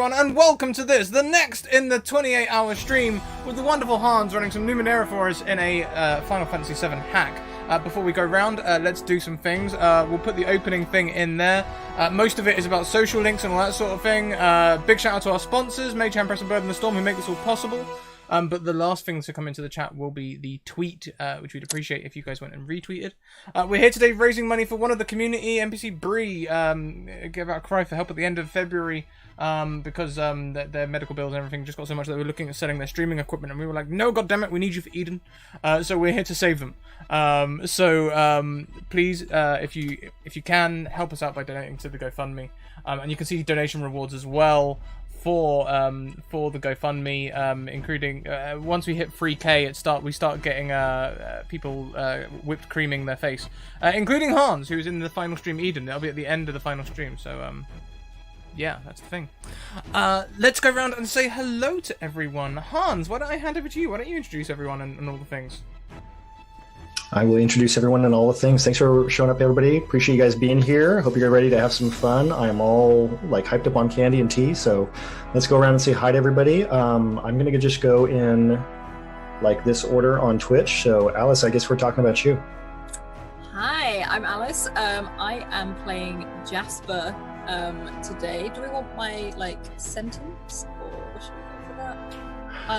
everyone, and welcome to this, the next in the 28-hour stream with the wonderful Hans running some Numenera for us in a Final Fantasy VII hack. Before we go round, let's do some things. We'll put the opening thing in there. Most of it is about social links and all that sort of thing. Big shout out to our sponsors, Mage Hand, Press and Bird and the Storm, who make this all possible. But the last thing to come into the chat will be the tweet, which we'd appreciate if you guys went and retweeted. We're here today raising money for one of the community, NPC Bree, gave out a cry for help at the end of February because their medical bills and everything just got so much that they were looking at selling their streaming equipment, and we were like, no, goddammit, we need you for Eden. So we're here to save them. Please, if you can, help us out by donating to the GoFundMe. And you can see donation rewards as well for the GoFundMe, including once we hit 3K, we start getting people whipped creaming their face, including Hans, who's in the final stream Eden. That'll be at the end of the final stream. So yeah, that's the thing. Let's go around and say hello to everyone. Hans, why don't I hand over to you? Why don't you introduce everyone and all the things? I will introduce everyone and all the things. Thanks for showing up, everybody. Appreciate you guys being here. Hope you're ready to have some fun. I'm all hyped up on candy and tea, so let's go around and say hi to everybody. I'm gonna just go in this order on Twitch. So Alice, I guess we're talking about you. Hi, I'm Alice. I am playing Jasper today. Do we want my sentence, or should we go for that?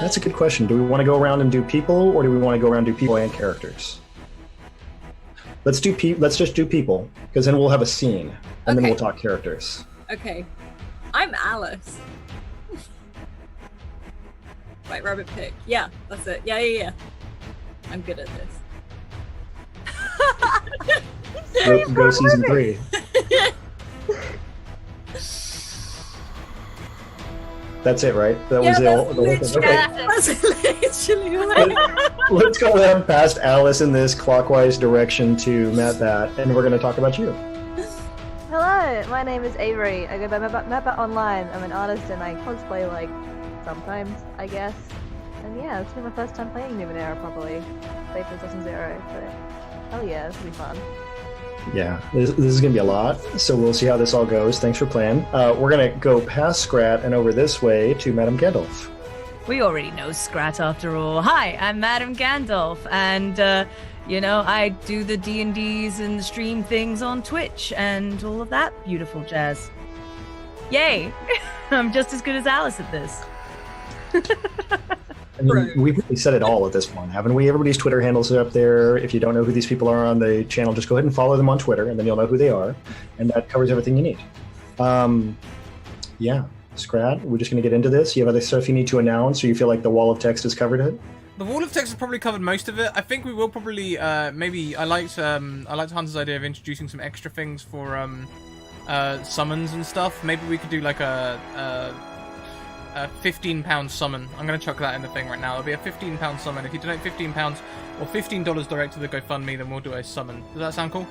That's a good question. Do we want to go around and do people, or do we want to go around and do people and characters? Let's just do people, because then we'll have a scene, and then we'll talk characters. Okay. I'm Alice. White Rabbit Pig. Yeah, that's it. Yeah. I'm good at this. Go season 3. That's it, right? That was literally Let's go ahead past Alice in this clockwise direction to Matt, and we're going to talk about you. Hello, my name is Avery. I go by Mappa Online. I'm an artist and I cosplay sometimes, I guess. And yeah, it's been my first time playing Numenera properly. Played for Session 0, but hell yeah, this will be fun. Yeah, this is going to be a lot, so we'll see how this all goes. Thanks for playing. We're going to go past Scrat and over this way to Madame Gandalf. We already know Scrat after all. Hi, I'm Madame Gandalf, and, I do the D&Ds and stream things on Twitch and all of that beautiful jazz. Yay! I'm just as good as Alice at this. I mean, we've really said it all at this point, haven't we? Everybody's Twitter handles are up there. If you don't know who these people are on the channel, just go ahead and follow them on Twitter, and then you'll know who they are. And that covers everything you need. Yeah, Scrat, we're just going to get into this. You have other stuff you need to announce, or you feel like the wall of text has covered it? The wall of text has probably covered most of it. I think we will probably, maybe, I liked Hans's idea of introducing some extra things for summons and stuff. Maybe we could do a £15 summon. I'm going to chuck that in the thing right now. It'll be a £15 summon. If you donate £15 or $15 direct to the GoFundMe, then we'll do a summon. Does that sound cool?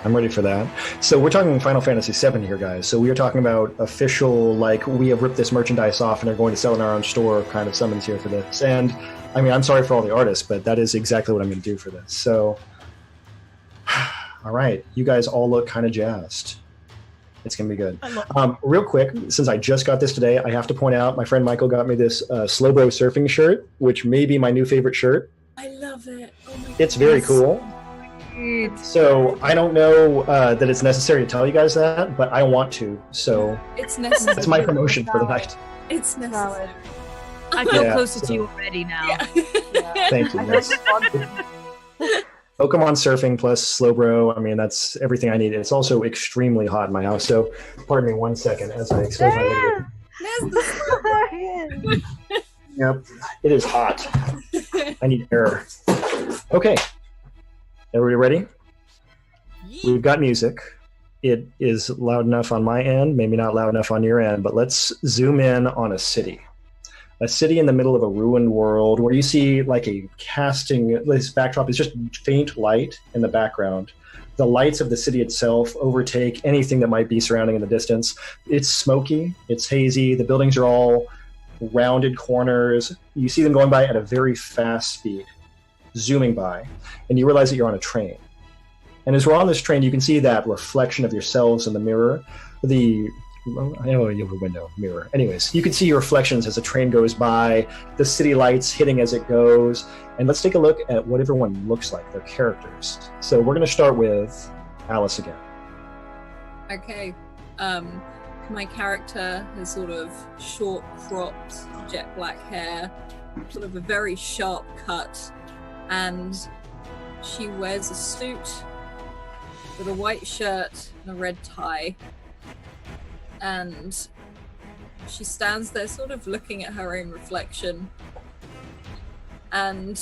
I'm ready for that. So we're talking Final Fantasy VII here, guys. So we are talking about official, we have ripped this merchandise off and are going to sell in our own store kind of summons here for this. And, I mean, I'm sorry for all the artists, but that is exactly what I'm going to do for this. So, all right. You guys all look kind of jazzed. It's going to be good. Real quick, since I just got this today, I have to point out my friend Michael got me this Slowbro surfing shirt, which may be my new favorite shirt. I love it. Oh my It's very cool. So I don't know that it's necessary to tell you guys that, but I want to. So it's necessary. That's my promotion for the night. It's necessary. I feel closer to you already now. Yeah. Thank you. Pokemon surfing plus Slowbro, I mean, that's everything I need. It's also extremely hot in my house, so pardon me 1 second as I expose my video. Yep, it is hot. I need air. Okay, everybody ready? We've got music. It is loud enough on my end, maybe not loud enough on your end, but let's zoom in on a city. A city in the middle of a ruined world where you see a casting, this backdrop is just faint light in the background. The lights of the city itself overtake anything that might be surrounding in the distance. It's smoky, it's hazy, the buildings are all rounded corners. You see them going by at a very fast speed, zooming by, and you realize that you're on a train. And as we're on this train, you can see that reflection of yourselves in the mirror. The Oh, you have a window mirror. Anyways, you can see your reflections as the train goes by, the city lights hitting as it goes, and let's take a look at what everyone looks like, their characters. So we're going to start with Alice again. Okay. My character has sort of short cropped jet black hair, sort of a very sharp cut, and she wears a suit with a white shirt and a red tie. And she stands there sort of looking at her own reflection. And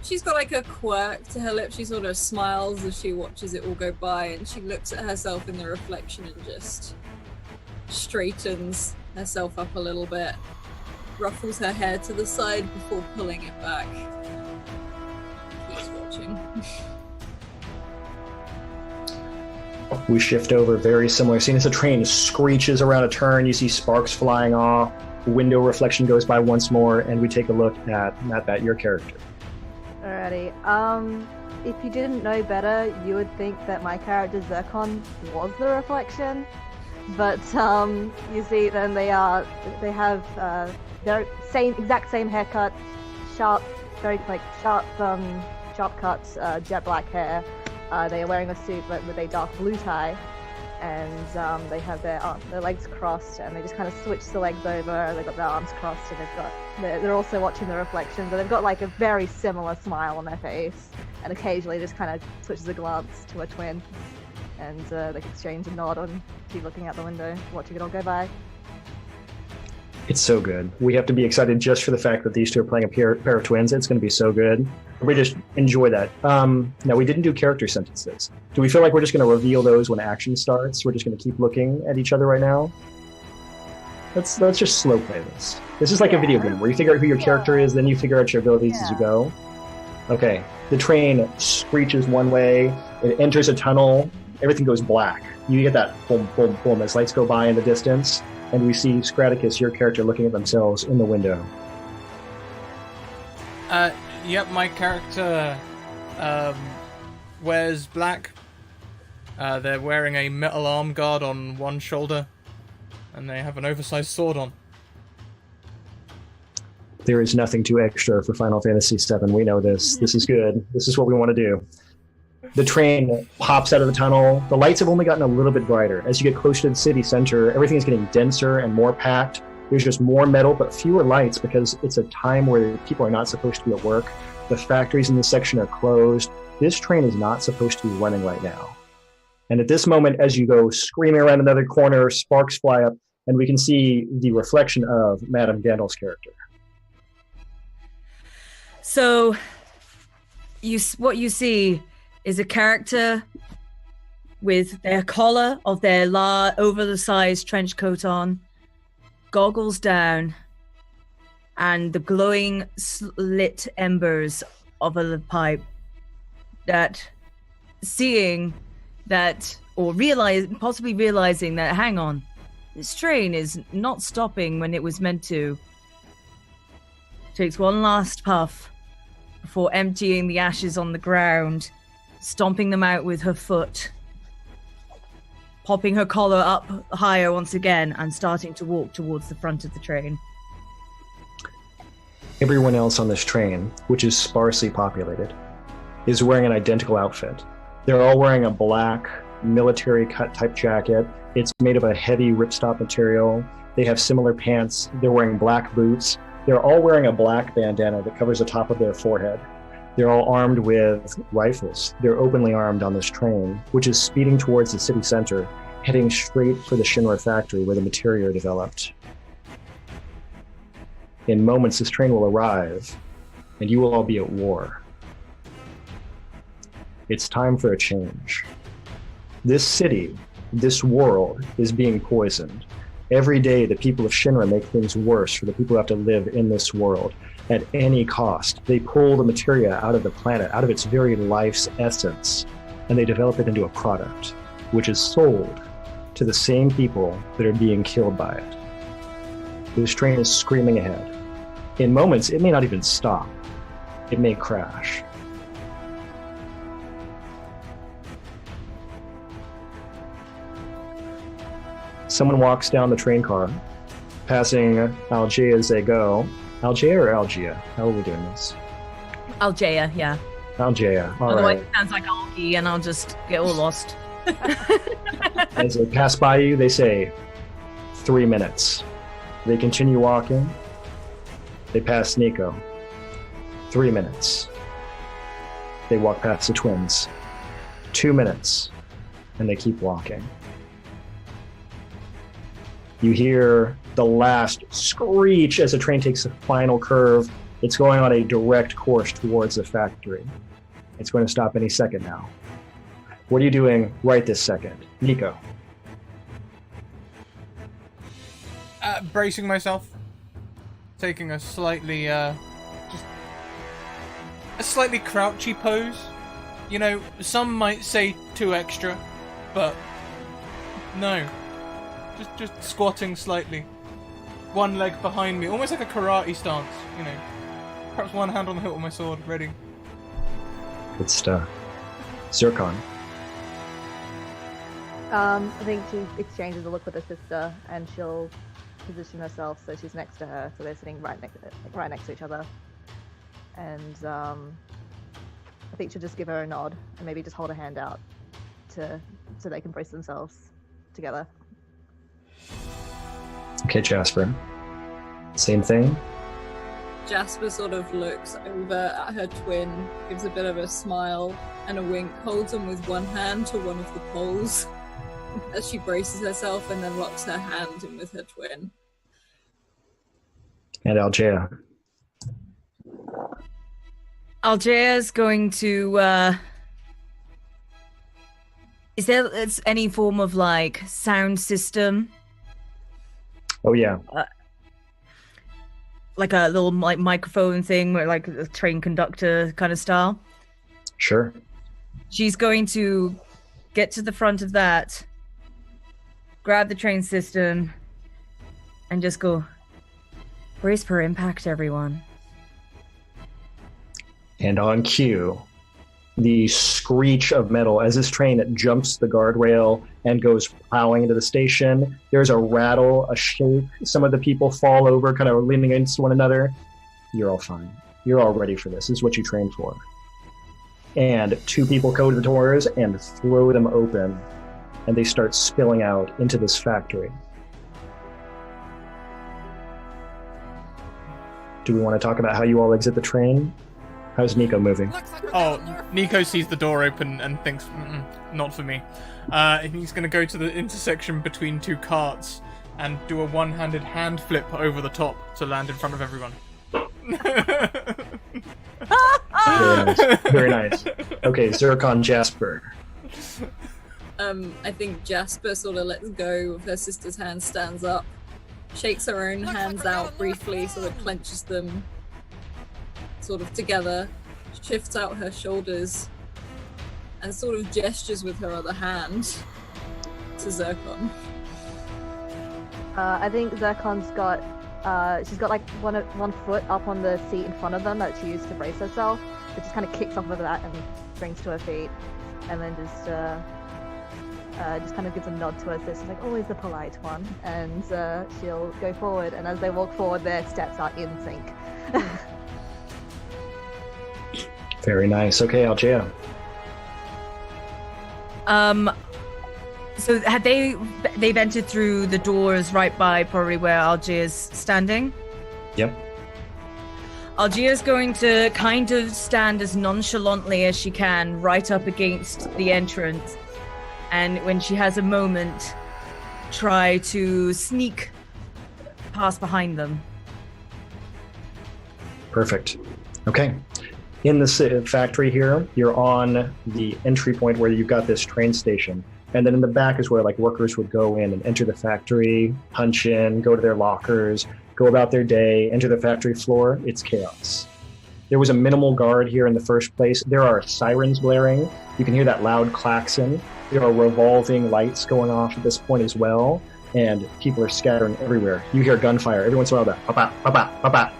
she's got like a quirk to her lips. She sort of smiles as she watches it all go by, and she looks at herself in the reflection and just straightens herself up a little bit, ruffles her hair to the side before pulling it back. Keeps watching. We shift over, very similar scene as the train screeches around a turn. You see sparks flying off, window reflection goes by once more, and we take a look at Matt, your character. Alrighty. If you didn't know better, you would think that my character Zircon was the reflection, but you see, then they have their exact same haircut, sharp, very sharp cuts, jet black hair. They are wearing a suit but with a dark blue tie, and they have their legs crossed, and they just kind of switch the legs over. They've got their arms crossed, and they're also watching the reflection, but they've got like a very similar smile on their face, and occasionally just kind of switches a glance to a twin, and they exchange a nod and keep looking out the window, watching it all go by. It's so good. We have to be excited just for the fact that these two are playing a pair of twins. It's going to be so good. We just enjoy that. Now, we didn't do character sentences. Do we feel like we're just going to reveal those when action starts? We're just going to keep looking at each other right now? Let's just slow play this. This is like a video game where you figure out who your character is, then you figure out your abilities as you go. Okay, the train screeches one way, it enters a tunnel, everything goes black. You get that boom, boom, boom as lights go by in the distance. And we see Scratticus, your character, looking at themselves in the window. Yep, my character wears black. They're wearing a metal arm guard on one shoulder, and they have an oversized sword on. There is nothing too extra for Final Fantasy VII. We know this. This is good. This is what we want to do. The train pops out of the tunnel. The lights have only gotten a little bit brighter. As you get closer to the city center, everything is getting denser and more packed. There's just more metal, but fewer lights because it's a time where people are not supposed to be at work. The factories in this section are closed. This train is not supposed to be running right now. And at this moment, as you go screaming around another corner, sparks fly up, and we can see the reflection of Madame Gandalf's character. So, what you see is a character with their collar of their over-the-sized trench coat on, goggles down, and the glowing lit embers of a pipe. That seeing that, or possibly realizing that, hang on, this train is not stopping when it was meant to. Takes one last puff before emptying the ashes on the ground, stomping them out with her foot, popping her collar up higher once again, and starting to walk towards the front of the train. Everyone else on this train, which is sparsely populated, is wearing an identical outfit. They're all wearing a black military cut type jacket. It's made of a heavy ripstop material. They have similar pants. They're wearing black boots. They're all wearing a black bandana that covers the top of their forehead. They're all armed with rifles. They're openly armed on this train, which is speeding towards the city center, heading straight for the Shinra factory where the materia are developed. In moments, this train will arrive, and you will all be at war. It's time for a change. This city, this world, is being poisoned. Every day, the people of Shinra make things worse for the people who have to live in this world. At any cost, they pull the materia out of the planet, out of its very life's essence, and they develop it into a product, which is sold to the same people that are being killed by it. This train is screaming ahead. In moments, it may not even stop. It may crash. Someone walks down the train car, passing Algea as they go. Algea or Algea? How are we doing this? Algea, yeah. Algea, all Otherwise, right. it sounds like algae, and I'll just get all lost. As they pass by you, they say, 3 minutes. They continue walking. They pass Nico. 3 minutes. They walk past the twins. 2 minutes. And they keep walking. You hear the last screech as the train takes a final curve. It's going on a direct course towards the factory. It's going to stop any second now. What are you doing right this second? Nico. Bracing myself. Taking a slightly, just a slightly crouchy pose. You know, some might say too extra, but no. Just squatting slightly. One leg behind me, almost like a karate stance, you know. Perhaps one hand on the hilt of my sword, ready. Good stuff. Zircon. I think she exchanges a look with her sister, and she'll position herself so she's next to her, so they're sitting right next to each other. And I think she'll just give her a nod and maybe just hold a hand out so they can brace themselves together. Okay, Jasper. Same thing. Jasper sort of looks over at her twin, gives a bit of a smile and a wink, holds on with one hand to one of the poles as she braces herself, and then locks her hand in with her twin. And Algea. Algea's going to, is there any form of, like, sound system? Oh, yeah. Like a little, like, microphone thing, where, like, a train conductor kind of style? Sure. She's going to get to the front of that, grab the train system, and just go, brace for impact, everyone. And on cue, the screech of metal as this train jumps the guardrail and goes plowing into the station. There's a rattle, a shake. Some of the people fall over, kind of leaning against one another. You're all fine. You're all ready for this. This is what you trained for. And 2 people go to the doors and throw them open, and they start spilling out into this factory. Do we want to talk about how you all exit the train? How's Nico moving? Oh, Nico sees the door open and thinks, not for me. He's going to go to the intersection between 2 carts and do a one-handed hand flip over the top to land in front of everyone. Very nice. Very nice. Okay, Zircon Jasper. I think Jasper sort of lets go of her sister's hand, stands up, shakes her own hands out briefly, sort of clenches them sort of together, shifts out her shoulders, and sort of gestures with her other hand to Zircon. I think Zircon's got, she's got like one foot up on the seat in front of them that she used to brace herself. So just kind of kicks off of that and springs to her feet, and then just kind of gives a nod to her sister, like always the polite one, and she'll go forward. And as they walk forward, their steps are in sync. Very nice. Okay, Algea. So had they've entered through the doors right by probably where Algea's standing? Yep. Algea's going to kind of stand as nonchalantly as she can right up against the entrance, and when she has a moment, try to sneak past behind them. Perfect. Okay. In the factory here, you're on the entry point where you've got this train station. And then in the back is where like workers would go in and enter the factory, punch in, go to their lockers, go about their day, enter the factory floor. It's chaos. There was a minimal guard here in the first place. There are sirens blaring. You can hear that loud klaxon. There are revolving lights going off at this point as well. And people are scattering everywhere. You hear gunfire every once in a while, that pop-pop, pop-pop, pop-pop.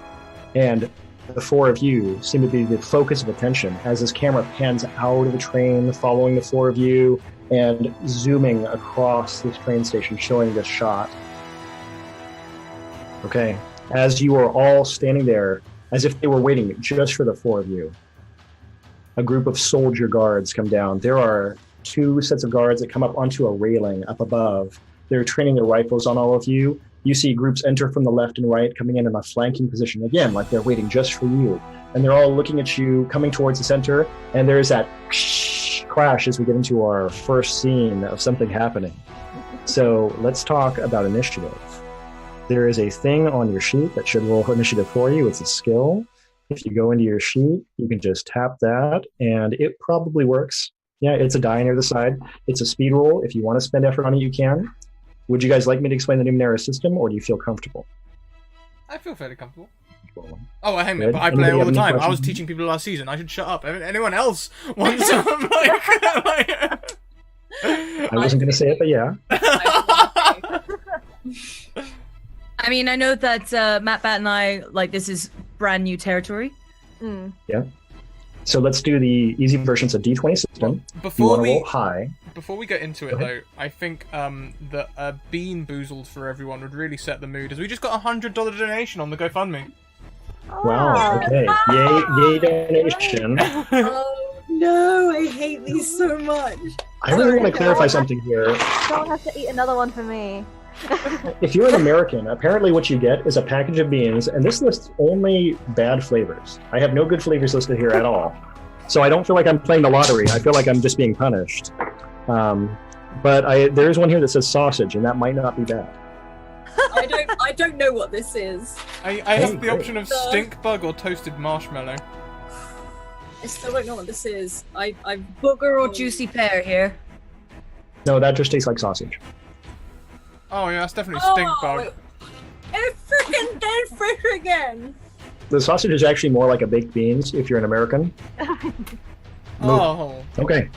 And the 4 of you seem to be the focus of attention as this camera pans out of the train, following the 4 of you. and zooming across this train station, showing this shot. Okay, as you are all standing there, as if they were waiting just for the four of you, a group of soldier guards come down. There are two sets of guards that come up onto a railing up above. They're training their rifles on all of you. You see groups enter from the left and right, coming in a flanking position, again, like they're waiting just for you. And they're all looking at you, coming towards the center, and there's that crash as we get into our first scene of something happening. So let's talk about initiative. There is a thing on your sheet that should roll initiative for you. It's a skill. If you go into your sheet, you can just tap that, and it probably works. Yeah, it's a die near the side. It's a speed roll. If you want to spend effort on it, you can. Would you guys like me to explain the Numenera system, or do you feel comfortable? I feel fairly comfortable. Oh, hang on, Good. but I play Anybody all have the any time. I was questions? teaching people last season. I should shut up. Anyone else wants some? I wasn't going to say it, but yeah. I mean, I know that Matt Bat and I, like, this is brand new territory. Yeah. So let's do the easy version. It's a D20 system. You want to roll high. Before we get into it, though, I think that a bean boozled for everyone would really set the mood, as we just got a $100 donation on the GoFundMe. Wow. Okay. Yay donation. Oh no, I hate these so much. I really want to clarify something here. Someone has to eat another one for me. If you're an American, apparently what you get is a package of beans, and this lists only bad flavors. I have no good flavors listed here at all. So I don't feel like I'm playing the lottery. I feel like I'm just being punished. But there is one here that says sausage, and that might not be bad. I don't know what this is. I have the option of stink bug or toasted marshmallow. I still don't know what this is. Booger or juicy pear here. No, that just tastes like sausage. Oh yeah, that's definitely stink bug. It's freaking dead fish again. The sausage is actually more like a baked beans if you're an American. Oh. Okay.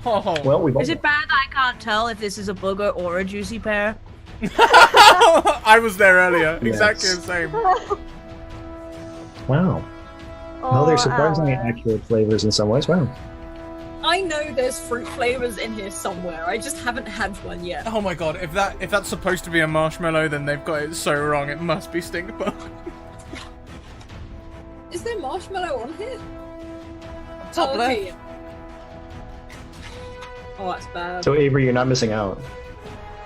Oh. Well, we've Is it bad that I can't tell if this is a booger or a juicy pear? I was there earlier. Yes. Exactly the same. Wow. Well, they're surprisingly accurate flavors in some ways. Wow. I know there's fruit flavors in here somewhere. I just haven't had one yet. Oh my god, if that's supposed to be a marshmallow, then they've got it so wrong. It must be stink bug. Is there marshmallow on here? Top left. Okay. Oh, that's bad. So, Avery, you're not missing out.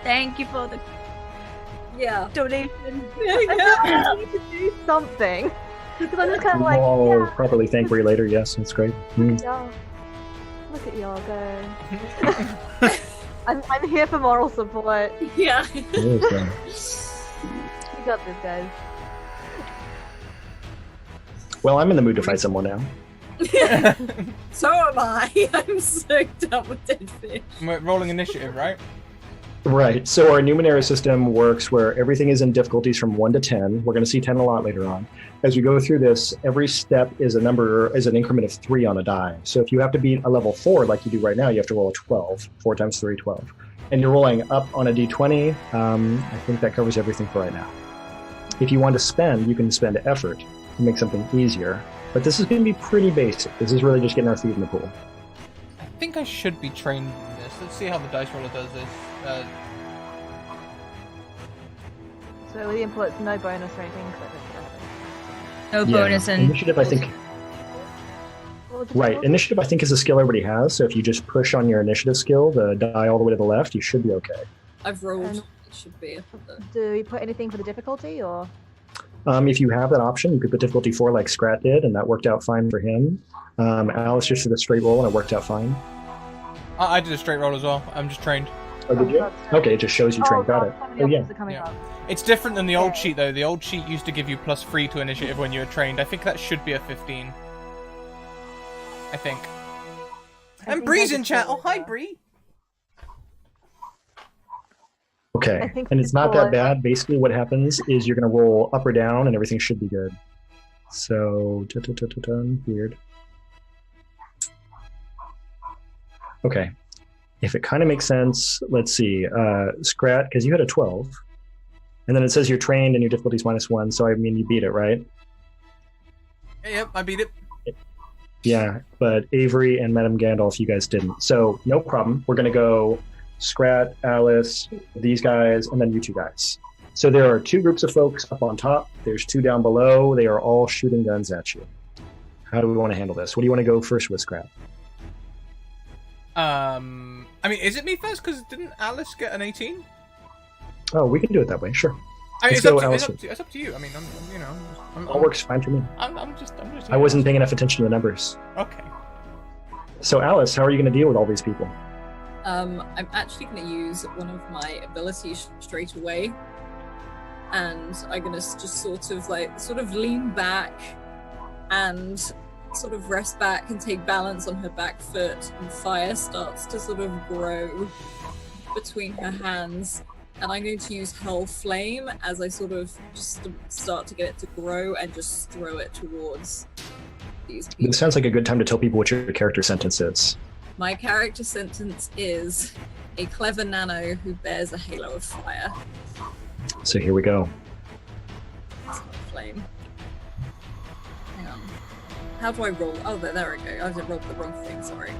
Thank you for the Yeah. donation. I need to do something. Because I'm just kind of like, I'll yeah, properly thank Bree later. Yes, that's great. Mm. y'all. Look at y'all go. I'm here for moral support. Yeah. It is, You got this, guys. Well, I'm in the mood to fight someone now. So am I. I'm so done with dead fish. We're rolling initiative, right? Right. So our Numenera system works where everything is in difficulties from 1 to 10. We're going to see 10 a lot later on. As we go through this, every step is an increment of 3 on a die. So if you have to beat a level 4 like you do right now, you have to roll a 12. 4 times 3, 12. And you're rolling up on a d20. I think that covers everything for right now. If you want to spend, you can spend effort to make something easier. But this is going to be pretty basic. This is really just getting our feet in the pool. I think I should be trained in this. Let's see how the dice roller does this. So with the input, no bonus or anything. Cause I No bonus and Initiative, I think. what was the Right. total? Initiative, I think, is a skill everybody has. So if you just push on your initiative skill, the die all the way to the left, you should be okay. I've rolled. And- It should be. Do we put anything for the difficulty or? If you have that option, you could put difficulty 4 like Scrat did, and that worked out fine for him. Alice just did a straight roll, and it worked out fine. I did a straight roll as well. I'm just trained. Oh, did you? Okay, it just shows you trained. Got God, it. so many Oh, yeah. options are coming Yeah. up. It's different than the old Okay. sheet, though. The old sheet used to give you +3 to initiative when you were trained. I think that should be a 15. I think. I And think Bree's I in just chat. saw Oh, hi, that. Bree. I Okay, think and it's not that before- bad. Basically, what happens is you're going to roll up or down, and everything should be good. So, weird. Okay, if it kind of makes sense, let's see. Scrat, because you had a 12, and then it says you're trained and your difficulty's -1. So I mean, you beat it, right? Yep, I beat it. Yeah, but Avery and Madame Gandalf, you guys didn't. So no problem. We're gonna go Scrat, Alice, these guys, and then you two guys. So there are two groups of folks up on top. There's two down below. They are all shooting guns at you. How do we want to handle this? What do you want to go first with, Scrat? I mean, is it me first? Because didn't Alice get an 18? Oh, we can do it that way. Sure. I mean, Let's it's up, go, to, Alice. it's up to you. I mean, All works fine for me. I'm just. I wasn't paying enough attention to the numbers. Okay. So, Alice, how are you going to deal with all these people? I'm actually going to use one of my abilities straight away, and I'm going to just sort of lean back and sort of rest back and take balance on her back foot, and fire starts to sort of grow between her hands. And I'm going to use Hell Flame as I sort of just start to get it to grow and just throw it towards these people. It sounds like a good time to tell people what your character sentence is. My character sentence is a clever nano who bears a halo of fire. So here we go. Flame. Hang on. How do I roll? Oh, there we go. I rolled the wrong thing, sorry.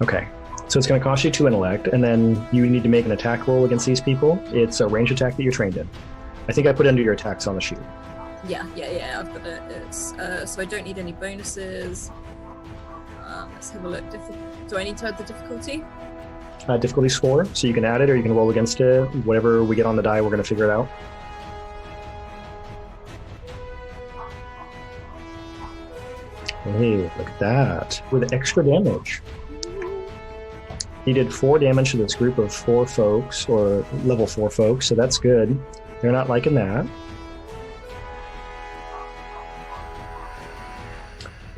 Okay. So it's going to cost you 2 intellect, and then you need to make an attack roll against these people. It's a range attack that you're trained in. I think I put under your attacks on the sheet. Yeah, I've got it. It's, so I don't need any bonuses. Let's have a look. Do I need to add the difficulty? Difficulty score, so you can add it or you can roll against it. Whatever we get on the die, we're going to figure it out. Hey, look at that. With extra damage. He did 4 damage to this group of 4 folks, or level 4 folks, so that's good. They're not liking that.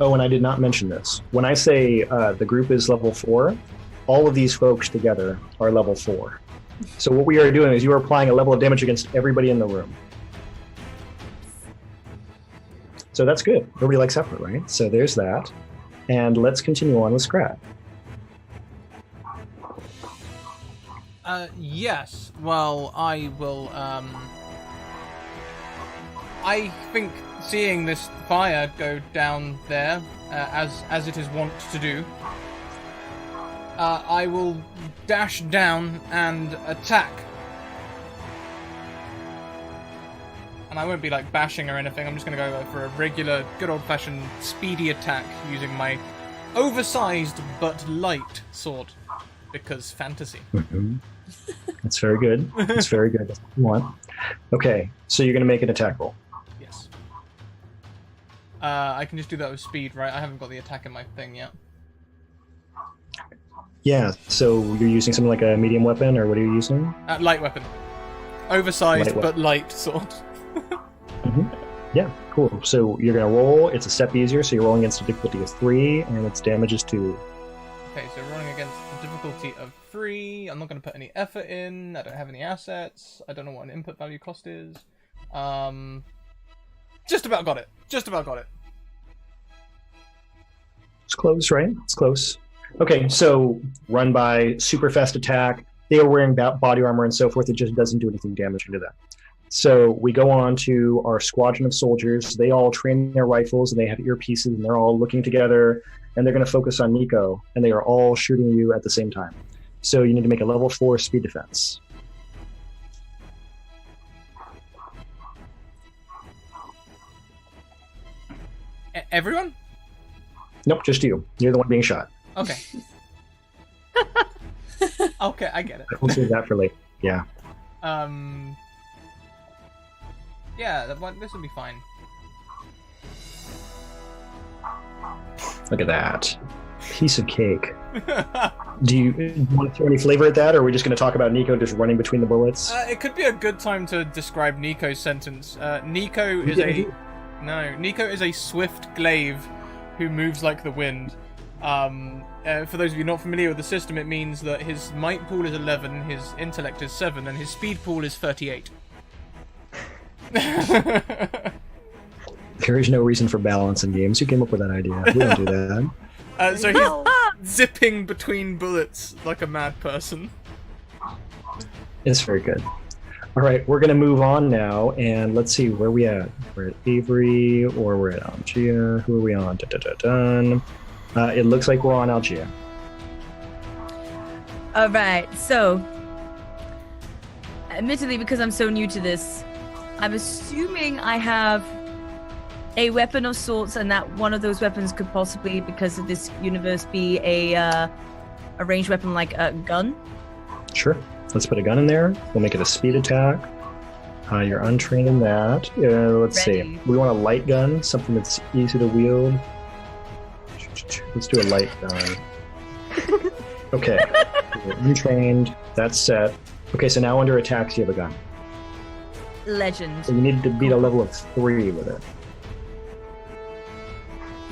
Oh, and I did not mention this. When I say the group is level 4, all of these folks together are level 4. So what we are doing is you are applying a level of damage against everybody in the room. So that's good. Nobody likes effort, right? So there's that. And let's continue on with Scrat. Yes. Well, I will, I think seeing this fire go down there, as it is wont to do, I will dash down and attack. And I won't be, like, bashing or anything. I'm just gonna go for a regular, good old-fashioned speedy attack using my oversized but light sword. Because fantasy. Mm-hmm. That's very good. That's very good. That's what you want. Okay, so you're going to make an attack roll. Yes. I can just do that with speed, right? I haven't got the attack in my thing yet. Yeah, so you're using something like a medium weapon, or what are you using? Light weapon. Oversized Light but light sword. Mm-hmm. Yeah, cool. So you're going to roll. It's a step easier, so you're rolling against a difficulty of 3, and its damage is 2. Okay, so rolling against the difficulty of 3. I'm not going to put any effort in. I don't have any assets. I don't know what an input value cost is. Just about got it. Just about got it. It's close, right? It's close. Okay, so run by, super fast attack. They are wearing body armor and so forth. It just doesn't do anything damaging to them. So we go on to our squadron of soldiers. They all train their rifles and they have earpieces and they're all looking together and they're going to focus on Nico and they are all shooting you at the same time. So you need to make a level 4 speed defense. Everyone? Nope, just you. You're the one being shot. Okay. Okay, I get it. We'll save that for later. Yeah. Yeah, this will be fine. Look at that. Piece of cake. Do you want to throw any flavor at that, or are we just going to talk about Nico just running between the bullets? It could be a good time to describe Nico's sentence. Nico is a swift glaive who moves like the wind. For those of you not familiar with the system, it means that his might pool is 11, his intellect is 7, and his speed pool is 38. There is no reason for balance in games. Who came up with that idea? We don't do that. So he's zipping between bullets like a mad person. It's very good. All right, we're going to move on now, and let's see where we at. We're at Avery, or we're at Algia. Who are we on? Dun. It looks like we're on Algia. All right, so admittedly, because I'm so new to this, I'm assuming I have a weapon of sorts, and that one of those weapons could possibly, because of this universe, be a ranged weapon like a gun. Sure. Let's put a gun in there. We'll make it a speed attack. You're untrained in that. Let's see. We want a light gun, something that's easy to wield. Let's do a light gun. Okay. You're untrained. That's set. Okay, so now under attacks, you have a gun. Legend. So you need to beat a level of 3 with it.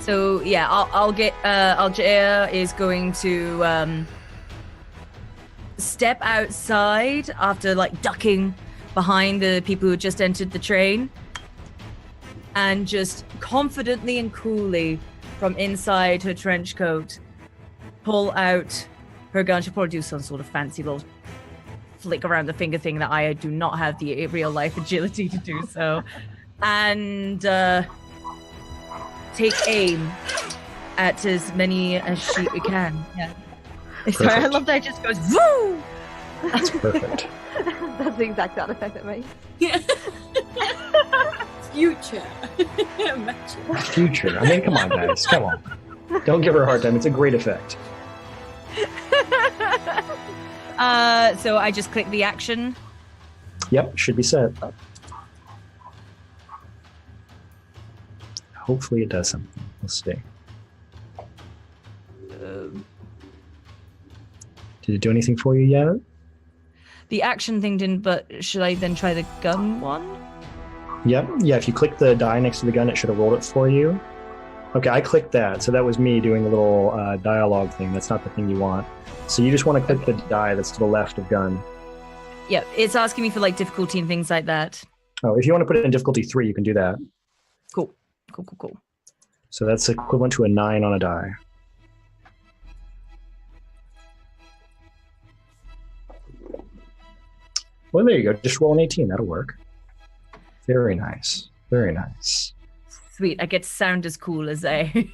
So yeah, I'll get Algia is going to step outside after like ducking behind the people who just entered the train, and just confidently and coolly from inside her trench coat pull out her gun. She'll probably do some sort of fancy little flick around the finger thing that I do not have the real life agility to do so, and take aim at as many as she can. Yeah. Sorry, I love that it just goes woo. That's perfect. That's the exact sound effect it makes. Yeah. Future. Imagine. Future. I mean, come on, guys. Come on. Don't give her a hard time. It's a great effect. So I just click the action. Yep, should be set. Hopefully it does something. Let's see. Did it do anything for you yet? The action thing didn't, but should I then try the gun one? Yep. Yeah, if you click the die next to the gun, it should have rolled it for you. Okay, I clicked that, so that was me doing a little dialogue thing. That's not the thing you want. So you just want to click the die that's to the left of gun. Yep, it's asking me for like difficulty and things like that. Oh, if you want to put it in difficulty 3, you can do that. Cool. So that's equivalent to a 9 on a die. Well, there you go. Just roll an 18. That'll work. Very nice. Very nice. Sweet. I get to sound as cool as I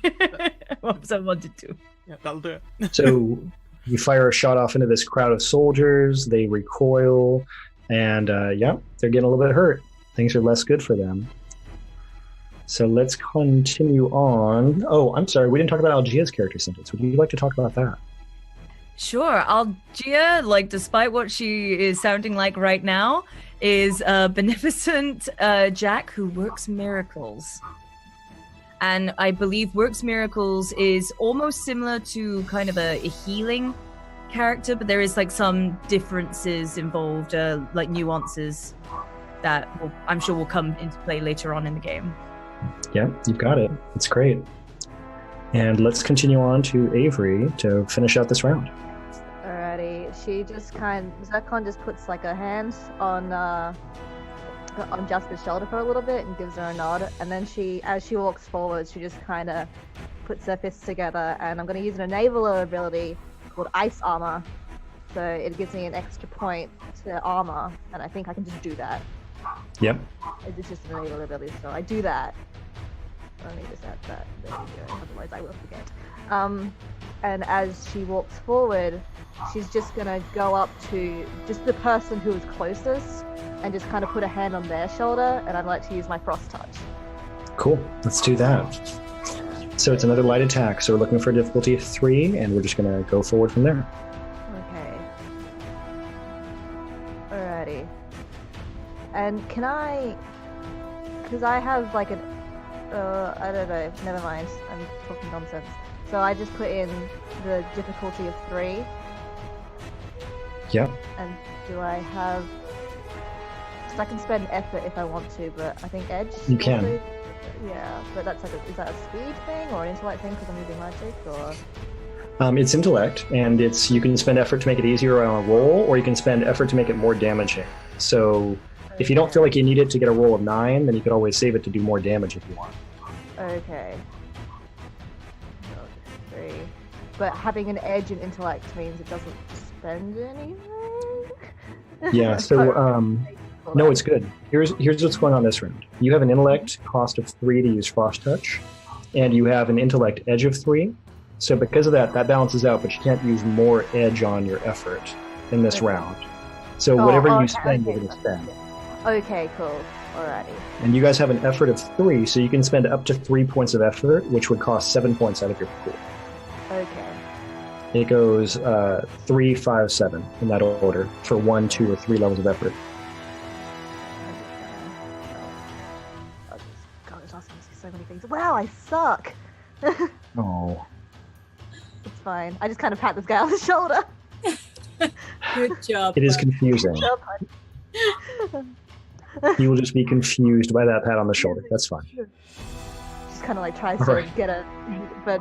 wanted to. Yeah, that'll do it. So you fire a shot off into this crowd of soldiers. They recoil. And, yeah, they're getting a little bit hurt. Things are less good for them. So let's continue on. Oh, I'm sorry. We didn't talk about Algia's character sentence. Would you like to talk about that? Sure. Algia, like, despite what she is sounding like right now, is a beneficent Jack who works miracles. And I believe works miracles is almost similar to kind of a healing character, but there is like some differences involved, like nuances that I'm sure will come into play later on in the game. Yeah, you've got it. It's great. And let's continue on to Avery to finish out this round. Alrighty, she just Zekon just puts like her hands on Jasper's shoulder for a little bit and gives her a nod, and then as she walks forward, she just kind of puts her fists together, and I'm going to use an enabler ability called Ice Armor, so it gives me an extra point to armor, and I think I can just do that. Yep. It's just an enabler ability, so I do that. Let me just add that. There we go. Otherwise, I will forget. And as she walks forward, she's just gonna go up to just the person who is closest and just kind of put a hand on their shoulder, and I'd like to use my Frost Touch. Cool. Let's do that. So it's another light attack. So we're looking for a difficulty of 3, and we're just gonna go forward from there. Okay. Alrighty. And can I... Because I have like an... I don't know. Never mind. I'm talking nonsense. So I just put in the difficulty of 3. Yep. And do I have... Because I can spend effort if I want to, but I think edge... You can. Also... Yeah, but that's like is that a speed thing or an intellect thing because I'm using magic, or... It's intellect, and you can spend effort to make it easier on a roll, or you can spend effort to make it more damaging. So if you don't feel like you need it to get a roll of 9, then you could always save it to do more damage if you want. Okay. 3. But having an edge in intellect means it doesn't spend anything? Yeah, so No, it's good. Here's what's going on this round. You have an intellect cost of 3 to use Frost Touch, and you have an intellect edge of 3. So because of that balances out, but you can't use more edge on your effort in this round. So whatever you spend, you're going to spend. Okay, cool. Alrighty. And you guys have an effort of 3, so you can spend up to 3 points of effort, which would cost 7 points out of your pool. Okay. It goes 3, 5, 7 in that order for 1, 2, or 3 levels of effort. God, it's asking me to do so many things. Wow, I suck. Oh. It's fine. I just kind of pat this guy on the shoulder. Good job. It is confusing. You will just be confused by that pat on the shoulder. That's fine. Just kind of like tries All to right. get it, but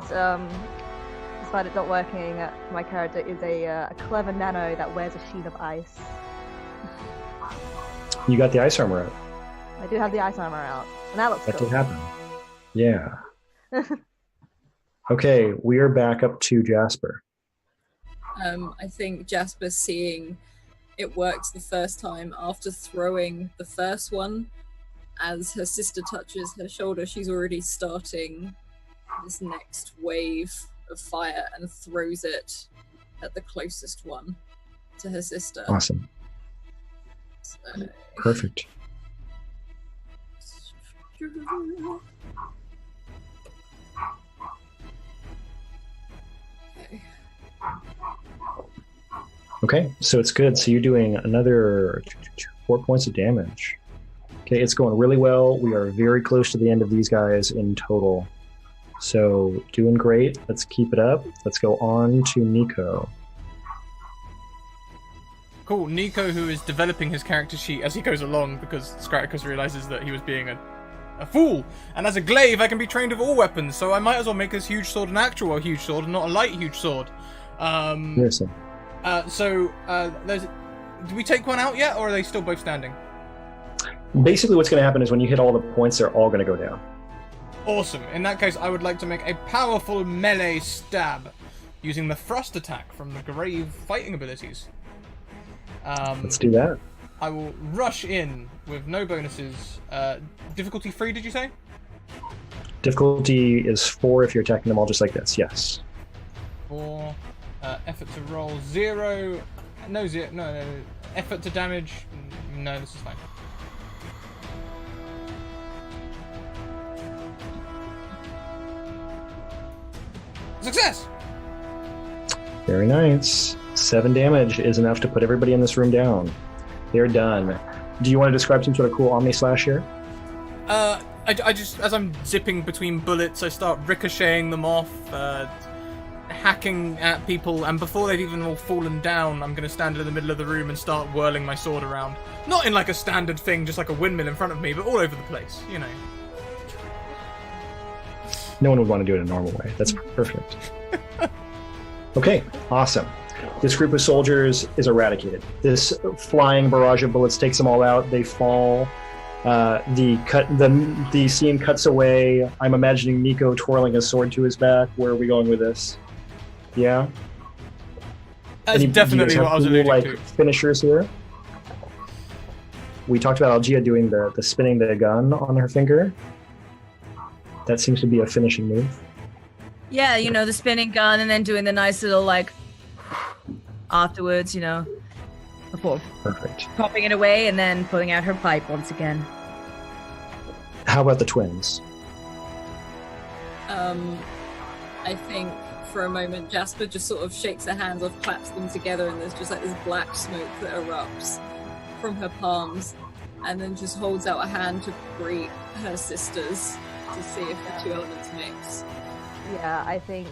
despite it not working, my character is a clever nano that wears a sheen of ice. You got the ice armor out. I do have the ice armor out, and that looks That cool. did happen. Yeah. Okay, we are back up to Jasper. I think Jasper, seeing it works the first time after throwing the first one, as her sister touches her shoulder, she's already starting this next wave of fire and throws it at the closest one to her sister. Awesome. So... Perfect. Okay. Okay, so it's good. So you're doing another 4 points of damage. Okay, it's going really well. We are very close to the end of these guys in total. So doing great. Let's keep it up. Let's go on to Nico. Cool. Nico, who is developing his character sheet as he goes along because Scratticus realizes that he was being a fool. And as a glaive, I can be trained with all weapons, so I might as well make this huge sword an actual huge sword and not a light huge sword. Listen. Do we take one out yet, or are they still both standing? Basically what's going to happen is when you hit all the points, they're all going to go down. Awesome. In that case, I would like to make a powerful melee stab using the thrust attack from the Grave fighting abilities. Let's do that. I will rush in with no bonuses. Difficulty 3, did you say? Difficulty is 4 if you're attacking them all just like this, yes. 4. Effort to roll 0. No, 0. No. Effort to damage. No, this is fine. Success! Very nice. 7 damage is enough to put everybody in this room down. They're done. Do you want to describe some sort of cool Omni Slash here? I just, as I'm zipping between bullets, I start ricocheting them off, hacking at people, and before they've even all fallen down, I'm going to stand in the middle of the room and start whirling my sword around. Not in like a standard thing, just like a windmill in front of me, but all over the place, you know. No one would want to do it in a normal way. That's perfect. Okay, awesome. This group of soldiers is eradicated. This flying barrage of bullets takes them all out. They fall. The scene cuts away. I'm imagining Nico twirling a sword to his back. Where are we going with this? Yeah? That's Do you definitely guys what I was have alluding cool, to. finishers here? We talked about Algia doing the spinning the gun on her finger. That seems to be a finishing move. Yeah, you know, the spinning gun and then doing the nice little, like, afterwards, you know, before Perfect. popping it away and then pulling out her pipe once again. How about the twins? I think for a moment Jasper just sort of shakes her hands off, claps them together, and there's just like this black smoke that erupts from her palms, and then just holds out a hand to Bree, her sisters, to see if the two elements mix. Yeah, I think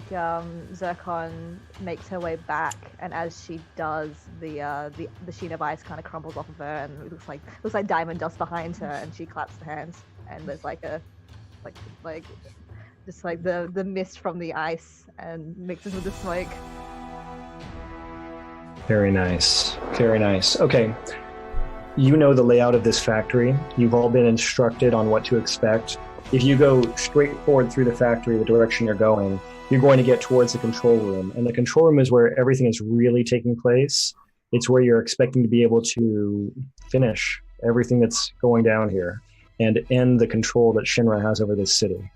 Zircon makes her way back, and as she does, the sheen of ice kind of crumbles off of her, and it looks like diamond dust behind her, and she claps her hands, and there's like the mist from the ice and mixes with the smoke. Very nice. Very nice. Okay. You know the layout of this factory. You've all been instructed on what to expect. If you go straight forward through the factory, the direction you're going to get towards the control room. And the control room is where everything is really taking place. It's where you're expecting to be able to finish everything that's going down here and end the control that Shinra has over this city.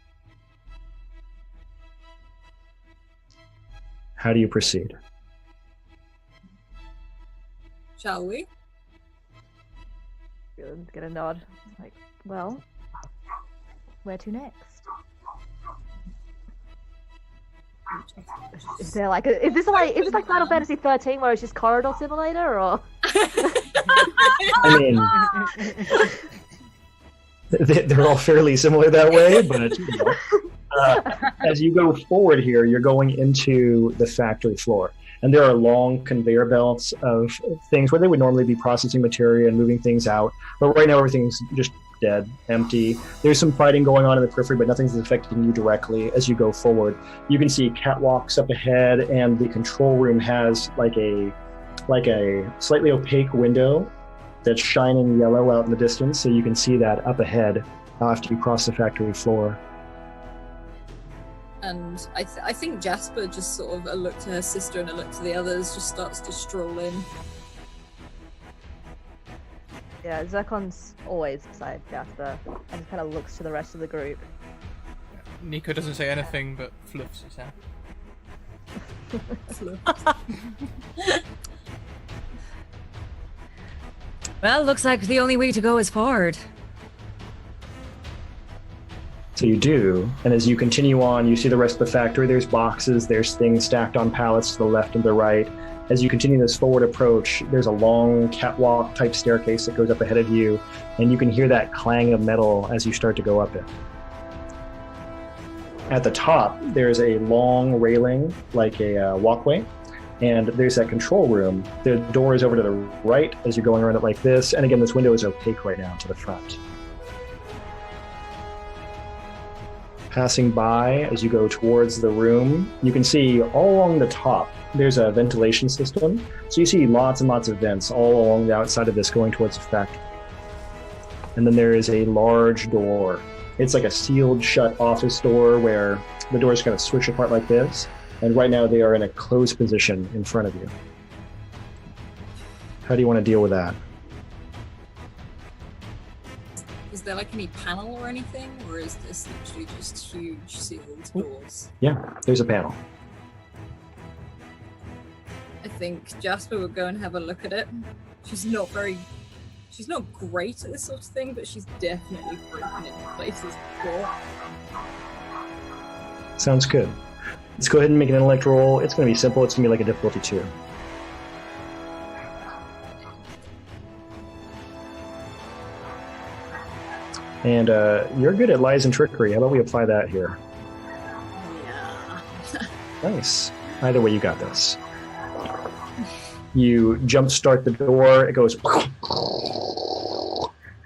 How do you proceed? Shall we? Get a nod. Like, well, where to next? Is there like is this like Final Fantasy 13 where it's just corridor simulator, or? I mean, they're all fairly similar that way, but you know, as you go forward here, you're going into the factory floor. And there are long conveyor belts of things where they would normally be processing material and moving things out. But right now, everything's just dead, empty. There's some fighting going on in the periphery, but nothing's affecting you directly as you go forward. You can see catwalks up ahead, and the control room has like a slightly opaque window that's shining yellow out in the distance, so you can see that up ahead after you cross the factory floor. And I think Jasper just sort of a look to her sister and a look to the others, just starts to stroll in. Yeah, Zircon's always beside Jasper and just kind of looks to the rest of the group. Nico doesn't say anything but fluffs his hair. Well, looks like the only way to go is forward. So you do, and as you continue on, you see the rest of the factory. There's boxes, there's things stacked on pallets to the left and the right. As you continue this forward approach, there's a long catwalk type staircase that goes up ahead of you, and you can hear that clang of metal as you start to go up it. At the top, there's a long railing, like a walkway, and there's that control room. The door is over to the right as you're going around it like this, and again, this window is opaque right now to the front. Passing by as you go towards the room, you can see all along the top there's a ventilation system. So you see lots and lots of vents all along the outside of this going towards the factory. And then there is a large door. It's like a sealed shut office door where the doors kind of switch apart like this. And right now they are in a closed position in front of you. How do you want to deal with that? Is there like any panel or anything, or is this literally just huge sealed doors? Yeah, there's a panel. I think Jasper would go and have a look at it. She's not great at this sort of thing, but she's definitely broken it in places before. Sounds good. Let's go ahead and make an intellect roll. It's going to be simple. It's going to be like a difficulty 2. And you're good at lies and trickery. How about we apply that here? Yeah. Nice. Either way, you got this. You jump start the door. It goes,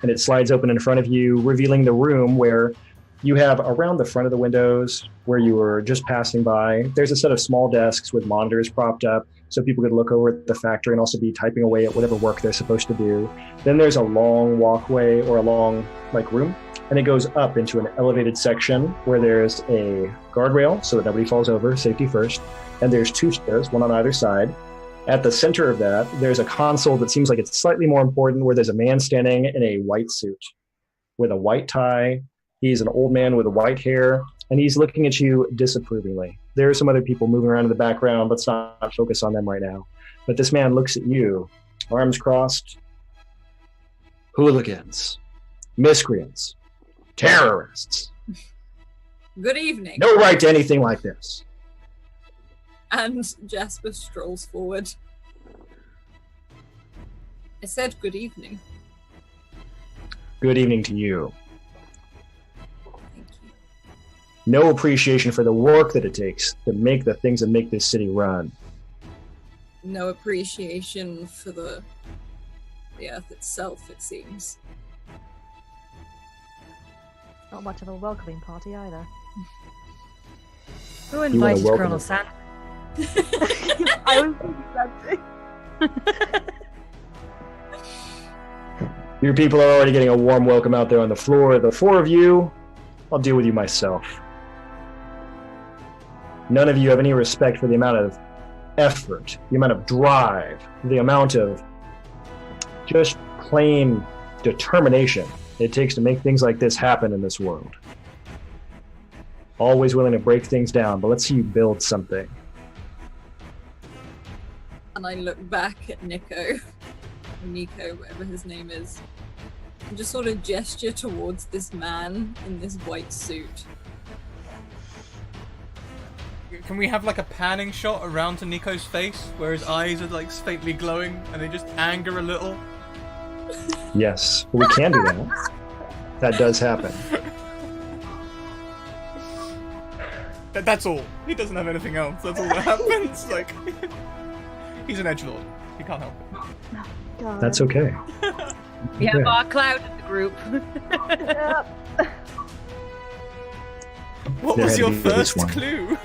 and it slides open in front of you, revealing the room where you have around the front of the windows where you were just passing by. There's a set of small desks with monitors propped up so people could look over at the factory and also be typing away at whatever work they're supposed to do. Then there's a long walkway or a long room, and it goes up into an elevated section where there's a guardrail so that nobody falls over, safety first. And there's 2 stairs, one on either side. At the center of that, there's a console that seems like it's slightly more important, where there's a man standing in a white suit with a white tie. He's an old man with white hair, and he's looking at you disapprovingly. There are some other people moving around in the background. Let's not focus on them right now. But this man looks at you, arms crossed. Hooligans, miscreants, terrorists. Good evening. No right to anything like this. And Jasper strolls forward. I said good evening. Good evening to you. Thank you. No appreciation for the work that it takes to make the things that make this city run. No appreciation for the earth itself, it seems. Not much of a welcoming party either. Who invited welcome Colonel him. Sand? I was thinking that too. Your people are already getting a warm welcome out there on the floor. The 4 of you, I'll deal with you myself. None of you have any respect for the amount of effort, the amount of drive, the amount of just plain determination it takes to make things like this happen in this world. Always willing to break things down, but let's see you build something. And I look back at Nico, whatever his name is, and just sort of gesture towards this man in this white suit. Can we have like a panning shot around to Nico's face where his eyes are like faintly glowing and they just anger a little? Yes, we can do that. That does happen. That's all. He doesn't have anything else. That's all that happens. Like, he's an edgelord. He can't help it. God. That's okay. We have Okay. our cloud in the group. Yep. What There was had your to be at least first one. clue?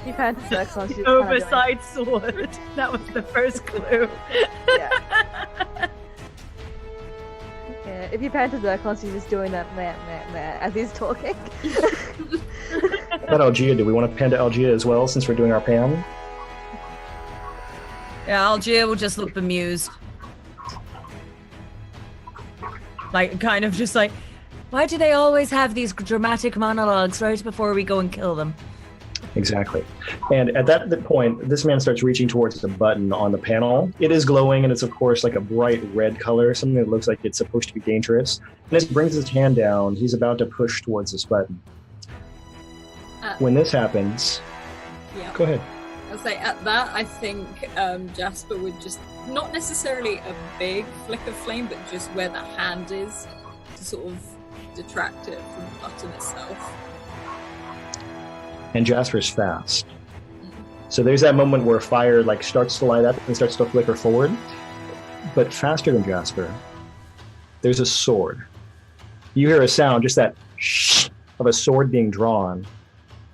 You can't sex once you Oversized sword. That was the first clue. Yeah. Yeah, if you pan to Zircon, he's just doing that meh, meh, meh as he's talking. What about Algia? Do we want to pan to Algia as well since we're doing our pan? Yeah, Algia will just look bemused. Like, kind of just like, why do they always have these dramatic monologues right before we go and kill them? Exactly. And at that point, this man starts reaching towards the button on the panel. It is glowing, and it's, of course, like a bright red color, something that looks like it's supposed to be dangerous. And as he brings his hand down, he's about to push towards this button. When this happens, Yeah. go ahead. I'll say at that, I think Jasper would just, not necessarily a big flick of flame, but just where the hand is to sort of detract it from the button itself. And Jasper's fast. So there's that moment where fire like starts to light up and starts to flicker forward. But faster than Jasper, there's a sword. You hear a sound, just that shh of a sword being drawn.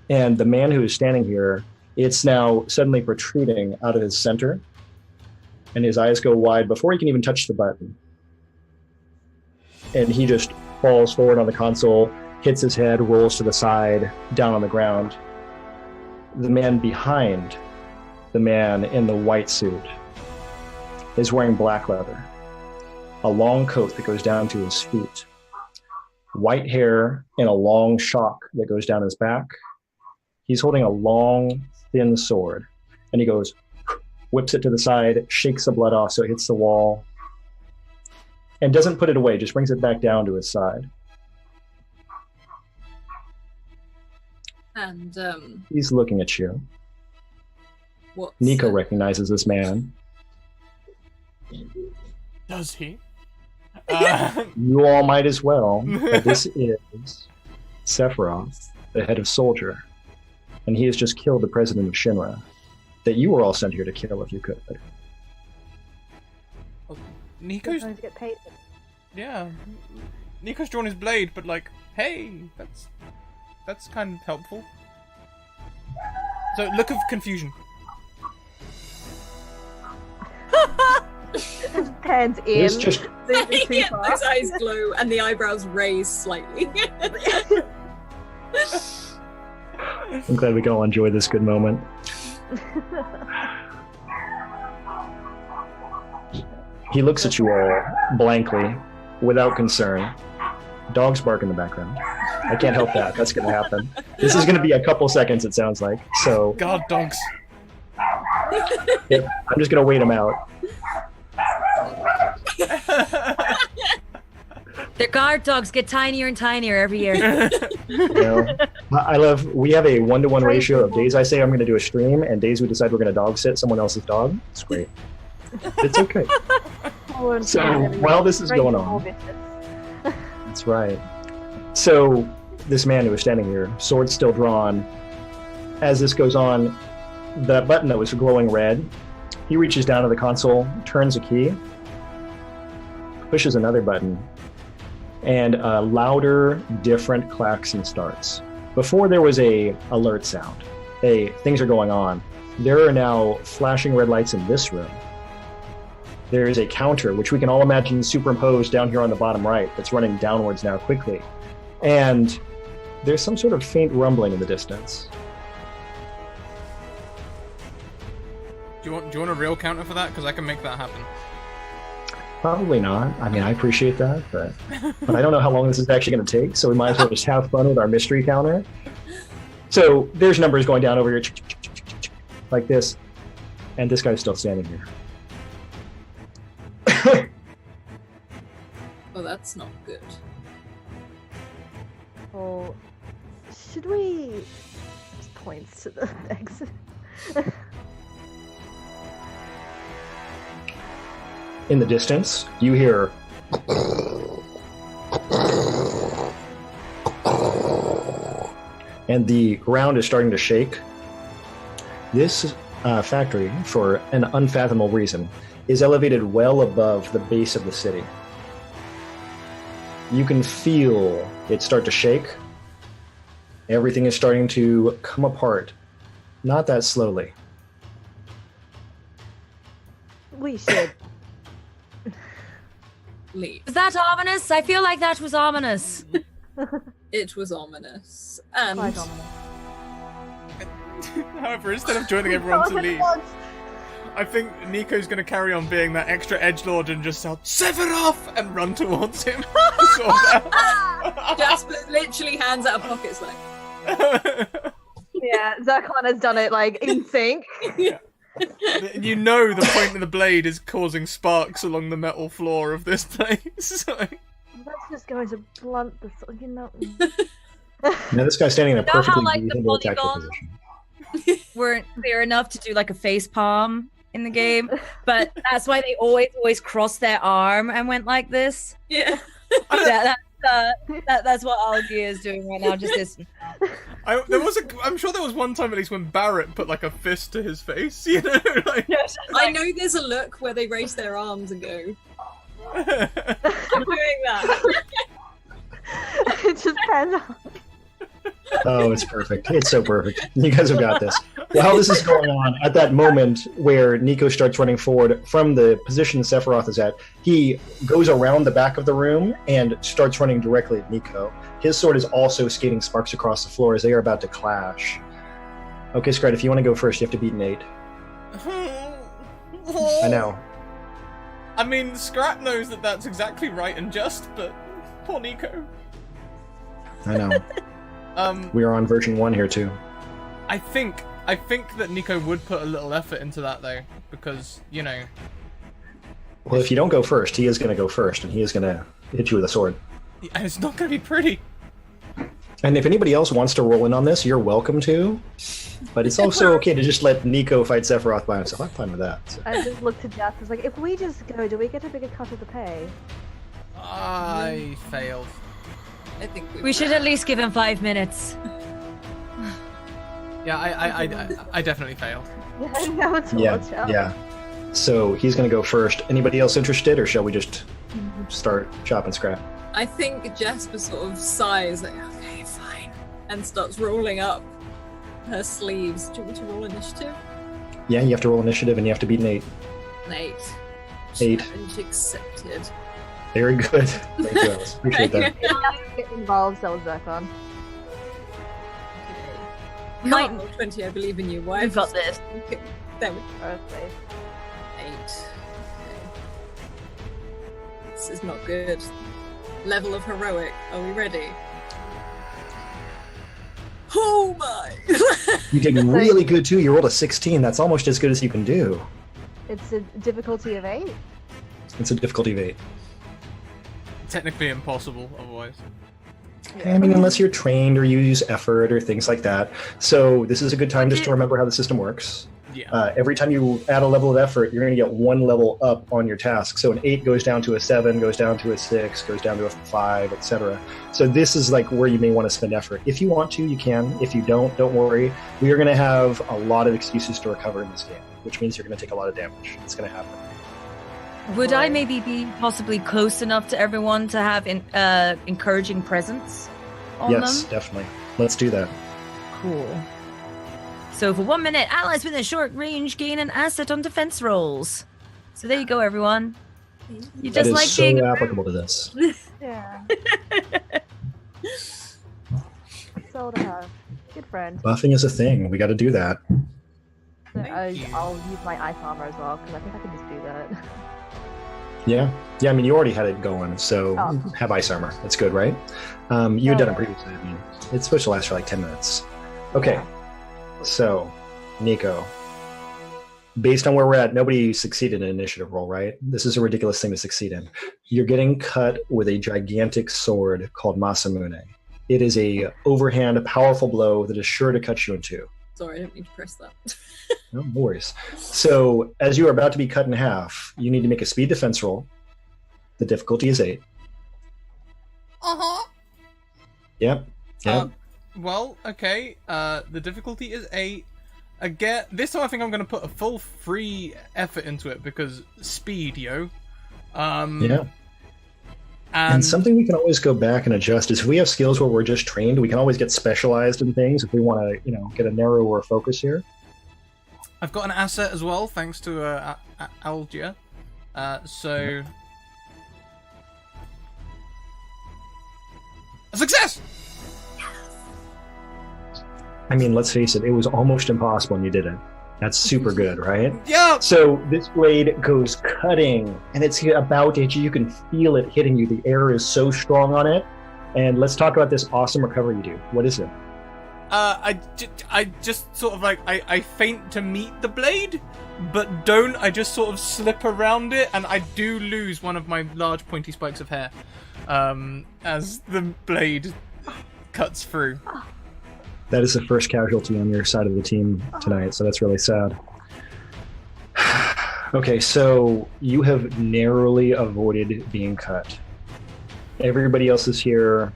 And the man who is standing here, it's now suddenly protruding out of his center. And his eyes go wide before he can even touch the button. And he just falls forward on the console, hits his head, rolls to the side, down on the ground. The man behind the man in the white suit is wearing black leather, a long coat that goes down to his feet, white hair and a long shock that goes down his back. He's holding a long, thin sword, and he goes, whips it to the side, shakes the blood off so it hits the wall, and doesn't put it away, just brings it back down to his side. And He's looking at you. what's Nico recognizes this man. Does he? You all might as well. But this is Sephiroth, the head of Soldier. And he has just killed the president of Shinra. That you were all sent here to kill if you could. Nico's... Sometimes get paid. Yeah. Nico's drawn his blade, but like, hey, that's kind of helpful. So, look of confusion. Hands in. It's just Too yeah, far. those eyes glow and the eyebrows raise slightly. I'm glad we can all enjoy this good moment. He looks at you all blankly, without concern. Dogs bark in the background. I can't help that. That's going to happen. This is going to be a couple seconds, it sounds like. So Guard dogs. yeah, I'm just going to wait him out. Their guard dogs get tinier and tinier every year. You know, we have a 1-to-1 ratio of days I say I'm going to do a stream and days we decide we're going to dog sit someone else's dog. It's great. It's okay. So while this is going on, that's right. So this man who is standing here, sword still drawn, as this goes on, that button that was glowing red, he reaches down to the console, turns a key, pushes another button, and a louder, different klaxon starts. Before there was a alert sound, things are going on. There are now flashing red lights in this room. There is a counter, which we can all imagine superimposed down here on the bottom right, that's running downwards now quickly. And there's some sort of faint rumbling in the distance. Do you want a real counter for that? Because I can make that happen. Probably not. I mean, I appreciate that, but I don't know how long this is actually going to take, so we might as well just have fun with our mystery counter. So there's numbers going down over here, like this, and this guy's still standing here. Well, that's not good. Oh, should we just points to the exit? In the distance, you hear and the ground is starting to shake. This factory, for an unfathomable reason, is elevated well above the base of the city. You can feel it start to shake. Everything is starting to come apart, not that slowly. We should. Leave. Was that ominous? I feel like that was ominous. It was ominous. And Quite ominous. However, instead of joining everyone to leave, I think Nico's going to carry on being that extra edgelord and just shout, "Sephiroth!" and run towards him. Sort of. Jasper literally hands out of pockets like. Yeah, Zircon has done it like in sync. You know the point of the blade is causing sparks along the metal floor of this place. So. That's just going to blunt the, you know. Now this guy's standing in a You know how, perfectly like, the reasonable tactical polygons position. Weren't clear enough to do like a face palm in the game, but that's why they always crossed their arm and went like this. Yeah. That's what Algie is doing right now. Just this. I'm sure there was one time at least when Barrett put like a fist to his face. You know, like. I know there's a look where they raise their arms and go. I'm doing that. It just depends on. Oh, it's perfect. It's so perfect. You guys have got this. While this is going on, at that moment where Nico starts running forward from the position Sephiroth is at, he goes around the back of the room and starts running directly at Nico. His sword is also skating sparks across the floor as they are about to clash. Okay, Scrat, if you want to go first, you have to beat an 8. I know. I mean, Scrat knows that that's exactly right and just, but poor Nico. I know. We are on version 1 here too. I think that Nico would put a little effort into that though, because you know. Well, if you don't go first, he is going to go first, and he is going to hit you with a sword. And it's not going to be pretty. And if anybody else wants to roll in on this, you're welcome to. But it's also okay to just let Nico fight Sephiroth by himself. I'm fine with that. So. I just looked at Jeff. I was like, if we just go, do we get a bigger cut of the pay? I failed. I think We should at least give him 5 minutes. Yeah, I definitely failed. Yeah, now it's a watch out. Yeah. So he's going to go first. Anybody else interested, or shall we just start chopping scrap? I think Jasper sort of sighs like, okay, fine, and starts rolling up her sleeves. Do you want me to roll initiative? Yeah, you have to roll initiative, and you have to beat an 8. An 8. 8. Challenge accepted. Very good. Thank you, Alice. Appreciate that. Get involved, so Zircon. Okay. Might- Can't roll 20, I believe in you. Why? We've got this. Okay, there we go. Birthday. 8. Okay. This is not good. Level of heroic. Are we ready? Oh my! You did really good too. You rolled a 16. That's almost as good as you can do. It's a difficulty of 8. It's a difficulty of 8. Technically impossible otherwise. I mean, unless you're trained or you use effort or things like that. So this is a good time just to remember how the system works. Yeah. Every time you add a level of effort, you're going to get 1 level up on your task. So an 8 goes down to a 7, goes down to a 6, goes down to a 5, etc. So this is like where you may want to spend effort. If you want to, you can. If you don't worry. We are going to have a lot of excuses to recover in this game, which means you're going to take a lot of damage. It's going to happen. Would I maybe be possibly close enough to everyone to have encouraging presence on Yes, them? definitely. Let's do that. Cool. So for 1 minute, allies within short range gain an asset on defense rolls. So there you go, everyone. You That just is like so being applicable to this. Yeah. So to have. Good friend. Buffing is a thing. We got to do that. Thank you. I'll use my ice armor as well, because I think I can just do that. Yeah. Yeah, I mean, you already had it going, so Oh. have ice armor. That's good, right? You had done Oh, it previously. I mean, it's supposed to last for like 10 minutes. Okay. So, Nico, based on where we're at, nobody succeeded in an initiative roll, right? This is a ridiculous thing to succeed in. You're getting cut with a gigantic sword called Masamune. It is a overhand, powerful blow that is sure to cut you in two. Sorry, I didn't mean to press that. No worries. So, as you are about to be cut in half, you need to make a speed defense roll. The difficulty is 8. Uh-huh. Yep. Yep. Well, okay. The difficulty is 8. Again, this time I think I'm going to put a full free effort into it because speed, yo. Yeah. And something we can always go back and adjust is if we have skills where we're just trained, we can always get specialized in things if we want to, get a narrower focus here. I've got an asset as well, thanks to Algia. So... A success! I mean, let's face it was almost impossible and you did it. That's super good, right? Yeah! So this blade goes cutting, and it's about to hit you. You can feel it hitting you. The air is so strong on it. And let's talk about this awesome recovery you do. What is it? I just sort of like, I feint to meet the blade, but don't. I just sort of slip around it, and I do lose one of my large pointy spikes of hair as the blade cuts through. That is the first casualty on your side of the team tonight, so that's really sad. Okay, so you have narrowly avoided being cut. Everybody else is here.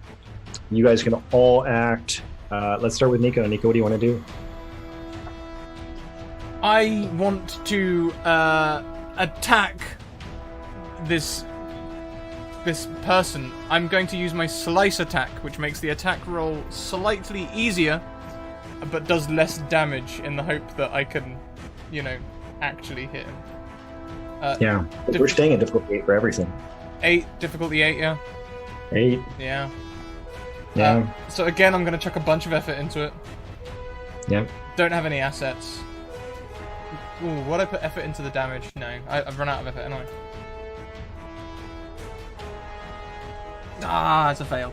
You guys can all act. Let's start with Nico. Nico, what do you want to do? I want to attack this person. I'm going to use my slice attack, which makes the attack roll slightly easier, but does less damage in the hope that I can, actually hit him. Yeah, we're staying at difficulty 8 for everything. 8, difficulty 8, yeah. 8. Yeah. Yeah. So again, I'm going to chuck a bunch of effort into it. Yep. Don't have any assets. Ooh, what I put effort into the damage? No, I've run out of effort anyway. Ah, it's a fail.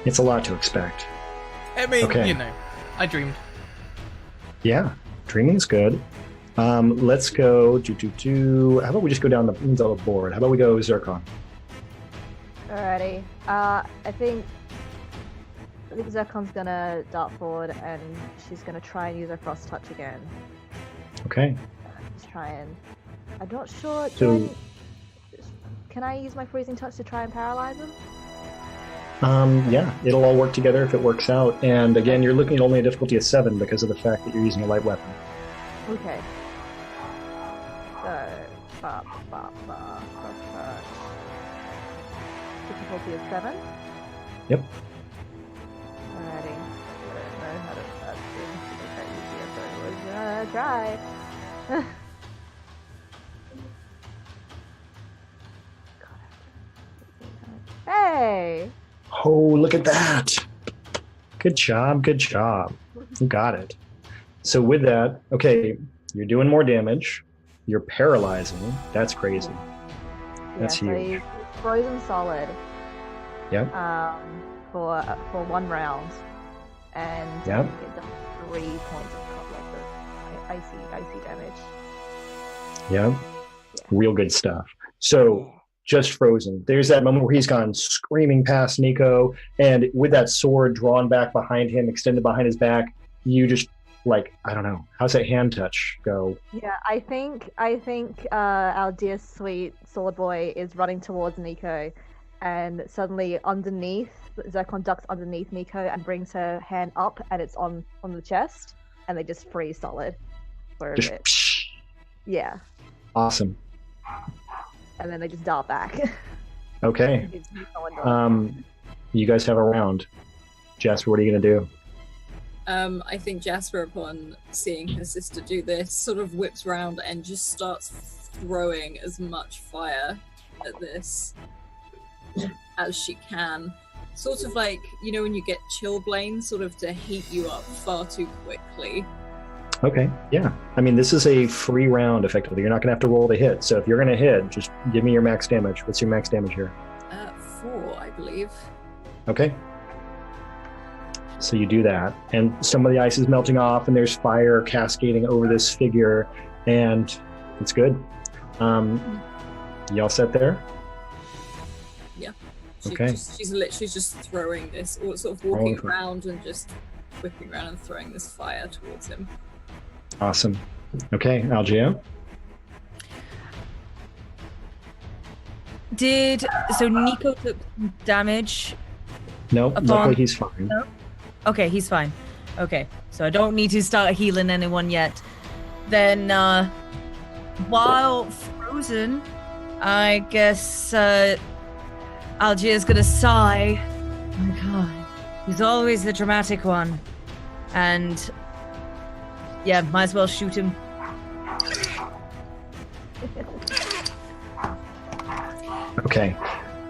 It's a lot to expect. I mean, Okay. I dreamed. Yeah, dreaming's good. Let's go How about we just go down the board? How about we go Zircon? Alrighty. I think Zircon's gonna dart forward and she's gonna try and use her frost touch again. Okay. Just try and. I'm not sure. Can I use my freezing touch to try and paralyze him? Yeah, it'll all work together if it works out. And again, you're looking at only a difficulty of 7 because of the fact that you're using a light weapon. Okay. So, difficulty of 7. Yep. Alrighty. I don't know how to make that easier, so we're gonna try. Hey! Oh, look at that. Good job, good job. You got it. So with that, okay, you're doing more damage. You're paralyzing. That's crazy. That's so huge. he's frozen solid. Yep. For 1 round, and Yep. it does 3 points of icy damage. Yeah. Real good stuff. So just frozen. There's that moment where he's gone screaming past Nico, and with that sword drawn back behind him, extended behind his back, you just I don't know. How's that hand touch go? Yeah, I think our dear sweet sword boy is running towards Nico, and suddenly underneath, Zircon ducks underneath Nico and brings her hand up, and it's on the chest, and they just freeze solid for a Just bit. psh. Yeah, Awesome. and then they just dart back. Okay. It's Nico and Dart. You guys have a round. Jasper, what are you gonna do? I think Jasper, upon seeing her sister do this, sort of whips round and just starts throwing as much fire at this as she can. Sort of like, when you get chilblains, sort of to heat you up far too quickly. Okay, yeah. I mean, this is a free round, effectively. You're not going to have to roll to hit. So if you're going to hit, just give me your max damage. What's your max damage here? 4, I believe. Okay. So you do that, and some of the ice is melting off, and there's fire cascading over this figure, and it's good. Y'all set there? Yeah. Okay. She's literally just throwing this, or sort of walking around and just whipping around and throwing this fire towards him. Awesome. Okay, Algeo? So Nico took damage? No, luckily he's fine. No? Okay, he's fine. Okay, so I don't need to start healing anyone yet. Then, while frozen, I guess, Algia's gonna sigh. Oh my god, he's always the dramatic one. And, yeah, might as well shoot him. Okay.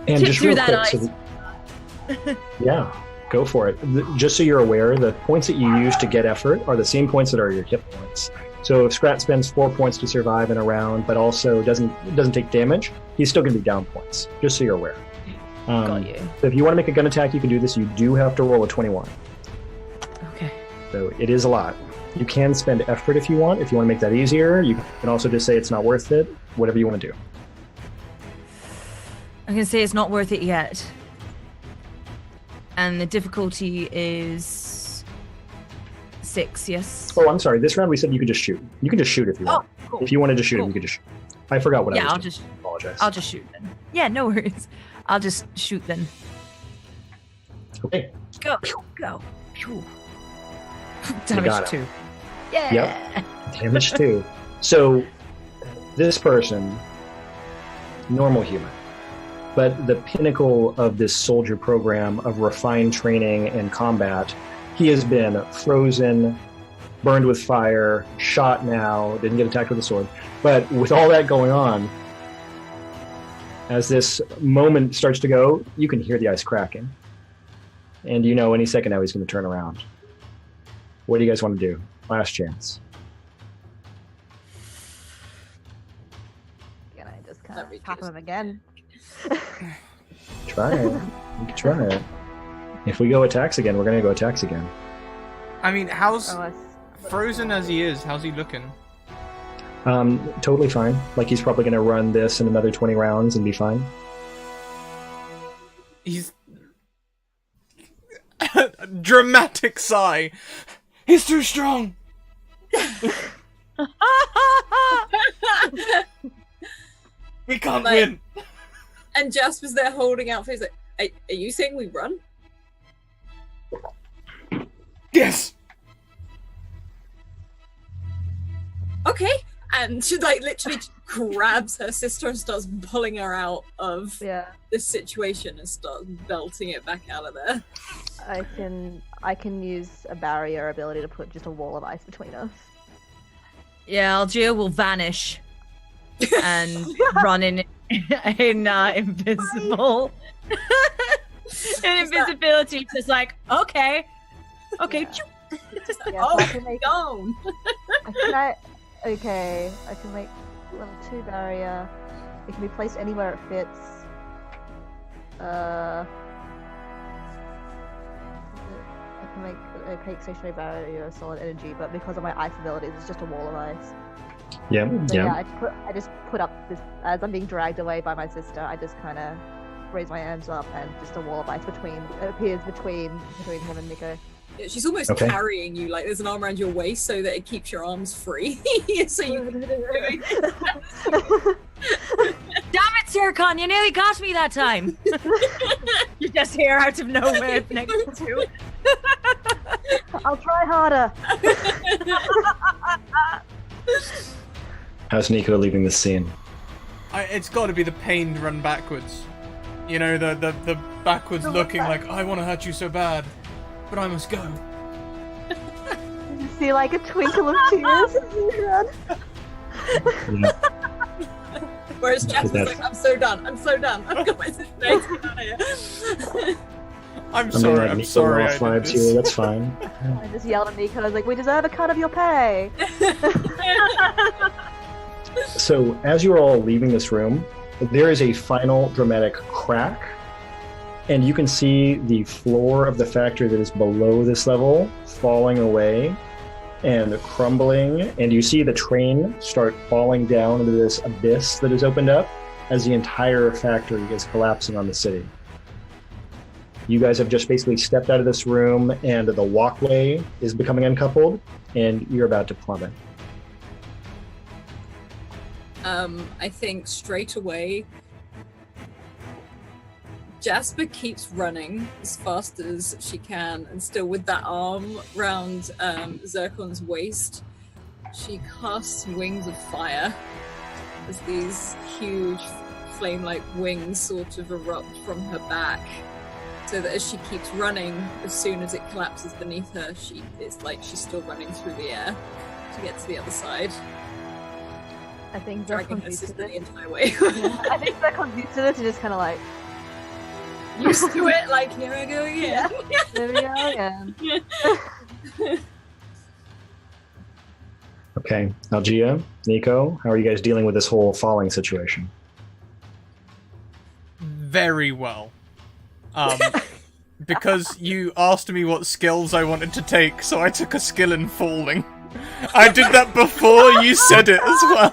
And Chip just through real that quick, yeah, go for it. Just so you're aware, the points that you use to get effort are the same points that are your hit points. So if Scrat spends 4 points to survive in a round, but also doesn't take damage, he's still going to be down points. Just so you're aware. Got you. So if you want to make a gun attack, you can do this. You do have to roll a 21. Okay. So it is a lot. You can spend effort if you want. If you want to make that easier, you can also just say it's not worth it. Whatever you want to do. I'm gonna say it's not worth it yet. And the difficulty is 6, yes? Oh, I'm sorry. This round we said you could just shoot. You can just shoot if you want. Cool. If you wanted to shoot him, Cool. you could just shoot. I forgot what I was doing. I Apologize. I'll just shoot then. Yeah, no worries. I'll just shoot then. Okay. Go. Phew. got Damage him. 2. Yeah. Yep. Damage 2. So this person, normal human, but the pinnacle of this soldier program of refined training and combat, he has been frozen, burned with fire, shot now, didn't get attacked with a sword. But with all that going on, as this moment starts to go, you can hear the ice cracking. And you know any second now he's going to turn around. What do you guys want to do? Last chance. Can I just kind of pop him again? Try it. You can try it. If we go attacks again, we're going to go attacks again. I mean, how's Oh, frozen as he is? How's he looking? Totally fine. Like he's probably going to run this in another 20 rounds and be fine. He's dramatic sigh. He's too strong. We can't win. And Jasper's there holding out for his like, are you saying we run? Yes. Okay. And she like literally grabs her sister and starts pulling her out of this situation and starts belting it back out of there. I can use a barrier ability to put just a wall of ice between us. Yeah, Algia will vanish and run in invisible. In invisibility, just like, okay. Just like, Yeah, oh, I can make gone. I can make level 2 barrier. It can be placed anywhere it fits. I can make an opaque stationary barrier of solid energy, but because of my ice abilities, it's just a wall of ice. Yeah, So yeah. I just put up this as I'm being dragged away by my sister. I just kind of raise my arms up, and just a wall of ice appears between him and Nico. Yeah, she's almost carrying you, like there's an arm around your waist so that it keeps your arms free. So you Damn it, Sircon, you nearly got me that time. You just hear out of nowhere next to. I'll try harder. How's Nico leaving this scene? It's got to be the pained run backwards. You know, the backwards looking like, I want to hurt you so bad, but I must go. You see like a twinkle of tears as you run. Whereas Jasper's like, I'm so done. I've got my sister. Get out of here. I'm I sorry. mean, I'm Nico sorry. lost I did lives this. here. That's fine. I just yelled at Nico. I was like, "We deserve a cut of your pay." So, as you're all leaving this room, there is a final dramatic crack, and you can see the floor of the factory that is below this level falling away and crumbling, and you see the train start falling down into this abyss that has opened up as the entire factory is collapsing on the city. You guys have just basically stepped out of this room, and the walkway is becoming uncoupled, and you're about to plummet. I think straight away, Jasper keeps running as fast as she can, and still with that arm round Zircon's waist, she casts wings of fire as these huge flame-like wings sort of erupt from her back, so that as she keeps running, as soon as it collapses beneath her, it's like she's still running through the air to get to the other side. I think Dragging Zircon's her used to sister the this. entire way. I think Zircon's used to this and just kind of like, Used to it, like, here I go again. there we go again. Okay, Algia, Nico, how are you guys dealing with this whole falling situation? Very well. Because you asked me what skills I wanted to take, so I took a skill in falling. I did that before you said it as well.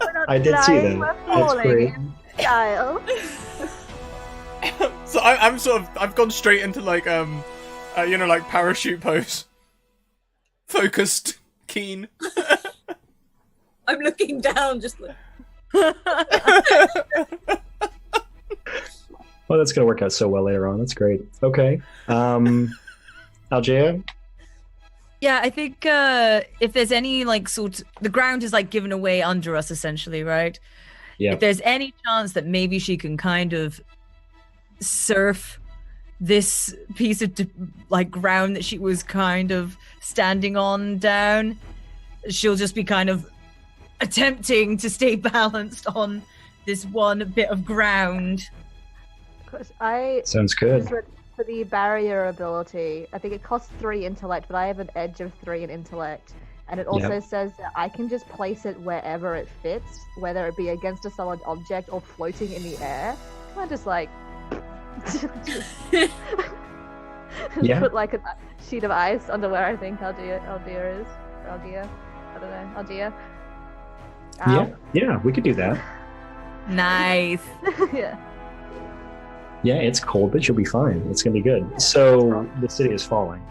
We're not I did see dying, that. we're That's falling great. in style. So I'm sort of, I've gone straight into like, like parachute pose. Focused, keen. I'm looking down, just like, Well, that's going to work out so well later on. That's great. Okay. Algia? Yeah, I think if there's any the ground is like given away under us essentially, right? Yeah. If there's any chance that maybe she can kind of surf this piece of ground that she was kind of standing on down, she'll just be kind of attempting to stay balanced on this one bit of ground. I Sounds good. just read for the barrier ability. I think it costs 3 intellect, but I have an edge of 3 in intellect. And it also says that I can just place it wherever it fits, whether it be against a solid object or floating in the air. Can I just Yeah. put like a sheet of ice under where I think Algia is? Algia? I don't know. Algia? Yeah, we could do that. Nice. Yeah. Yeah, it's cold, but you'll be fine. It's going to be good. So the city is falling.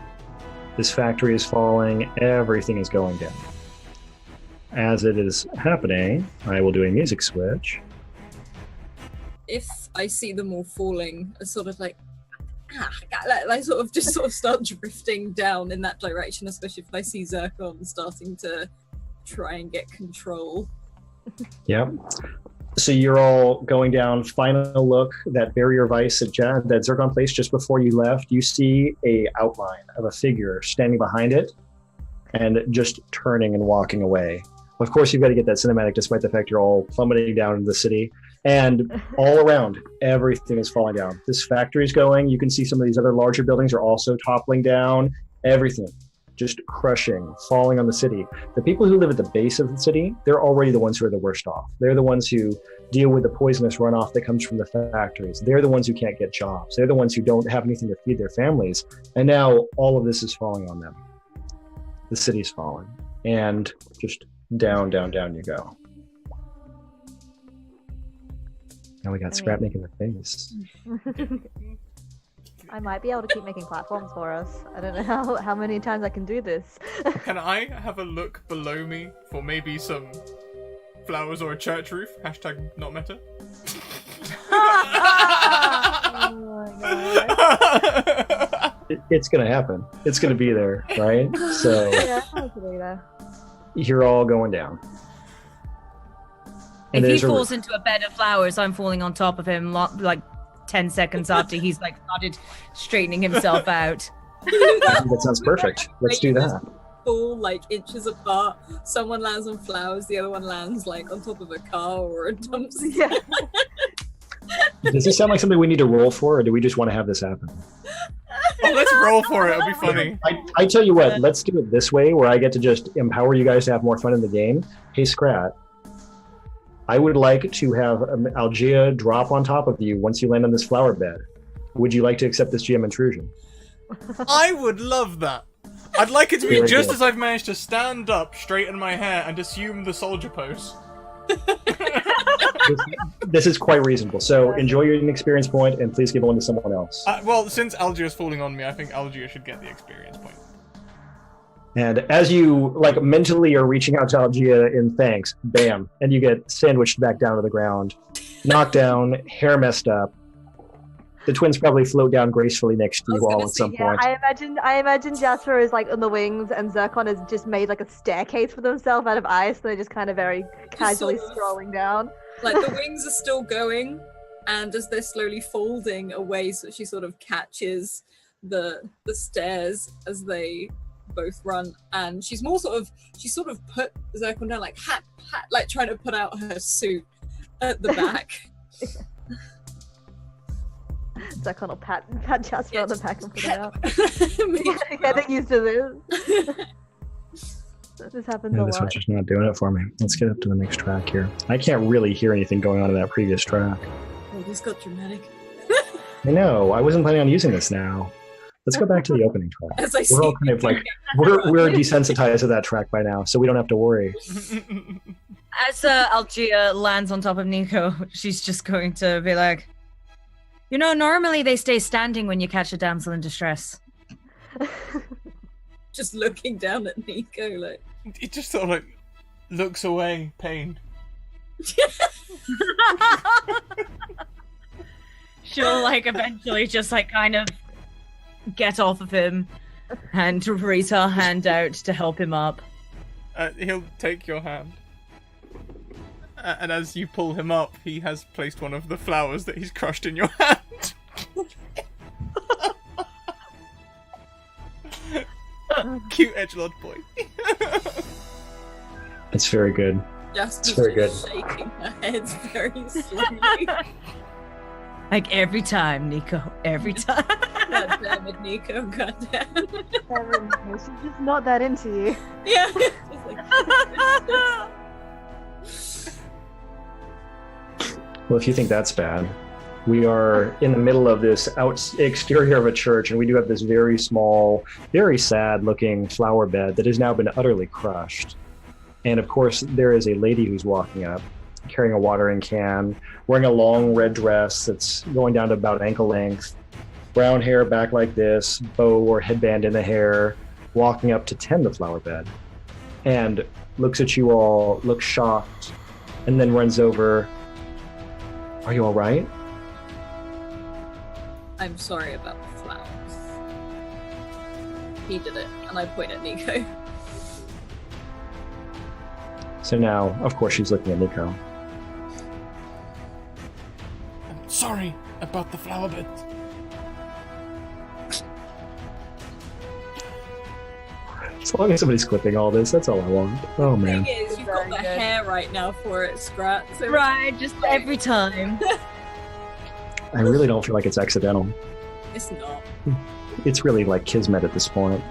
This factory is falling. Everything is going down. As it is happening, I will do a music switch. if I see them all falling, I sort of like sort of start drifting down in that direction, especially if I see Zircon starting to try and get control. Yep. So you're all going down. Final look, that barrier vice that Zircon placed just before you left. You see a outline of a figure standing behind it and just turning and walking away. Of course, you've got to get that cinematic despite the fact you're all plummeting down into the city. And all around, everything is falling down. This factory's going. You can see some of these other larger buildings are also toppling down. Everything just crushing, falling on the city. The people who live at the base of the city, they're already the ones who are the worst off. They're the ones who deal with the poisonous runoff that comes from the factories. They're the ones who can't get jobs. They're the ones who don't have anything to feed their families. And now all of this is falling on them. The city's falling. And just down, down, down you go. Now we got Scrap making the face. I might be able to keep making platforms for us. I don't know how many times I can do this. Can I have a look below me for maybe some flowers or a church roof? Hashtag not meta. Oh my god. It's going to happen. It's going to be there, right? So Yeah, I can do that. you're all going down. If he there's a falls roof. into a bed of flowers, I'm falling on top of him like 10 seconds after he's started straightening himself out. That sounds perfect. Let's do that. Fall inches apart. Someone lands on flowers, the other one lands on top of a car or a dumpster. Yeah. Does this sound like something we need to roll for, or do we just want to have this happen? Oh, let's roll for it. It'll be funny. I tell you what, let's do it this way, where I get to just empower you guys to have more fun in the game. Hey, Scrat, I would like to have Algia drop on top of you once you land on this flower bed. Would you like to accept this GM intrusion? I would love that. I'd like it to be Very just good. as I've managed to stand up, straighten my hair, and assume the soldier pose. This is quite reasonable. So enjoy your experience point, and please give one to someone else. Well, since Algia is falling on me, I think Algia should get the experience point. And as you like mentally are reaching out to Algia in thanks, bam, and you get sandwiched back down to the ground, knocked down, hair messed up. The twins probably float down gracefully next to you all at some point. I imagine Jasper is like on the wings, and Zircon has just made like a staircase for themselves out of ice. So they're just kind of very casually sort of. strolling down. Like the wings are still going, and as they're slowly folding away, so she sort of catches the stairs as they both run, and she's sort of put Zircon down, like hat, like trying to put out her suit at the back. Zircon will pat Jasper on the back and put it out. Make Getting used to this. This happens Yeah, a this lot. one's just not doing it for me. Let's get up to the next track here. I can't really hear anything going on in that previous track. Oh, this got dramatic. I know. I wasn't planning on using this now. Let's go back to the opening track. As I We're all see kind of like we're desensitized to that track by now, so we don't have to worry. As Algia lands on top of Nico, she's just going to be like, you know, normally they stay standing when you catch a damsel in distress. just looking down at Nico, like. It just sort of like looks away, pained. She'll like eventually just like kind of get off of him and raise her hand out to help him up. He'll take your hand. And as you pull him up, he has placed one of the flowers that he's crushed in your hand. Cute edgelord boy. It's very good. Jasper's very just shaking her head very slowly. Like every time, Nico. Every time. God damn it, Nico. God damn it. She's just not that into you. Yeah. Just like, Well, if you think that's bad, we are in the middle of this exterior of a church, and we do have this very small, very sad-looking flower bed that has now been utterly crushed. And of course, there is a lady who's walking up, carrying a watering can, wearing a long red dress that's going down to about ankle length, brown hair back like this, bow or headband in the hair, walking up to tend the flower bed, and looks at you all, looks shocked, and then runs over. Are you all right? I'm sorry about the flowers. He did it, and I point at Nico. So now, of course, she's looking at Nico. I'm sorry about the flower bed. As long as somebody's clipping all this, that's all I want. Oh, The man. thing is, you've got the Very good. hair right now for it, Scrat. So Right, just every time. I really don't feel like it's accidental. it's not. It's really like kismet at this point.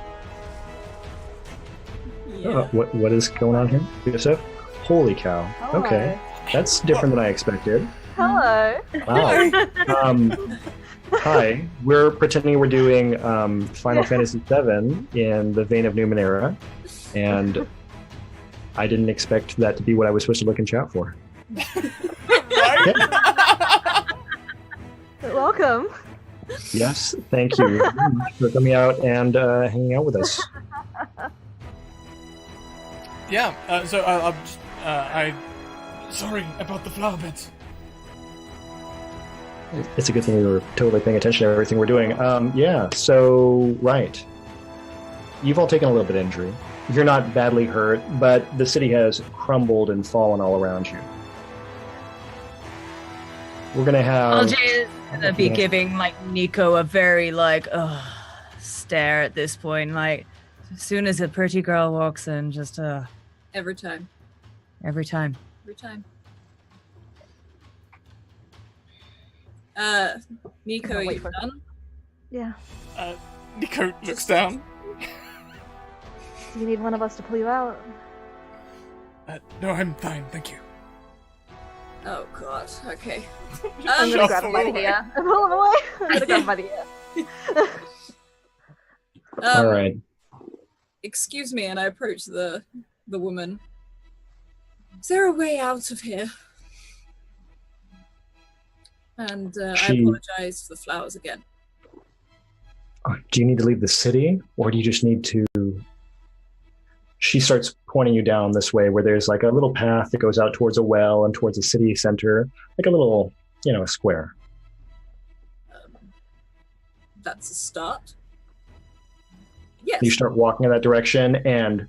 Yeah. What is going on here? Yusuf? Holy cow. Hello. Okay. That's different than I expected. Hello. Wow. Hi. We're pretending we're doing Final Fantasy VII in the vein of Numenera, and I didn't expect that to be what I was supposed to look and chat for. Right? Welcome. Yes, thank you very much for coming out and hanging out with us. Yeah, so I'm just, sorry about the flower beds. It's a good thing we were totally paying attention to everything we're doing. Yeah, so, right. You've all taken a little bit of injury. You're not badly hurt, but the city has crumbled and fallen all around you. We're going to have... Algia is gonna be giving like Nico a very like stare at this point. Like as soon as a pretty girl walks in, just Every time. every time. Every time. Nico, are Wait you for it. done? Yeah. Nico looks down. Do you need one of us to pull you out? No, I'm fine, thank you. Oh god, okay. I'm gonna grab him by the away. ear and pull him away. I'm gonna grab him by the ear. All right. Excuse me, and I approach the woman. Is there a way out of here? And I She- apologize for the flowers again. Do you need to leave the city, or do you just need to... She starts pointing you down this way, where there's like a little path that goes out towards a well and towards a city center, like a little, a square. That's a start. Yes. You start walking in that direction, and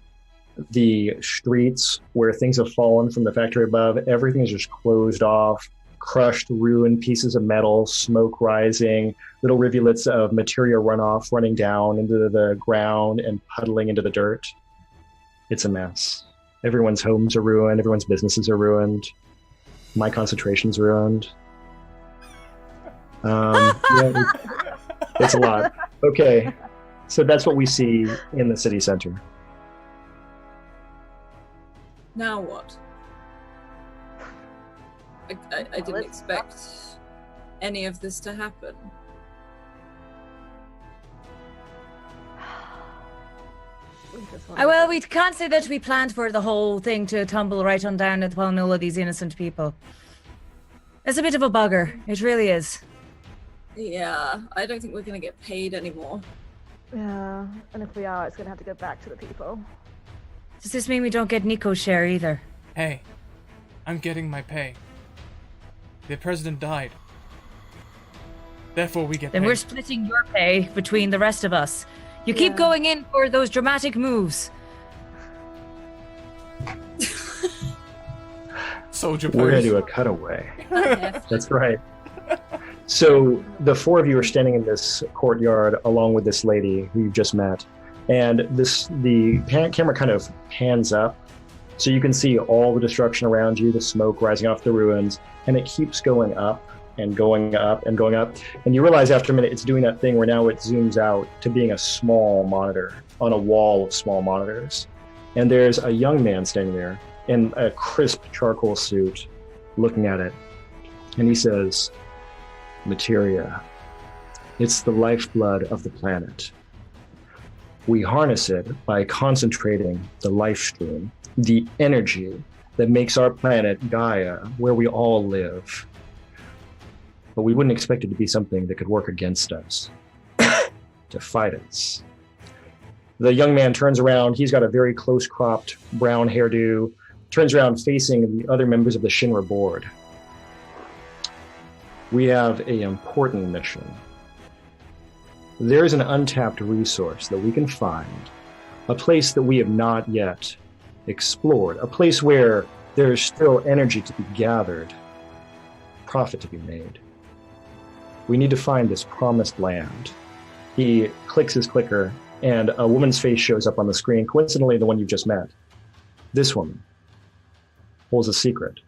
the streets where things have fallen from the factory above, everything is just closed off, crushed, ruined pieces of metal, smoke rising, little rivulets of materia runoff running down into the ground and puddling into the dirt. It's a mess. Everyone's homes are ruined. Everyone's businesses are ruined. My concentration's ruined. It's a lot. Okay, so that's what we see in the city center. Now what? I didn't let's- expect any of this to happen. Well, we can't say that we planned for the whole thing to tumble right on down upon all of these innocent people. It's a bit of a bugger. It really is. Yeah, I don't think we're gonna get paid anymore. Yeah, and if we are, it's gonna have to go back to the people. Does this mean we don't get Nico's share either? Hey, I'm getting my pay. The president died. Therefore, we get Then paid. we're splitting your pay between the rest of us. You keep Yeah. going in for those dramatic moves. Soldier We're going pose. to do a cutaway. Yeah. That's right. So the four of you are standing in this courtyard along with this lady who you've just met. And the camera kind of pans up. So you can see all the destruction around you, the smoke rising off the ruins. And it keeps going up and going up and going up. And you realize after a minute it's doing that thing where now it zooms out to being a small monitor on a wall of small monitors. And there's a young man standing there in a crisp charcoal suit looking at it. And he says, "Materia, it's the lifeblood of the planet. We harness it by concentrating the life stream, the energy that makes our planet Gaia, where we all live. But we wouldn't expect it to be something that could work against us, to fight us." The young man turns around. He's got a very close-cropped brown hairdo, turns around facing the other members of the Shinra board. "We have an important mission. There is an untapped resource that we can find, a place that we have not yet explored, a place where there is still energy to be gathered, profit to be made. We need to find this promised land." He clicks his clicker, and a woman's face shows up on the screen, coincidentally the one you've just met. This woman holds a secret.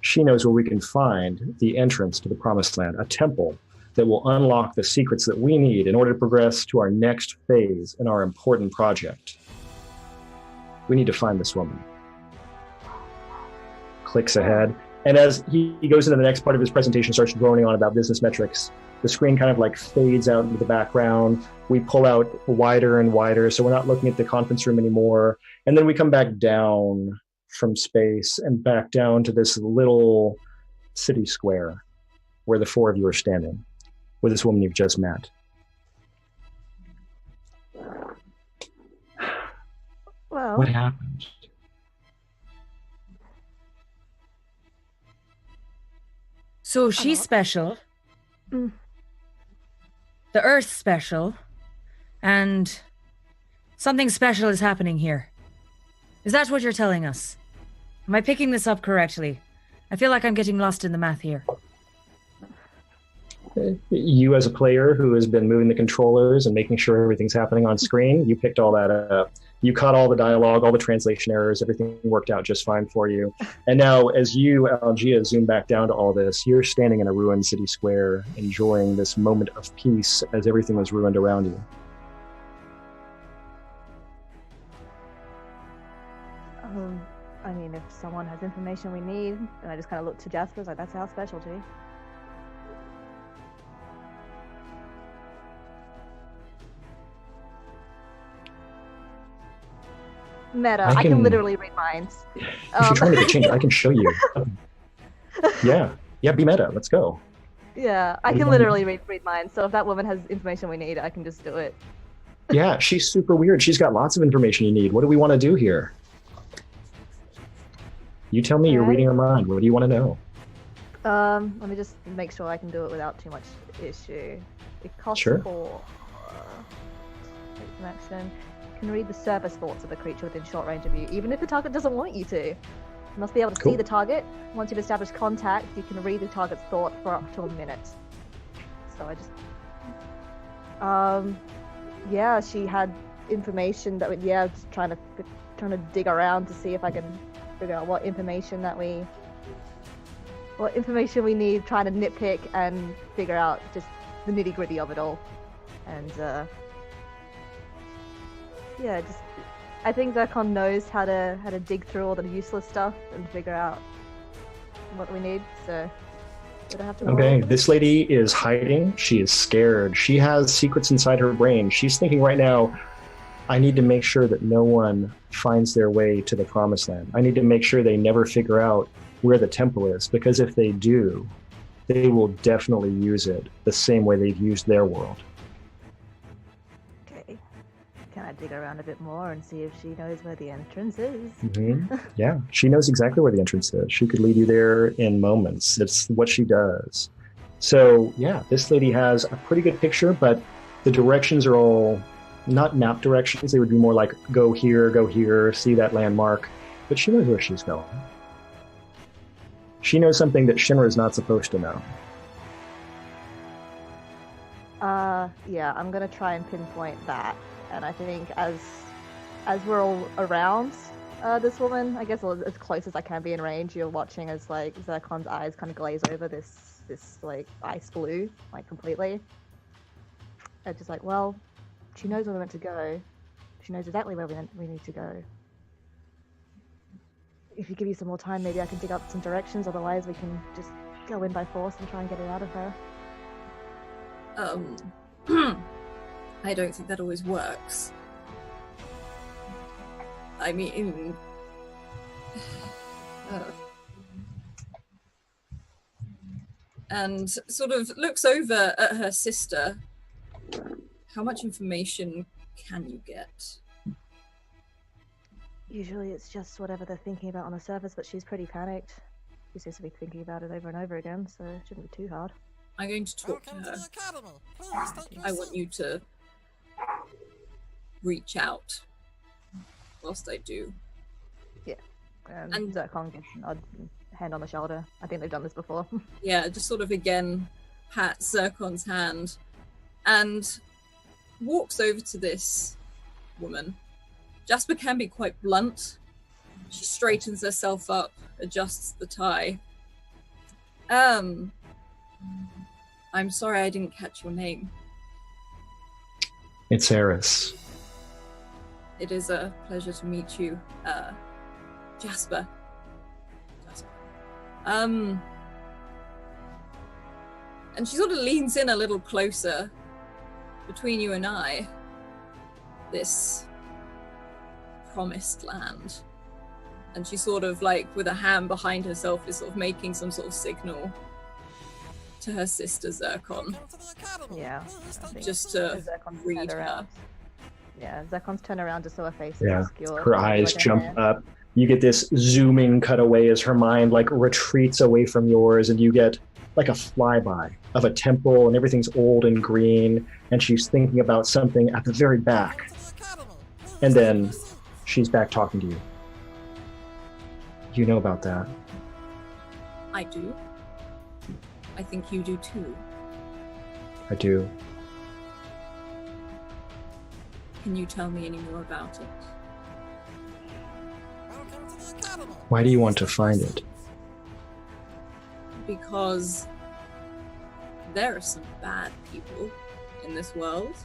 She knows where we can find the entrance to the promised land, a temple that will unlock the secrets that we need in order to progress to our next phase in our important project. We need to find this woman. Clicks ahead. And as he goes into the next part of his presentation, starts droning on about business metrics, the screen kind of like fades out into the background. We pull out wider and wider, so we're not looking at the conference room anymore. And then we come back down from space and back down to this little city square where the four of you are standing with this woman you've just met. Well, What happened? So she's special. Mm. The Earth's special. And something special is happening here. Is that what you're telling us? Am I picking this up correctly? I feel like I'm getting lost in the math here. You as a player who has been moving the controllers and making sure everything's happening on screen, you picked all that up. You caught all the dialogue, all the translation errors, everything worked out just fine for you. And now as you, Algia, zoom back down to all this, you're standing in a ruined city square, enjoying this moment of peace as everything was ruined around you. I mean, if someone has information we need, and I just kind of look to Jasper, like, that's our specialty. Meta, I can literally read minds. If you're trying to change, I can show you. Yeah, be meta. Let's go. Yeah, I can literally read minds. So if that woman has information we need, I can just do it. Yeah, she's super weird. She's got lots of information you need. What do we want to do here? You tell me. You're reading her mind. What do you want to know? Let me just make sure I can do it without too much issue. It costs 4. Take some action. You can read the surface thoughts of a creature within short range of you, even if the target doesn't want you to. You must be able to see the target. Once you've established contact, you can read the target's thought for up to a minute. So I just... yeah, she had information that would... Yeah, just trying to dig around to see if I can figure out what information we need, trying to nitpick and figure out just the nitty-gritty of it all. And yeah, just I think Zircon knows how to dig through all the useless stuff and figure out what we need. So we don't have to. Okay, this lady is hiding. She is scared. She has secrets inside her brain. She's thinking right now, I need to make sure that no one finds their way to the promised land. I need to make sure they never figure out where the temple is, because if they do, they will definitely use it the same way they've used their world. Okay. Can I dig around a bit more and see if she knows where the entrance is? Mm-hmm. Yeah, she knows exactly where the entrance is. She could lead you there in moments. It's what she does. So yeah, this lady has a pretty good picture, but the directions are all not map directions. They would be more like go here, see that landmark. But she knows where she's going. She knows something that Shinra is not supposed to know. Yeah, I'm gonna try and pinpoint that. And I think as we're all around this woman, I guess as close as I can be in range, you're watching as like Zircon's eyes kind of glaze over this like ice blue, like completely. And just like, well, she knows where we're meant to go. She knows exactly where we need to go. If you give you some more time, maybe I can dig up some directions. Otherwise, we can just go in by force and try and get it out of her. I don't think that always works. I mean... and sort of looks over at her sister. How much information can you get? Usually it's just whatever they're thinking about on the surface, but she's pretty panicked. She seems to be thinking about it over and over again, so it shouldn't be too hard. I'm going to talk to her. I want you to reach out whilst I do. Yeah. And Zircon gives a hand on the shoulder. I think they've done this before. Yeah, just sort of again pat Zircon's hand and walks over to this woman. Jasper can be quite blunt. She straightens herself up, adjusts the tie. I'm sorry I didn't catch your name. It's Eris. It is a pleasure to meet you, Jasper. And she sort of leans in a little closer between you and I. This promised land. And she sort of like with a hand behind herself is sort of making some sort of signal to her sister Zircon. Yeah. Just to read her. Yeah, Zircon's turn around just so her face is Yeah, obscured. her eyes jump up. You get this zooming cutaway as her mind like retreats away from yours, and you get like a flyby of a temple, and everything's old and green, and she's thinking about something at the very back. And then she's back talking to you. You know about that. I do. I think you do too. I do. Can you tell me any more about it? Why do you want to find it? Because there are some bad people in this world,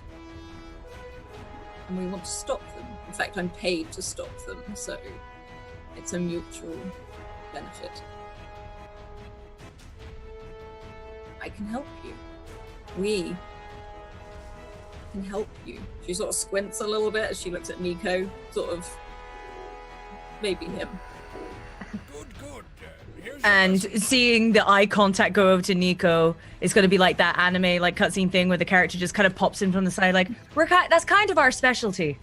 and we want to stop them. In fact, I'm paid to stop them, so it's a mutual benefit. I can help you. We can help you. She sort of squints a little bit as she looks at Nico, sort of maybe him. And seeing the eye contact go over to Nico, it's going to be like that anime like cutscene thing where the character just kind of pops in from the side, like that's kind of our specialty.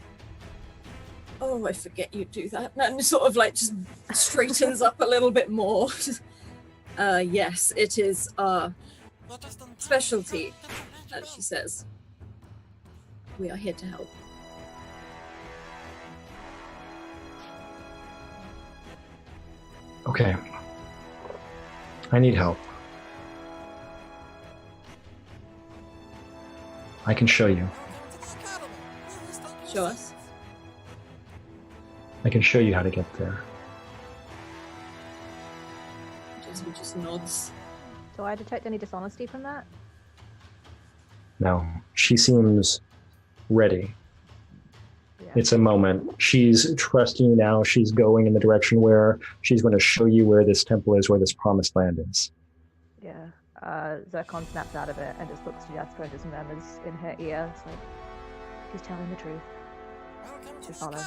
Oh, I forget you do that. And sort of like just straightens up a little bit more. Yes, it is our specialty, as she says. We are here to help. Okay. I need help. I can show you. Show us. I can show you how to get there. He just nods. Do I detect any dishonesty from that? No, she seems ready. Yeah. It's a moment. She's trusting you now. She's going in the direction where she's going to show you where this temple is, where this promised land is. Yeah. Zircon snaps out of it and just looks to Jasper and just murmurs in her ear. It's like, he's telling the truth. Just follow.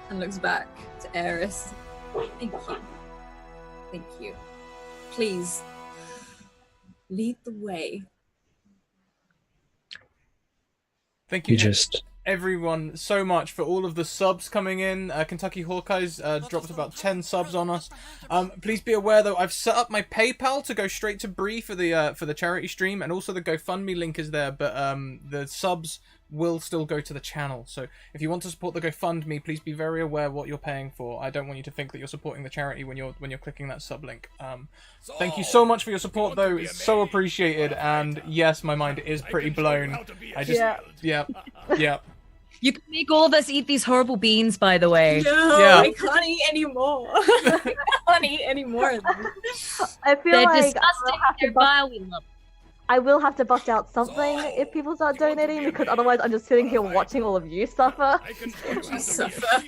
And looks back to Eris. Thank you. Thank you. Please, lead the way. Thank you, You just... everyone, so much for all of the subs coming in. Kentucky Hawkeyes dropped about 10 subs on us. Please be aware, though, I've set up my PayPal to go straight to Bree for the charity stream, and also the GoFundMe link is there, but the subs will still go to the channel. So if you want to support the GoFundMe, please be very aware what you're paying for. I don't want you to think that you're supporting the charity when you're clicking that sub link. Thank you so much for your support, though. It's so appreciated. And yes, my mind is pretty blown. I just yeah. You can make all of us eat these horrible beans, by the way. No, Yeah. I can't eat anymore. I can't eat any more of them. I feel They're like disgusting. They're vile. We love. I will have to bust out something if people start donating, because otherwise I'm just sitting here watching all of you suffer. You suffer.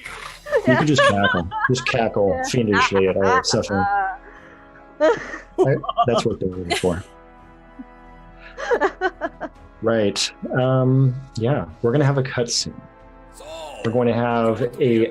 You can just cackle. Just cackle fiendishly at our suffering. That's what they're looking for. Right. Yeah, we're going to have a cutscene. We're going to have a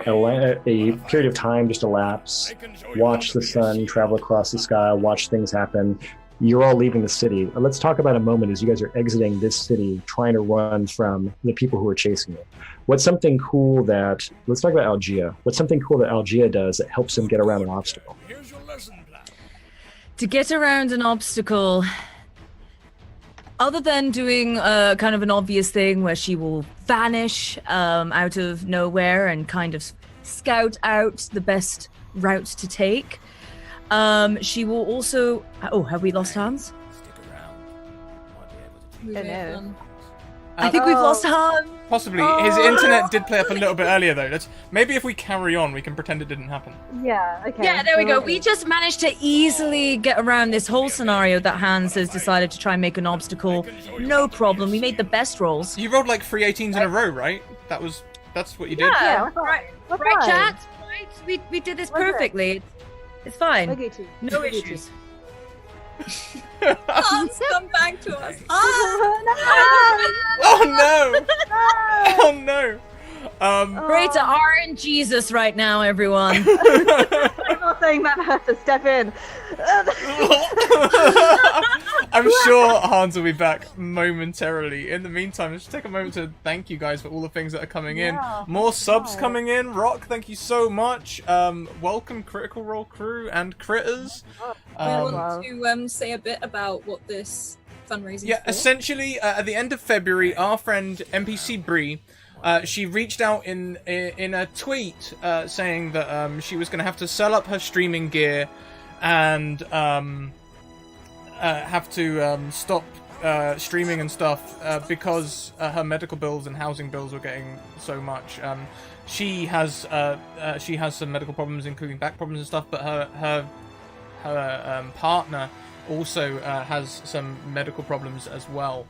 period of time just elapse, watch the sun travel across the sky, watch things happen. You're all leaving the city. Let's talk about a moment as you guys are exiting this city, trying to run from the people who are chasing you. What's something cool that, let's talk about Algia. What's something cool that Algia does that helps him get around an obstacle? To get around an obstacle, other than doing kind of an obvious thing where she will vanish out of nowhere and kind of scout out the best route to take, she will also... Oh, have we lost Hans? I think we've lost Hans. Possibly. His internet did play up a little bit earlier, though. Maybe if we carry on, we can pretend it didn't happen. Yeah, okay. Yeah, there we go. We just managed to easily get around this whole scenario that Hans has decided to try and make an obstacle. No problem. We made the best rolls. You rolled like 3 18s in a row, right? That's what you did? Yeah, right, right, chat? Right? We did this perfectly. It's fine. No issues. Hans, come back to us. Oh no! Oh no! Pray to R and Jesus right now, everyone. I'm not saying that has to step in. I'm sure Hans will be back momentarily. In the meantime, let's take a moment to thank you guys for all the things that are coming in. More subs coming in. Rock, thank you so much. Welcome, Critical Role crew and critters. I want to say a bit about what this fundraising is for. Essentially, at the end of February, our friend NPC Bree, she reached out in a tweet saying that she was going to have to sell up her streaming gear and have to stop streaming and stuff because her medical bills and housing bills were getting so much. She has some medical problems, including back problems and stuff. But her partner also has some medical problems as well.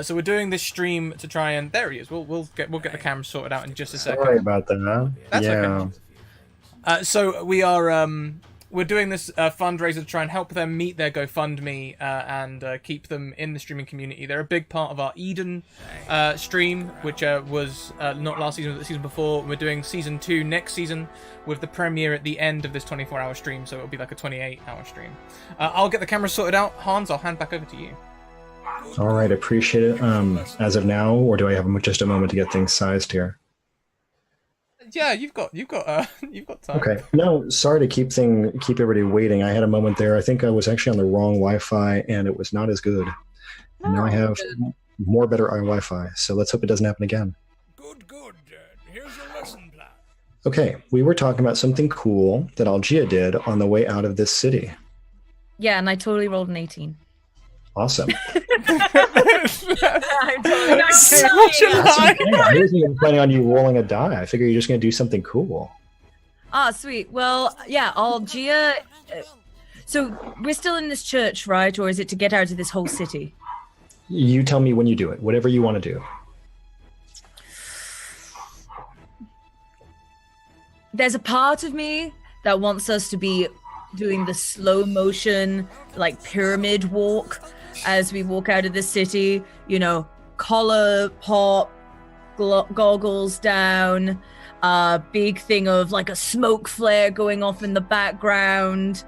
So we're doing this stream to try and there he is. We'll get the camera sorted out in just a second. Sorry about that. That's okay. So we're doing this fundraiser to try and help them meet their GoFundMe and keep them in the streaming community. They're a big part of our Eden stream, which was not last season, but the season before. We're doing season 2 next season with the premiere at the end of this 24-hour stream, so it'll be like a 28-hour stream. I'll get the camera sorted out. Hans, I'll hand back over to you. All right, appreciate it. As of now, or do I have just a moment to get things sized here? Yeah, you've got time. Okay. No, sorry to keep everybody waiting. I had a moment there. I think I was actually on the wrong Wi-Fi, and it was not as good. And now I have more better Wi-Fi. So let's hope it doesn't happen again. Good. Here's your lesson plan. Okay, we were talking about something cool that Algia did on the way out of this city. Yeah, and I totally rolled an 18. Awesome. I'm totally not Such a lie. I wasn't even planning on you rolling a die. I figure you're just going to do something cool. Ah, sweet. Well, yeah, Algia. So we're still in this church, right? Or is it to get out of this whole city? You tell me when you do it. Whatever you want to do. There's a part of me that wants us to be doing the slow motion, like pyramid walk as we walk out of the city. You know, collar pop, goggles down, big thing of like a smoke flare going off in the background.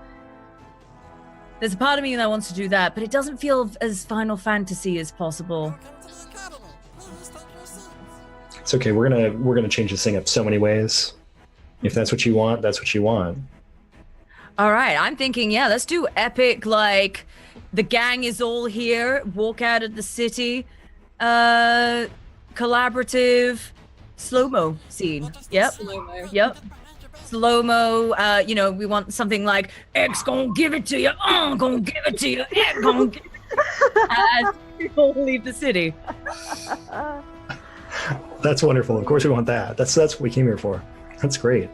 There's a part of me that wants to do that, but it doesn't feel as Final Fantasy as possible. It's okay. We're gonna change this thing up so many ways. If that's what you want, that's what you want. All right, I'm thinking, yeah, let's do epic, like, the gang is all here, walk out of the city, collaborative, slow-mo scene. Yep. Slow-mo. Yep. Slow-mo, we want something like, X gonna give it to you, gonna give it to you, X gonna give it to you, as people leave the city. That's wonderful. Of course we want that. That's what we came here for. That's great.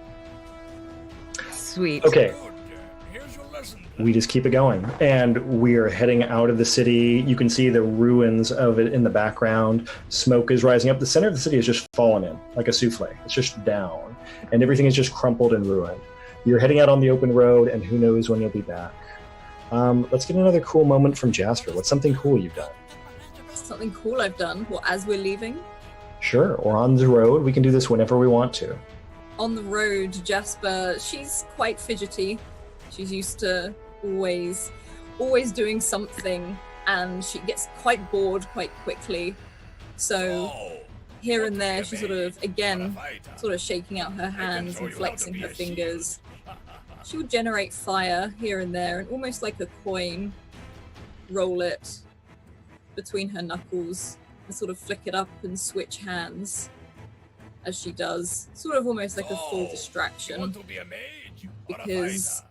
Sweet. Okay. We just keep it going. And we are heading out of the city. You can see the ruins of it in the background. Smoke is rising up. The center of the city is just fallen in, like a souffle. It's just down. And everything is just crumpled and ruined. You're heading out on the open road, and who knows when you'll be back. Let's get another cool moment from Jasper. What's something cool you've done? Something cool I've done? Well, as we're leaving? Sure. Or on the road. We can do this whenever we want to. On the road, Jasper, she's quite fidgety. She's used to always doing something, and she gets quite bored quite quickly. So here and there, she's sort of shaking out her hands and flexing her fingers. She would generate fire here and there, and almost like a coin, roll it between her knuckles and sort of flick it up and switch hands as she does, sort of almost like a full distraction, because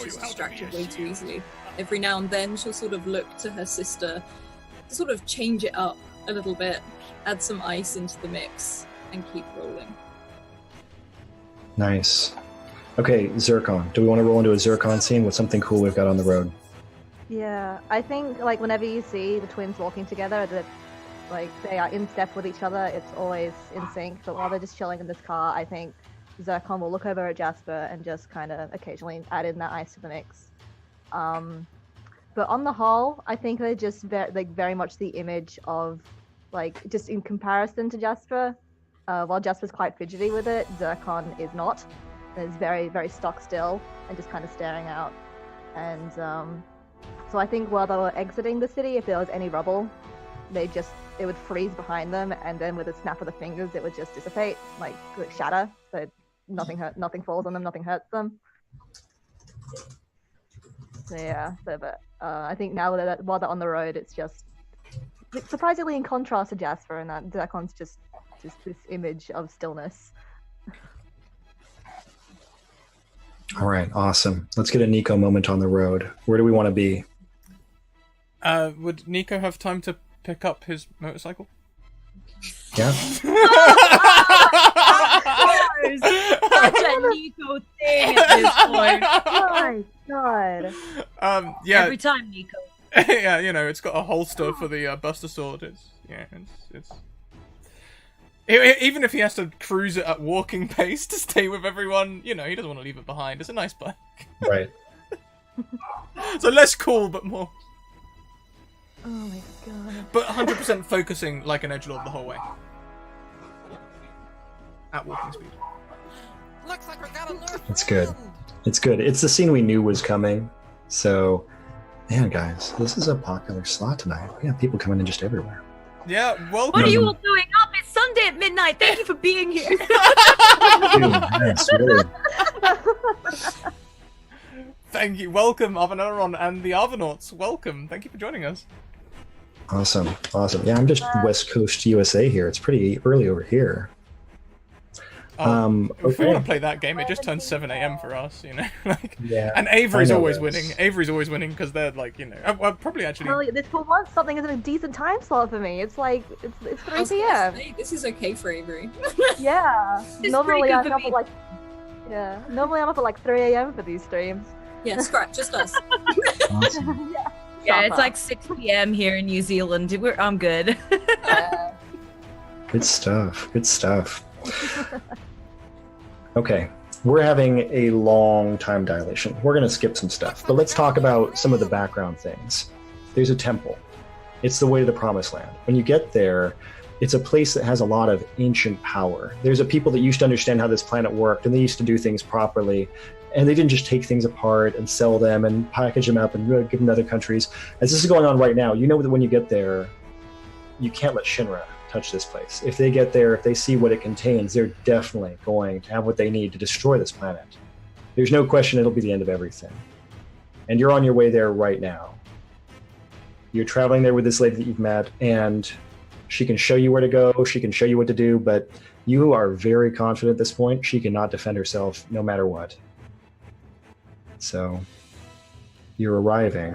she's distracted way too easily. Every now and then she'll sort of look to her sister to sort of change it up a little bit, add some ice into the mix, and keep rolling. Nice. Okay, Zircon. Do we want to roll into a Zircon scene with something cool we've got on the road? Yeah, I think like whenever you see the twins walking together, that like they are in step with each other, it's always in sync. But while they're just chilling in this car, I think Zircon will look over at Jasper and just kind of occasionally add in that ice to the mix. But on the whole, I think they're just very much the image of, like, just in comparison to Jasper. While Jasper's quite fidgety with it, Zircon is not. It's very, very stock still and just kind of staring out. And so I think while they were exiting the city, if there was any rubble, it would freeze behind them, and then with a snap of the fingers, it would just dissipate, like shatter. So nothing falls on them, nothing hurts them. So yeah, but I think now while they're on the road, it's just surprisingly in contrast to Jasper, and that Zircon's just this image of stillness. All right, awesome. Let's get a Nico moment on the road. Where do we want to be? Would Nico have time to pick up his motorcycle? Yeah. Such a Nico thing at this point. Oh my god. Yeah. Every time, Nico. Yeah, you know, it's got a holster for the Buster Sword. It's even if he has to cruise it at walking pace to stay with everyone, you know, he doesn't want to leave it behind. It's a nice bike. Right. So less cool, but more. Oh my god. But 100% focusing like an edgelord the whole way. At walking speed. Looks like we got a nerf It's good. friend. It's good. It's the scene we knew was coming. So, man, guys, this is a popular slot tonight. We have people coming in just everywhere. Yeah, welcome. What are you all doing up? It's Sunday at midnight. Thank you for being here. Dude, yes, really. Thank you. Welcome, Avanaron and the Arvanauts. Welcome. Thank you for joining us. Awesome. Yeah, I'm just West Coast USA here. It's pretty early over here. If we Okay. want to play that game, it just turns 7 a.m. for us, you know. Like, Yeah, and Avery's I know always this. winning. Avery's always winning because they're like, you know, well, probably actually. Well, for once, something is in a decent time slot for me. It's like it's 3 I was gonna p.m. say, this is okay for Avery. Yeah. It's Normally pretty good I'm for up me. at like. Yeah. Normally I'm up at like 3 a.m. for these streams. Yeah, Scratch, just us. Awesome. Yeah, it's Supper. like 6 p.m. here in New Zealand. I'm good. Good stuff. Good stuff. Okay, we're having a long time dilation. We're going to skip some stuff, but let's talk about some of the background things. There's a temple. It's the way to the Promised Land. When you get there, it's a place that has a lot of ancient power. There's a people that used to understand how this planet worked, and they used to do things properly. And they didn't just take things apart and sell them and package them up and give them to other countries. As this is going on right now, you know that when you get there, you can't let Shinra touch this place. If they get there, if they see what it contains, they're definitely going to have what they need to destroy this planet. There's no question it'll be the end of everything. And you're on your way there right now. You're traveling there with this lady that you've met, and she can show you where to go, she can show you what to do, but you are very confident at this point she cannot defend herself no matter what. So, you're arriving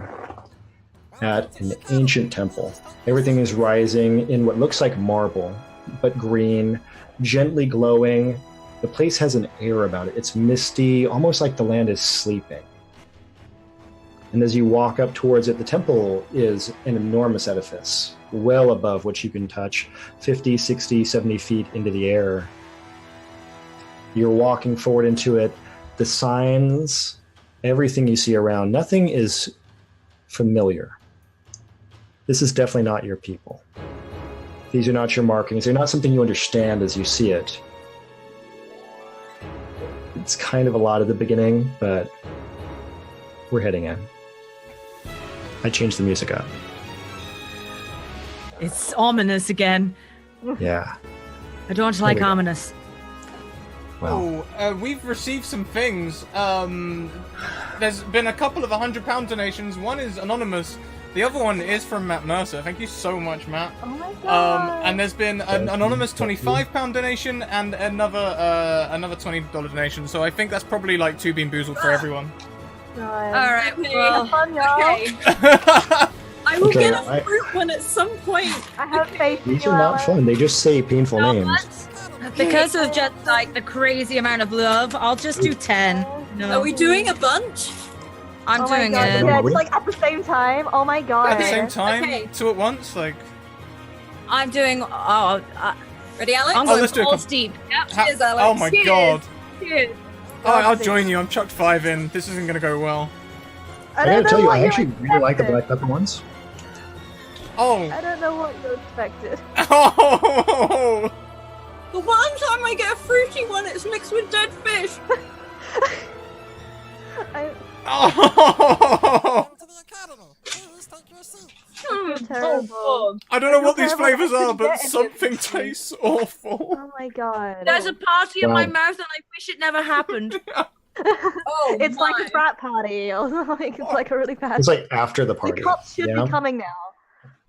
at an ancient temple. Everything is rising in what looks like marble, but green, gently glowing. The place has an air about it. It's misty, almost like the land is sleeping. And as you walk up towards it, the temple is an enormous edifice, well above what you can touch, 50, 60, 70 feet into the air. You're walking forward into it. The signs, everything you see around, nothing is familiar. This is definitely not your people. These are not your markings. They're not something you understand as you see it. It's kind of a lot at the beginning, but we're heading in. I changed the music up. It's ominous again. Yeah. I don't like we go. ominous. Well, We've received some things. There's been a couple of £100 donations. One is anonymous. The other one is from Matt Mercer. Thank you so much, Matt. Oh my god. And there's been an anonymous £25 donation and another $20 donation. So I think that's probably like 2 Bean Boozled for everyone. God. All right, Okay. well, Have fun, y'all. Okay. I will Okay, get a fruit one at some point. I have faith in these you, are not Alan. fun. They just say painful you know names. what? Because of just like the crazy amount of love, I'll just do 10. No, Are we doing a bunch? I'm Oh my doing god, it. yeah, it's like at the same time. Oh my god. At the same time, Okay. 2 at once, like. I'm doing. Ready, Alex? I'm going let's do a balls couple- deep. Yep. Cheers, Alex. Oh my Cheers. god. Cheers. Oh, I'll join you. I'm chucked 5 in. This isn't gonna go well. I don't gotta know tell you, what I actually really like the expected. black pepper ones. Oh. I don't know what you expected. Oh. The one time I get a fruity one, it's mixed with dead fish. Oh. To the academy. Please take your seat. Terrible. I don't know what these Terrible. flavors I are, but couldn't get something any. tastes awful. Oh my god. There's a party in my Wow. mouth, and I wish it never happened. Oh, It's like my. a frat party, or like it's like a really bad. It's like after the The party. cops should yeah? be coming now.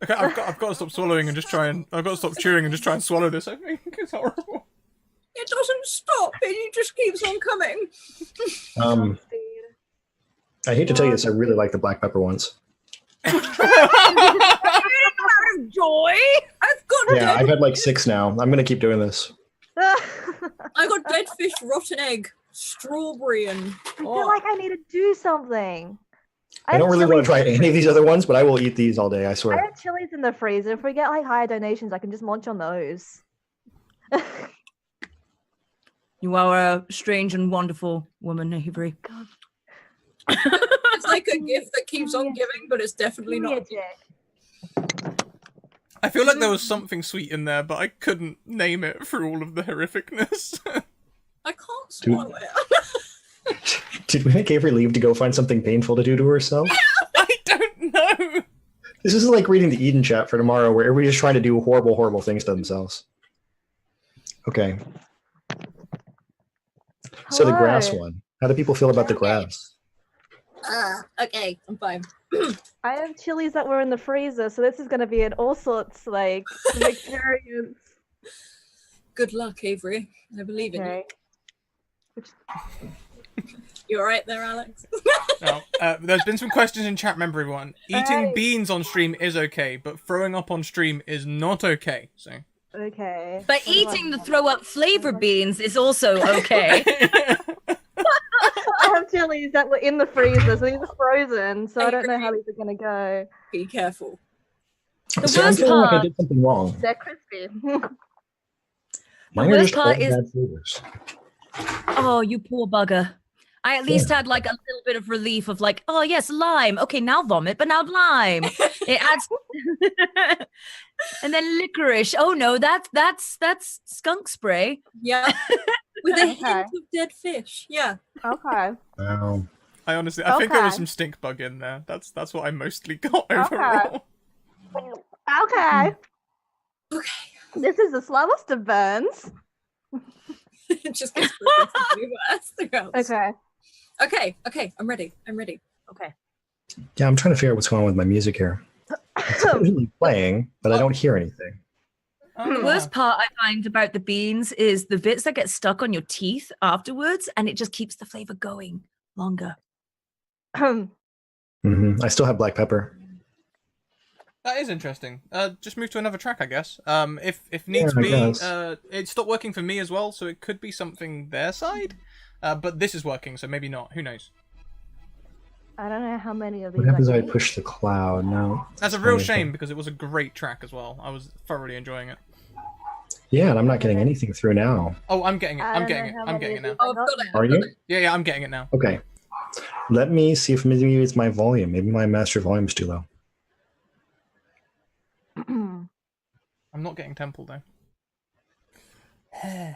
Okay, I've got to stop swallowing and just try and I've got to stop chewing and just try and swallow this. I think it's horrible. It doesn't stop. It just keeps on coming. I hate to tell you this, I really like the black pepper ones. Out of joy. I've got Yeah, I've had like 6 now. I'm gonna keep doing this. I got dead fish, rotten egg, strawberry, and I feel like I need to do something. I don't really want to try any of these other ones, but I will eat these all day, I I swear. have chilies in the freezer. If we get like higher donations, I can just munch on those. You are a strange and wonderful woman, Avery. it's like a gift that keeps on giving, but it's definitely not. I feel like there was something sweet in there, but I couldn't name it for all of the horrificness. I can't swallow it. Did we make Avery leave to go find something painful to do to herself? I don't know. This is like reading the Eden chat for tomorrow, where everybody's trying to do horrible, horrible things to themselves. Okay. So the grass Hello. one. How do people feel about the grass? Okay, I'm fine. I have chilies that were in the freezer, so this is going to be an all sorts like experience. Good luck, Avery. I believe in Okay. you. You alright there, Alex? No, there's been some questions in chat, remember everyone. Eating Hey. beans on stream is okay, but throwing up on stream is not okay. So. Okay. But What do I eating the have? throw up flavor beans is also okay. I have chilies that were in the freezer, so these are frozen, so I don't know how these are going to go. Be careful. The So I'm worst feeling like I part- did something wrong. They're crispy. Mine are worst just all part is- bad flavors. Oh, you poor bugger. I at least had like a little bit of relief of like, oh yes, lime. Okay, now vomit, but now lime. It adds and then licorice. Oh no, that's skunk spray. Yeah. With a Okay. hint of dead fish. Yeah. Okay. Wow. I honestly, I think there was Okay. some stink bug in there. That's what I mostly got Okay. overall. Okay. Okay. This is the slowest of burns. It just gets progressively worse throughout. Okay. Okay, I'm ready. Okay. Yeah, I'm trying to figure out what's going on with my music here. It's usually playing, but I don't hear anything. The worst part I find about the beans is the bits that get stuck on your teeth afterwards, and it just keeps the flavor going longer. I still have black pepper. That is interesting. Just move to another track, I guess. If needs I be, guess. it stopped working for me as well, so it could be something their side. But this is working, so maybe not. Who knows? I don't know how many of these. What happens if I can eat. push the cloud? No. That's a real shame because it was a great track as well. I was thoroughly enjoying it. Yeah, and I'm not getting anything through now. Oh, I'm getting it. I I'm don't getting know it. how I'm many getting it of now. these Oh, I've got it. Are you? Yeah, I'm getting it now. Okay. Let me see if maybe it's my volume. Maybe my master volume's too low. I'm not getting Temple though.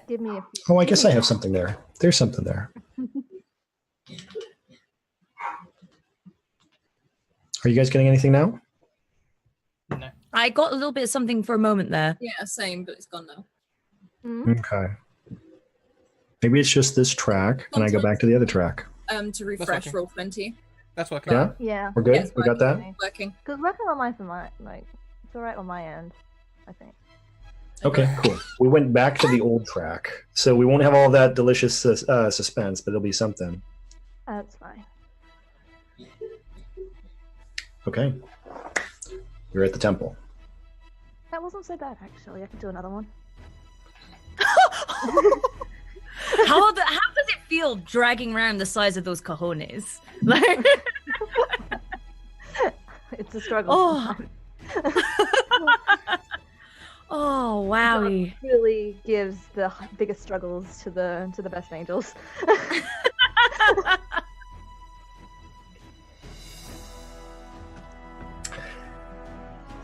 Give me a few. Oh, I guess I have something there. There's something there. Are you guys getting anything now? No. I got a little bit of something for a moment there. Yeah, same, but it's gone now. Okay. Maybe it's just this track, and I go back to the other track. To refresh okay. roll 20. That's working. Yeah? Yeah. We're good? Yes, We got that? Working. Because working on mine for my it's alright on my end, I think. Okay, cool. We went back to the old track. So we won't have all that delicious suspense, but it'll be something. That's fine. Okay. We're at the temple. That wasn't so bad actually. I could do another one. How does it feel dragging around the size of those cojones? Like, It's a struggle. oh, oh, wowie. Really gives the biggest struggles to the best angels.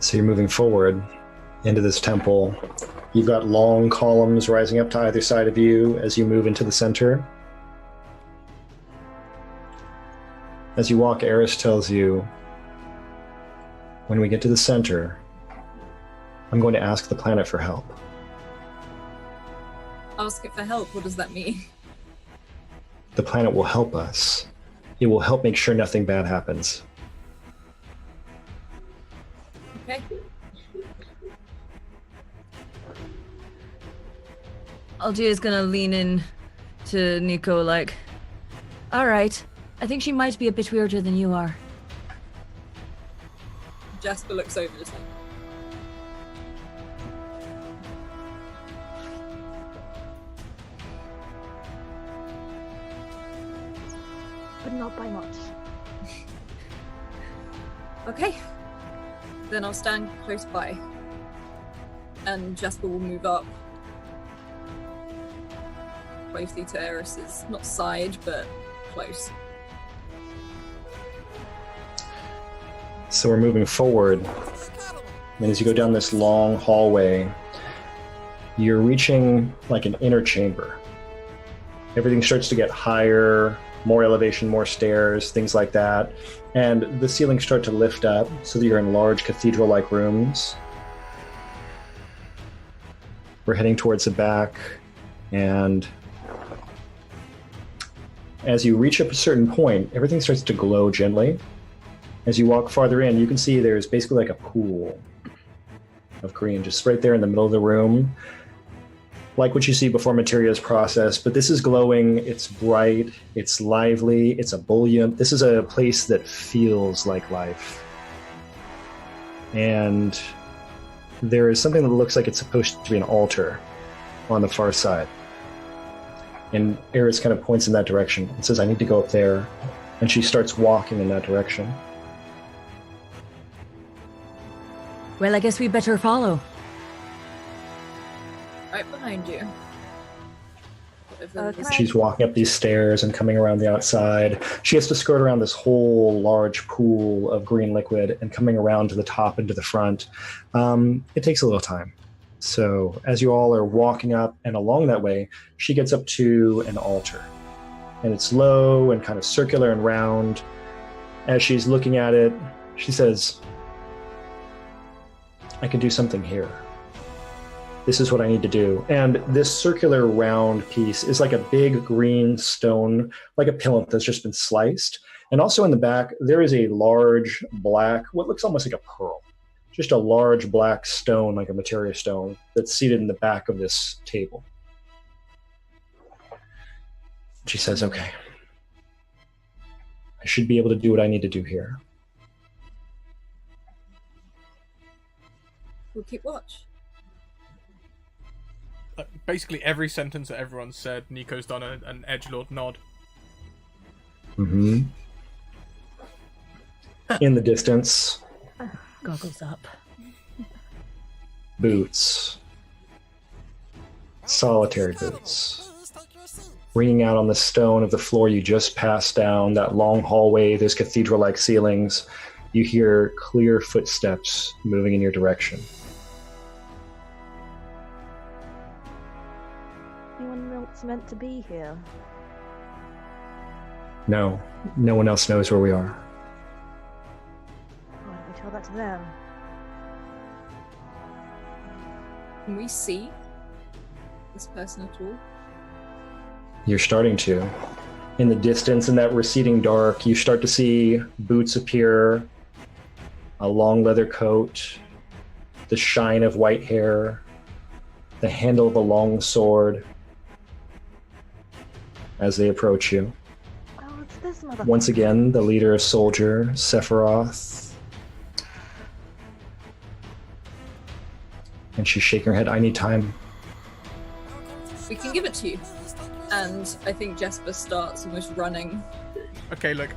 So you're moving forward into this temple. You've got long columns rising up to either side of you as you move into the center. As you walk, Eris tells you, when we get to the center, I'm going to ask the planet for help. Ask it for help. What does that mean? The planet will help us. It will help make sure nothing bad happens. Okay. Algia's gonna lean in to Nico like, all right, I think she might be a bit weirder than you are. Jasper looks over just like, But not by much. okay. Then I'll stand close by. And Jasper will move up closely to Eris's, not side, but close. So we're moving forward. And as you go down this long hallway, you're reaching like an inner chamber. Everything starts to get higher, more elevation, more stairs, things like that. And the ceilings start to lift up so that you're in large cathedral-like rooms. We're heading towards the back, and as you reach up a certain point, everything starts to glow gently. As you walk farther in, you can see there's basically like a pool of green just right there in the middle of the room, like what you see before materia is processed. But this is glowing, it's bright, it's lively, it's ebullient. This is a place that feels like life. And there is something that looks like it's supposed to be an altar on the far side. And Eris kind of points in that direction and says, I need to go up there. And she starts walking in that direction. Well, I guess we better follow. Right behind you. Can I- She's walking up these stairs and coming around the outside. She has to skirt around this whole large pool of green liquid and coming around to the top and to the front. It takes a little time. So as you all are walking up and along that way, she gets up to an altar. And it's low and kind of circular and round. As she's looking at it, she says, I can do something here. This is what I need to do. And this circular round piece is like a big green stone, like a plinth that's just been sliced. And also in the back, there is a large black, what looks almost like a pearl. Just a large black stone, like a materia stone, that's seated in the back of this table. She says, okay, I should be able to do what I need to do here. We'll keep watch. Basically every sentence that everyone said, Nico's done an edgelord nod. Mm-hmm. In the distance, Goggles up. boots, solitary boots, Please take your seat. ringing out on the stone of the floor you just passed down, that long hallway, those cathedral-like ceilings. You hear clear footsteps moving in your direction. Anyone else meant to be here? No, no one else knows where we are. Why don't we tell that to them? Can we see this person at all? You're starting to. In the distance, in that receding dark, you start to see boots appear, a long leather coat, the shine of white hair, the handle of a long sword as they approach you. Oh, it's this motherfucker. Once again, the leader of soldier, Sephiroth. And she's shaking her head. I need time. We can give it to you. And I think Jasper starts almost running. Okay, look,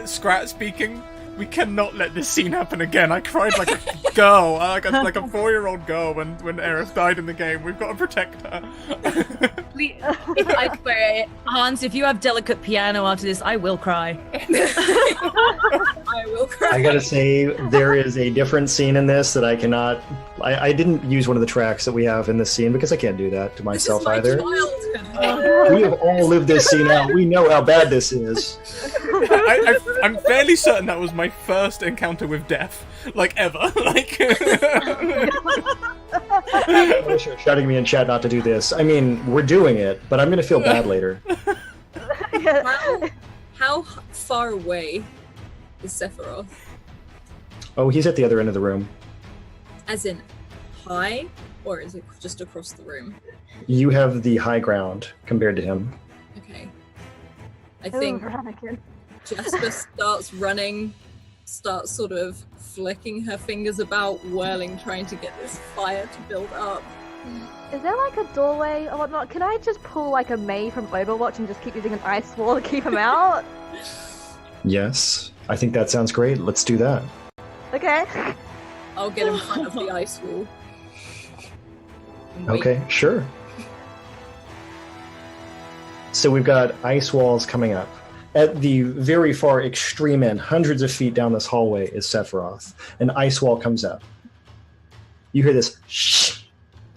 Scrat speaking, we cannot let this scene happen again. I cried like a girl, like a 4-year-old girl when Eris died in the game. We've got to protect her. Please, I swear, Hans, if you have delicate piano after this, I will cry. I will cry. I gotta say, there is a different scene in this that I cannot. I didn't use one of the tracks that we have in this scene because I can't do that to myself This is my either. childhood. We have all lived this scene out. We know how bad this is. I'm fairly certain that was my first encounter with death, like ever. Like, I wish you were shouting at me in chat not to do this. I mean, we're doing it, but I'm gonna feel bad later. How far away is Sephiroth? Oh, he's at the other end of the room. As in high, or is it just across the room? You have the high ground compared to him. Okay. I Oh, think Anakin. Jasper starts running starts sort of flicking her fingers about, whirling, trying to get this fire to build up. Is there like a doorway or whatnot? Can I just pull like a Mei from Overwatch and just keep using an ice wall to keep him out? Yes, I think that sounds great. Let's do that. Okay. I'll get in front of the ice wall. And wait. Okay, sure. So we've got ice walls coming up. At the very far extreme end, hundreds of feet down this hallway, is Sephiroth. An ice wall comes up. You hear this shh,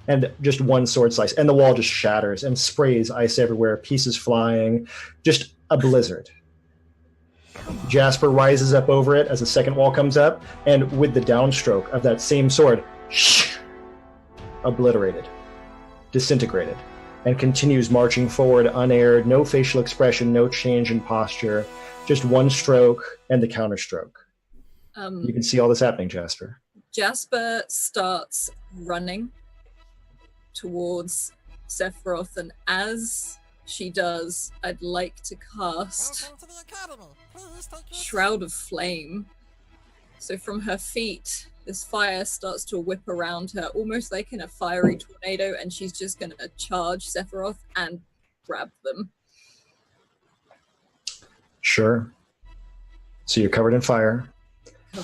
and just one sword slice, and the wall just shatters and sprays ice everywhere, pieces flying, just a blizzard. Jasper rises up over it as the second wall comes up, and with the downstroke of that same sword, shh, obliterated, disintegrated, and continues marching forward unaired, no facial expression, no change in posture, just one stroke and the counterstroke. You can see all this happening, Jasper. Jasper starts running towards Sephiroth, and as she does, I'd like to cast Welcome to the academy. Please take your Shroud of Flame. So from her feet, this fire starts to whip around her, almost like in a fiery tornado, and she's just going to charge Sephiroth and grab them. Sure. So you're covered in fire.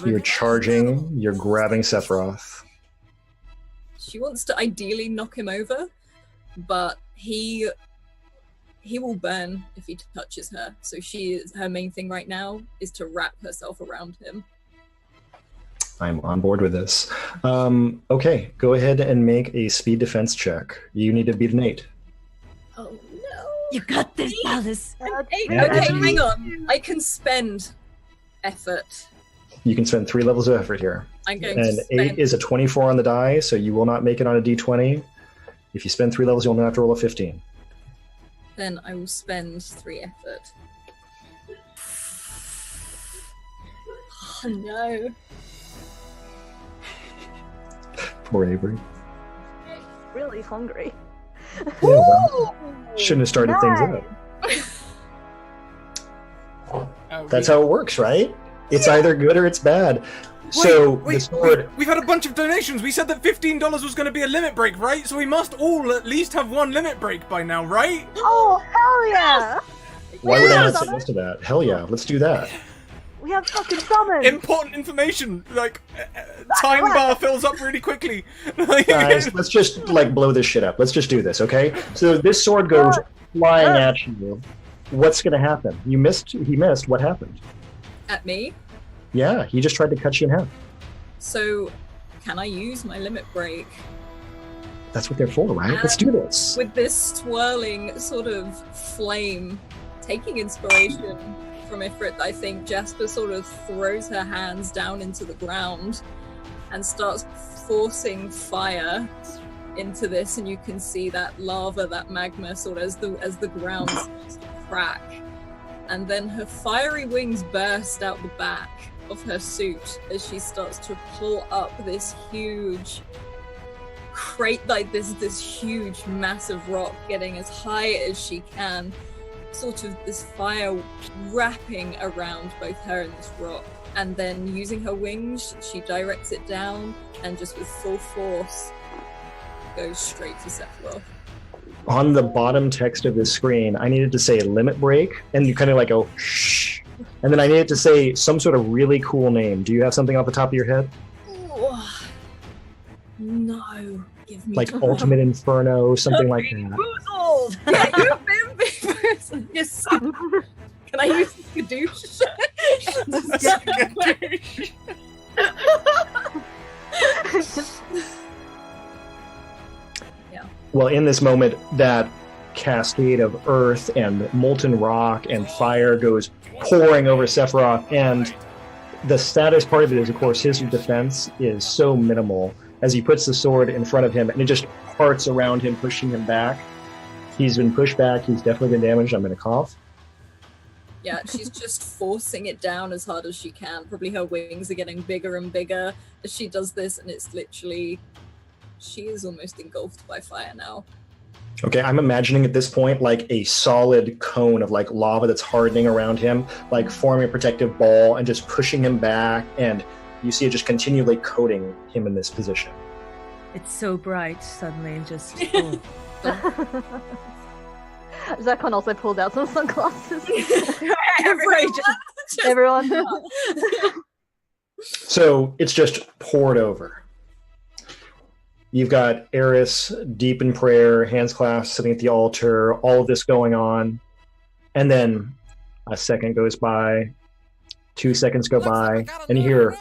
You're charging. You're grabbing Sephiroth. She wants to ideally knock him over, but he will burn if he touches her. So her main thing right now is to wrap herself around him. I'm on board with this. Okay, go ahead and make a speed defense check. You need to beat an 8. Oh no! You got this, Alice. Okay, Yeah. hang on. I can spend effort. You can spend 3 levels of effort here. I'm going And to spend 8 is a 24 on the die, so you will not make it on a d20. If you spend 3 levels, you'll have to roll a 15. Then I will spend 3 effort. Oh no. Poor Avery. Really hungry. Yeah, well, shouldn't have started things up. That's how it works, right? It's either good or it's bad. Wait, we've had a bunch of donations. We said that $15 was going to be a limit break, right? So we must all at least have one limit break by now, right? Oh, hell yeah! Why would I not say yes to that? Hell yeah, let's do that. We have fucking summons! Important information. Like, time bar fills up really quickly. Guys, let's just blow this shit up. Let's just do this, okay? So this sword goes flying at you. What's gonna happen? He missed. What happened? At me? Yeah, he just tried to cut you in half. So, can I use my limit break? That's what they're for, right? Let's do this. With this swirling sort of flame, taking inspiration from Ifrit, I think Jasper sort of throws her hands down into the ground and starts forcing fire into this, and you can see that lava, that magma, sort of as the ground starts to crack. And then her fiery wings burst out the back of her suit as she starts to pull up this huge crate, like this huge massive rock, getting as high as she can, sort of this fire wrapping around both her and this rock. And then using her wings, she directs it down and just with full force goes straight to Sephiroth. On the bottom text of the screen, I needed to say limit break, and you kind of go shh, and then I needed to say some sort of really cool name. Do you have something off the top of your head? Oh, no, give me Like Ultimate Inferno, something like that. Old. Yeah, you've been big person. Yes, son. Can I use Skadoosh? Well, in this moment, that cascade of earth and molten rock and fire goes pouring over Sephiroth, and the saddest part of it is, of course, his defense is so minimal as he puts the sword in front of him, and it just parts around him, pushing him back. He's been pushed back. He's definitely been damaged. I'm going to cough. Yeah, she's just forcing it down as hard as she can. Probably her wings are getting bigger and bigger as she does this, and it's literally... She is almost engulfed by fire now. Okay, I'm imagining at this point like a solid cone of like lava that's hardening around him, like forming a protective ball and just pushing him back, and you see it just continually coating him in this position. It's so bright suddenly, and just Zircon also pulled out some sunglasses. Everybody Everyone. So it's just poured over. You've got Eris deep in prayer, hands clasped, sitting at the altar, all of this going on. And then a second goes by, 2 seconds go by, and you hear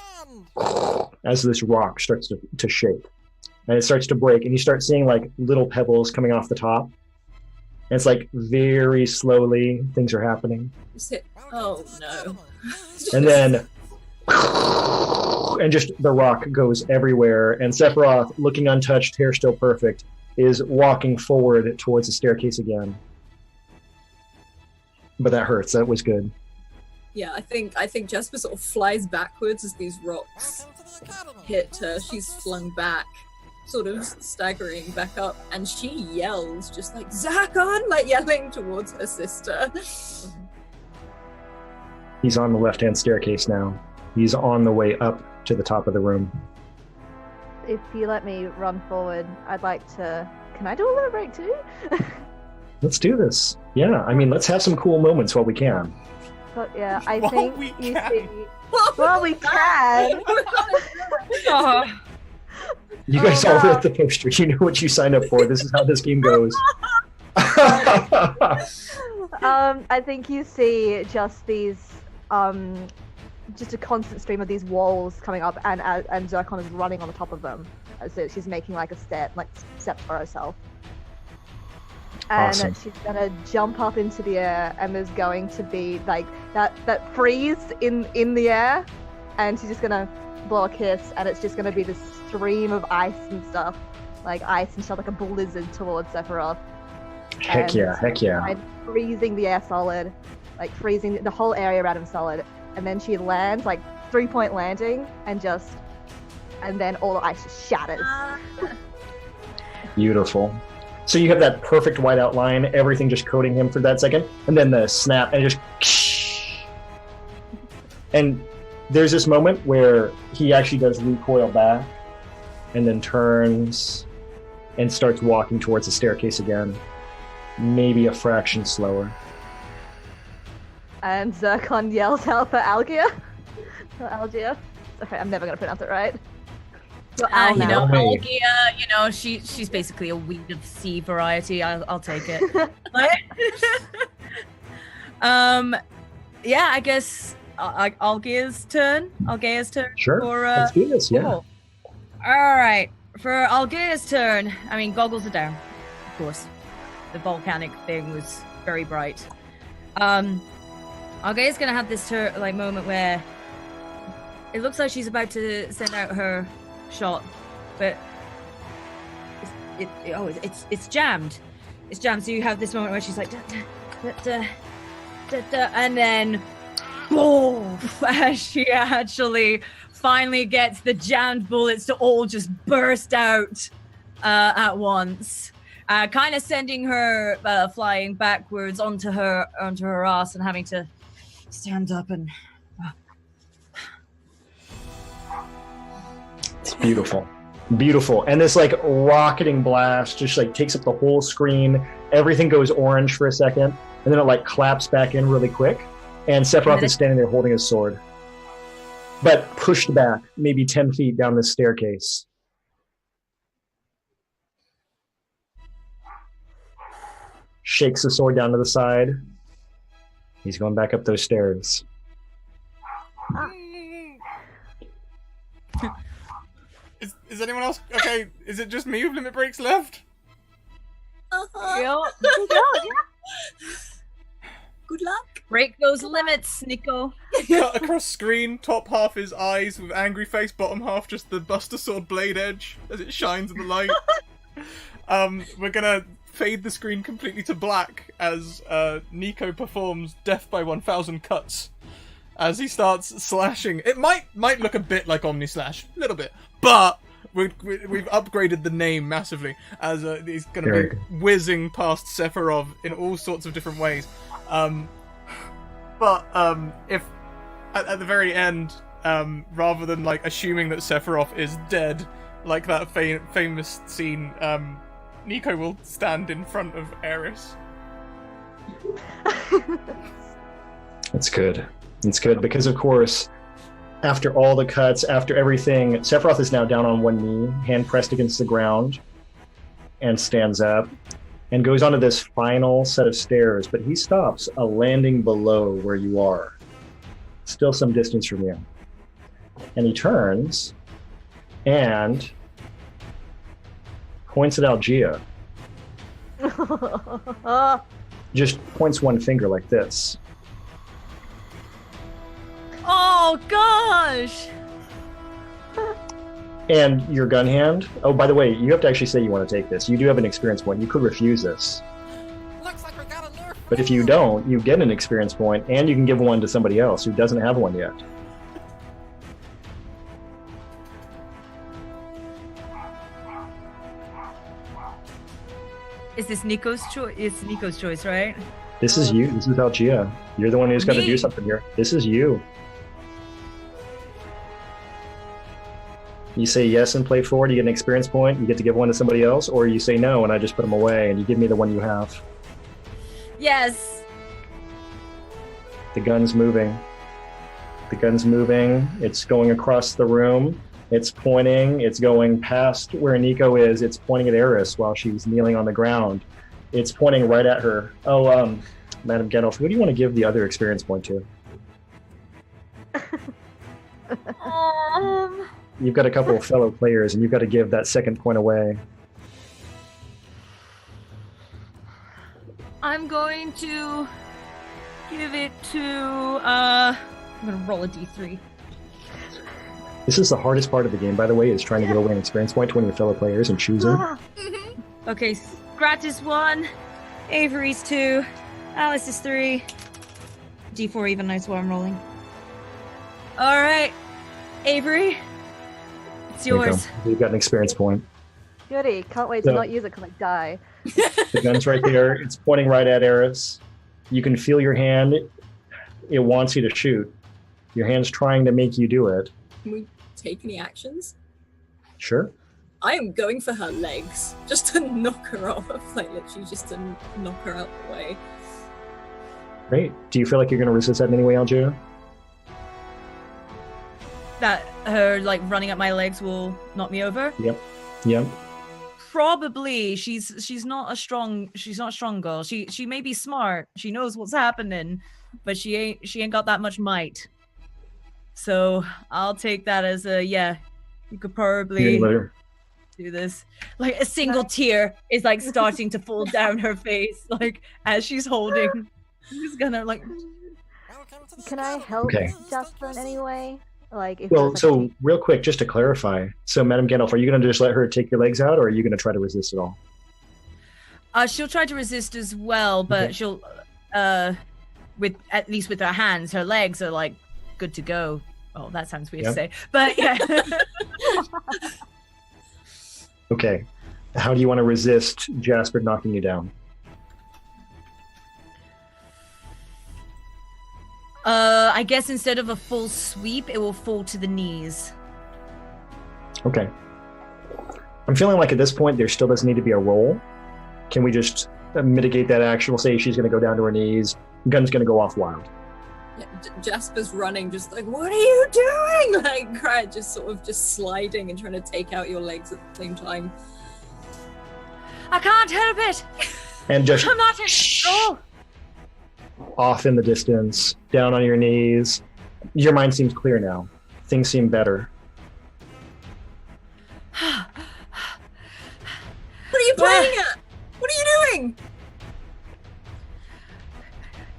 as this rock starts to shake. And it starts to break, and you start seeing like little pebbles coming off the top. And it's like very slowly things are happening. Oh no. And then and just the rock goes everywhere, and Sephiroth, looking untouched, hair still perfect, is walking forward towards the staircase again. But that hurts. That was good. Yeah, I think Jasper sort of flies backwards as these rocks hit her. She's flung back, sort of staggering back up, and she yells just like Zakon, like yelling towards her sister. He's on the left-hand staircase now. He's on the way up to the top of the room. If you let me run forward, I'd like to... Can I do a little break too? Let's do this. Yeah, I mean, let's have some cool moments while we can. But yeah, I While think we you can. see... Well, we can! You guys all read the poster. You know what you signed up for. This is how this game goes. I think you see just these... just a constant stream of these walls coming up, and Zircon is running on the top of them. So she's making like a step for herself. And Awesome. she's gonna jump up into the air, and there's going to be like that freeze in the air, and she's just gonna blow a kiss, and it's just gonna be this stream of ice and stuff, like ice and stuff, like a blizzard towards Sephiroth. Heck yeah, heck yeah. And freezing the air solid, like freezing the whole area around him solid, and then she lands like 3-point landing, and then all the ice just shatters. Beautiful. So you have that perfect white outline, everything just coating him for that second, and then the snap, and it just... And there's this moment where he actually does recoil back, and then turns, and starts walking towards the staircase again. Maybe a fraction slower. And Zircon yells out for Algia. For Algia. Okay, I'm never gonna pronounce it right. For Al you know, Hey. Algia, you know, she's basically a weed of sea variety. I'll take it. Yeah, I guess Algia's turn. Sure, For, let's do this, yeah. cool. All right, for Algia's turn. I mean, goggles are down, of course. The volcanic thing was very bright. Algia's gonna have this moment where it looks like she's about to send out her shot, but it's jammed. It's jammed. So you have this moment where she's like, and then boom, as she actually finally gets the jammed bullets to all just burst out at once, kind of sending her flying backwards onto her ass and having to stand up and. It's beautiful. Beautiful. And this like rocketing blast just like takes up the whole screen. Everything goes orange for a second, and then it like claps back in really quick. And Sephiroth is standing there holding his sword, but pushed back maybe 10 feet down the staircase. Shakes the sword down to the side. He's going back up those stairs. Is anyone else okay? Is it just me with limit breaks left? Good luck. Break those limits, Nico. Cut across screen, top half is eyes with angry face, bottom half just the Buster Sword blade edge as it shines in the light. We're gonna fade the screen completely to black as Nico performs Death by 1000 Cuts as he starts slashing. It might look a bit like Omni Slash, a little bit, but we've upgraded the name massively as he's going to Very be whizzing past Sephiroth in all sorts of different ways. But if at the very end, rather than like assuming that Sephiroth is dead, like that famous scene, Nico will stand in front of Aeris. It's good. It's good because, of course, after all the cuts, after everything, Sephiroth is now down on one knee, hand pressed against the ground, and stands up and goes onto this final set of stairs, but he stops a landing below where you are, still some distance from you. And he turns and points at Algia. Just points one finger like this. Oh gosh! And your gun hand. Oh, by the way, you have to actually say you want to take this. You do have an experience point. You could refuse this. Looks like we got a new But if you don't, you get an experience point, and you can give one to somebody else who doesn't have one yet. Is this Nico's choice? It's Nico's choice, right? This is you. This is Algia. You're the one who's got to Me? do something here. This is you. You say yes and play forward, you get an experience point, you get to give one to somebody else, or you say no and I just put them away and you give me the one you have. Yes. The gun's moving. The gun's moving. It's going across the room. It's pointing. It's going past where Nico is. It's pointing at Eris while she's kneeling on the ground. It's pointing right at her. Oh, Madam Gandalf, who do you want to give the other experience point to? You've got a couple of fellow players, and you've got to give that second point away. I'm going to give it to. I'm gonna roll a d3. This is the hardest part of the game, by the way, is trying to give away an experience point to one of your fellow players and choosing. Okay, Scratch is 1, Avery's 2, Alice is 3. D4 even knows what I'm rolling. All right, Avery, it's There you go. yours. You've got an experience point. Goody, can't wait So- to not use it because I die. The gun's right there. It's pointing right at Eris. You can feel your hand. It wants you to shoot. Your hand's trying to make you do it. Can we take any actions? Sure. I am going for her legs, just to knock her off, like literally just to knock her out the way. Great. Do you feel like you're going to resist that in any way, Algia? That her like running at my legs will knock me over. Yep. Probably. She's not a strong girl. She may be smart. She knows what's happening, but she ain't got that much might. So I'll take that as a yeah. You could probably do this. Like a single tear is like starting to fall down her face, like as she's holding. She's gonna like. Welcome to the Can I Scratticus. help Okay. Jasper in any way? Like, if Well, there's, like, so real quick, just to clarify. So, Madam Gandalf, are you going to just let her take your legs out, or are you going to try to resist it all? She'll try to resist as well, but Okay. she'll with at least with her hands, her legs are like good to go. Oh, that sounds weird to say, but yeah. Okay. How do you want to resist Jasper knocking you down? I guess instead of a full sweep, it will fall to the knees. Okay. I'm feeling like at this point there still doesn't need to be a roll. Can we just mitigate that action? We'll say she's going to go down to her knees. Gun's going to go off wild. Yeah, Jasper's running, just like, what are you doing? Like, cry, just sort of just sliding and trying to take out your legs at the same time. I can't help it. And just I'm not in control. off in the distance, down on your knees. Your mind seems clear now. Things seem better. What are you playing at? What are you doing?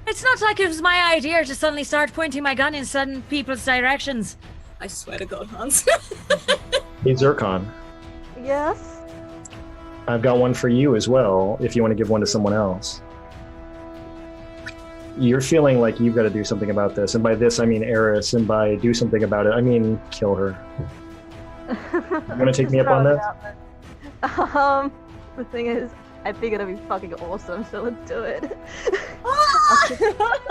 It's not like it was my idea to suddenly start pointing my gun in sudden people's directions. I swear to God, Hans. Hey, Zircon, yes? I've got one for you as well, if you want to give one to someone else. You're feeling like you've got to do something about this. And by this, I mean Eris. And by do something about it, I mean kill her. You want to take me up on that? The thing is, I think it'll be fucking awesome, so let's do it.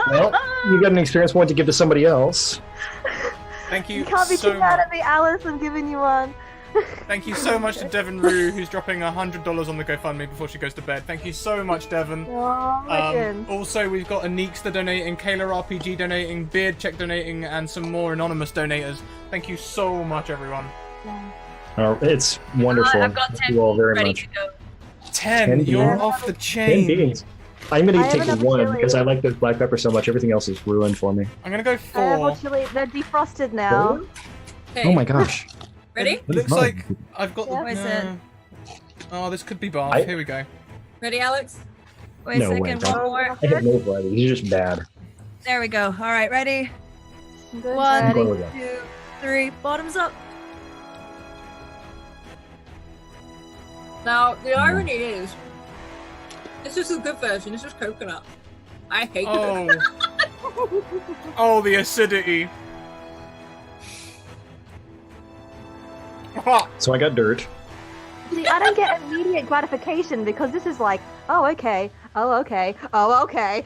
Well, you got an experience point to give to somebody else. Thank you You can't be so too mad much. at me, Alice. I'm giving you one. Thank you so much to Devon Rue, who's dropping $100 on the GoFundMe before she goes to bed. Thank you so much, Devon. Oh, legend. Also, we've got Aneekster donating, Kayla RPG donating, Beard Check donating, and some more anonymous donators. Thank you so much, everyone. It's wonderful. I've got Thank 10 you all very ready much. to go. 10, you're beans. off the 10 chain. beans. I'm going I to have take enough one chili. because I like this black pepper so much. Everything else is ruined for me. I'm gonna go I have 4. actually, they're defrosted now. Okay, Oh my gosh. ready? It looks like I've got Yeah. Wait a the... second. Oh, this could be Bath. I- Here we go. Ready, Alex? Wait No a way, second, Bob. one more. I have no variety. These are just bad. There we go. All right, ready? Good, One. ready. Go again. 2, 3, bottoms up. Now, the irony is, this is a good version. This is coconut. I hate it. Oh. Oh, the acidity. Ah, So I got dirt. See, I don't get immediate gratification because this is like, oh, okay, oh, okay, oh, okay.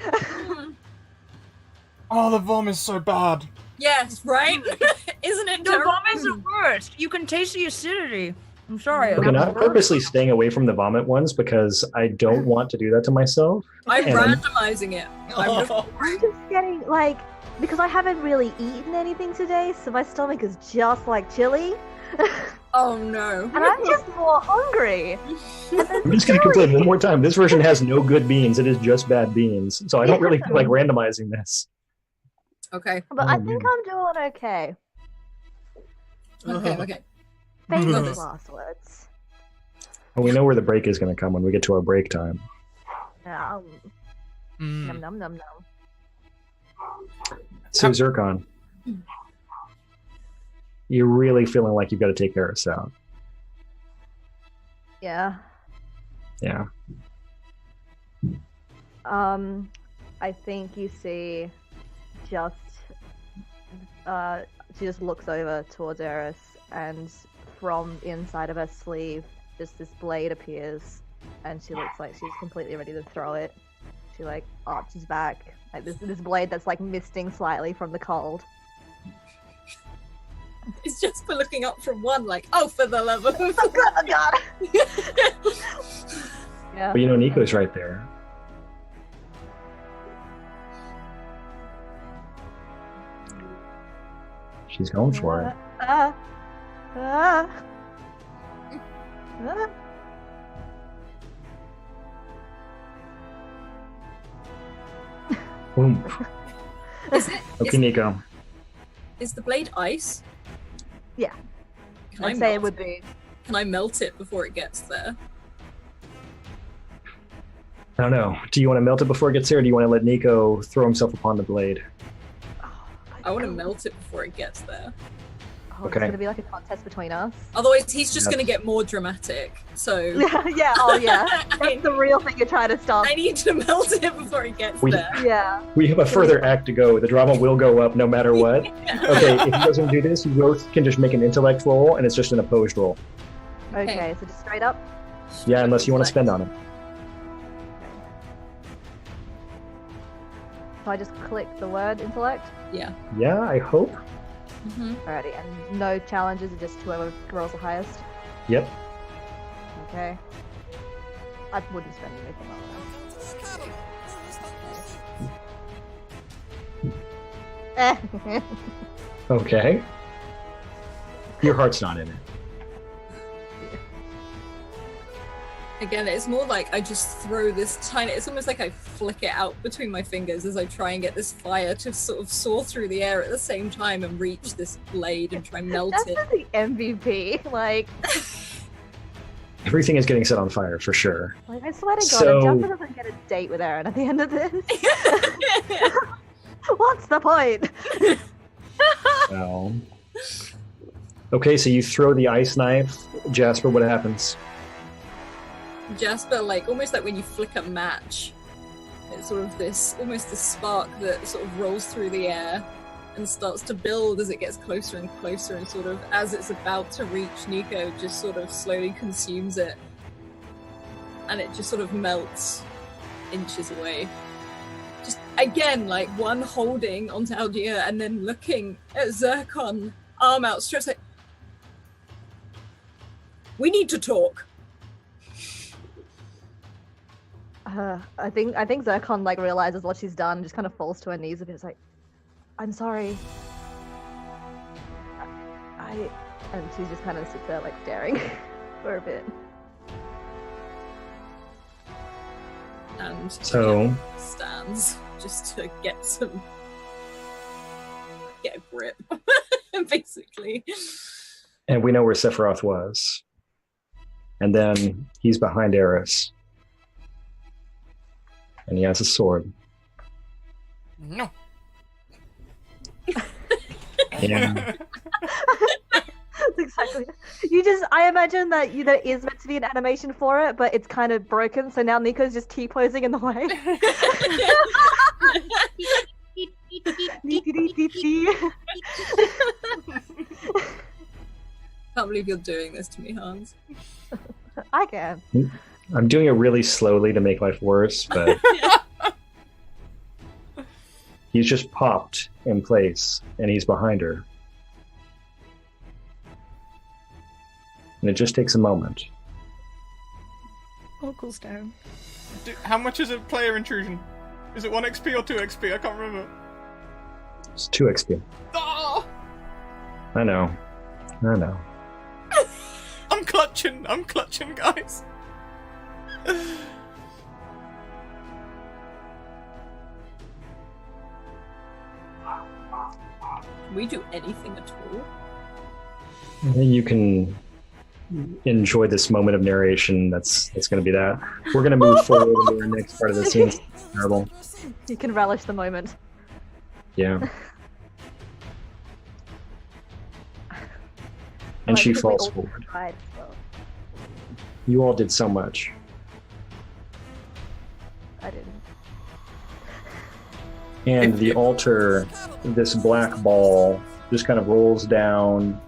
oh, the vom is so bad. Yes, right? Isn't it The terrible? vomit is the worst. You can taste the acidity. I'm sorry. Okay, now I'm purposely staying away from the vomit ones because I don't want to do that to myself. I'm And- randomizing it. I'm just- I'm just getting, like, because I haven't really eaten anything today, so my stomach is just like chili, oh no. and I'm just more hungry. I'm just going to complain one more time. This version has no good beans. It is just bad beans. So I don't really feel like randomizing this. Okay. But I think I'm doing okay. Okay, okay. Famous last words. Well, we know where the break is going to come when we get to our break time. Num Mm. num num num. So Zircon, you're really feeling like you've got to take care of Sal. Yeah. Yeah. I think you see just she just looks over towards Eris, and from inside of her sleeve just this blade appears, and she looks like she's completely ready to throw it. She like arches back, like this blade that's like misting slightly from the cold. It's just for looking up from one, like, oh, for the love of... Oh god! Yeah. But you know, Nico's right there. She's going for it. Ah. Ah. Boom. Is it? Okay, Nico. Is the blade ice? Yeah. Can I I'd say it melt would be. Can I melt it before it gets there? I don't know. Do you want to melt it before it gets there, or do you want to let Nico throw himself upon the blade? I want to melt it before it gets there. Oh, Okay. It's gonna be like a contest between us. Otherwise, he's just Yes. going to get more dramatic. So Yeah. Oh yeah. That's the real thing you're trying to stop. I need to melt it before he gets We- there. Yeah. We have a further act to go. The drama will go up no matter what. Okay, if he doesn't do this, you both can just make an intellect roll, and it's just an opposed roll. Okay. So just straight up. Yeah, unless you want to spend on it. So I just click the word intellect. Yeah. Yeah, I hope. Mm-hmm. Alrighty, and no challenges, it's just whoever rolls the highest. Yep. Okay. I wouldn't spend anything on that. Okay. Your heart's not in it. Again, it's more like I just throw this tiny. It's almost like I flick it out between my fingers as I try and get this fire to sort of soar through the air at the same time and reach this blade and try and melt That's it. the MVP. Like Everything is getting set on fire for sure. I swear to God, So- if Jumper doesn't get a date with Aaron at the end of this, what's the point? Well. Okay, so you throw the ice knife. Jasper, what happens? Jasper, like almost like when you flick a match, it's sort of this almost this spark that sort of rolls through the air and starts to build as it gets closer and closer, and sort of as it's about to reach Nico, just sort of slowly consumes it, and it just sort of melts inches away. Just again, like one holding onto Algia and then looking at Zircon, arm outstretched, like, we need to talk. I think Zircon like realizes what she's done, just kind of falls to her knees a bit. It's like, I'm sorry. And she just kind of sits there like staring for a bit. And So stands just to get a grip, basically. and we know where Sephiroth was. And then he's behind Eris. And he has a sword. No. And That's exactly. I imagine that there is meant to be an animation for it, but it's kind of broken. So now Nico's just T-posing in the way. Can't believe you're doing this to me, Hans. I can. I'm doing it really slowly to make life worse, but he's just popped in place and he's behind her. And it just takes a moment. All cools down. How much is a player intrusion? Is it 1 XP or 2 XP? I can't remember. It's 2 XP. Oh! I know. I'm clutching, guys. Can we do anything at all? You can enjoy this moment of narration. That's going to be that. We're going to move forward into the next part of the scene. It's terrible. You can relish the moment. Yeah. And she because we falls all forward. tried as well. You all did so much. I didn't. And the altar, this black ball, just kind of rolls down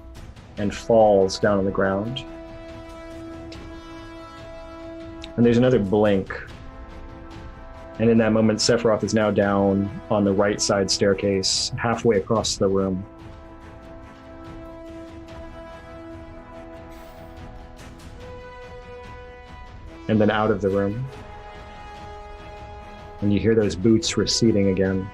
and falls down on the ground. And there's another blink. And in that moment, Sephiroth is now down on the right side staircase, halfway across the room. And then out of the room. And you hear those boots receding again.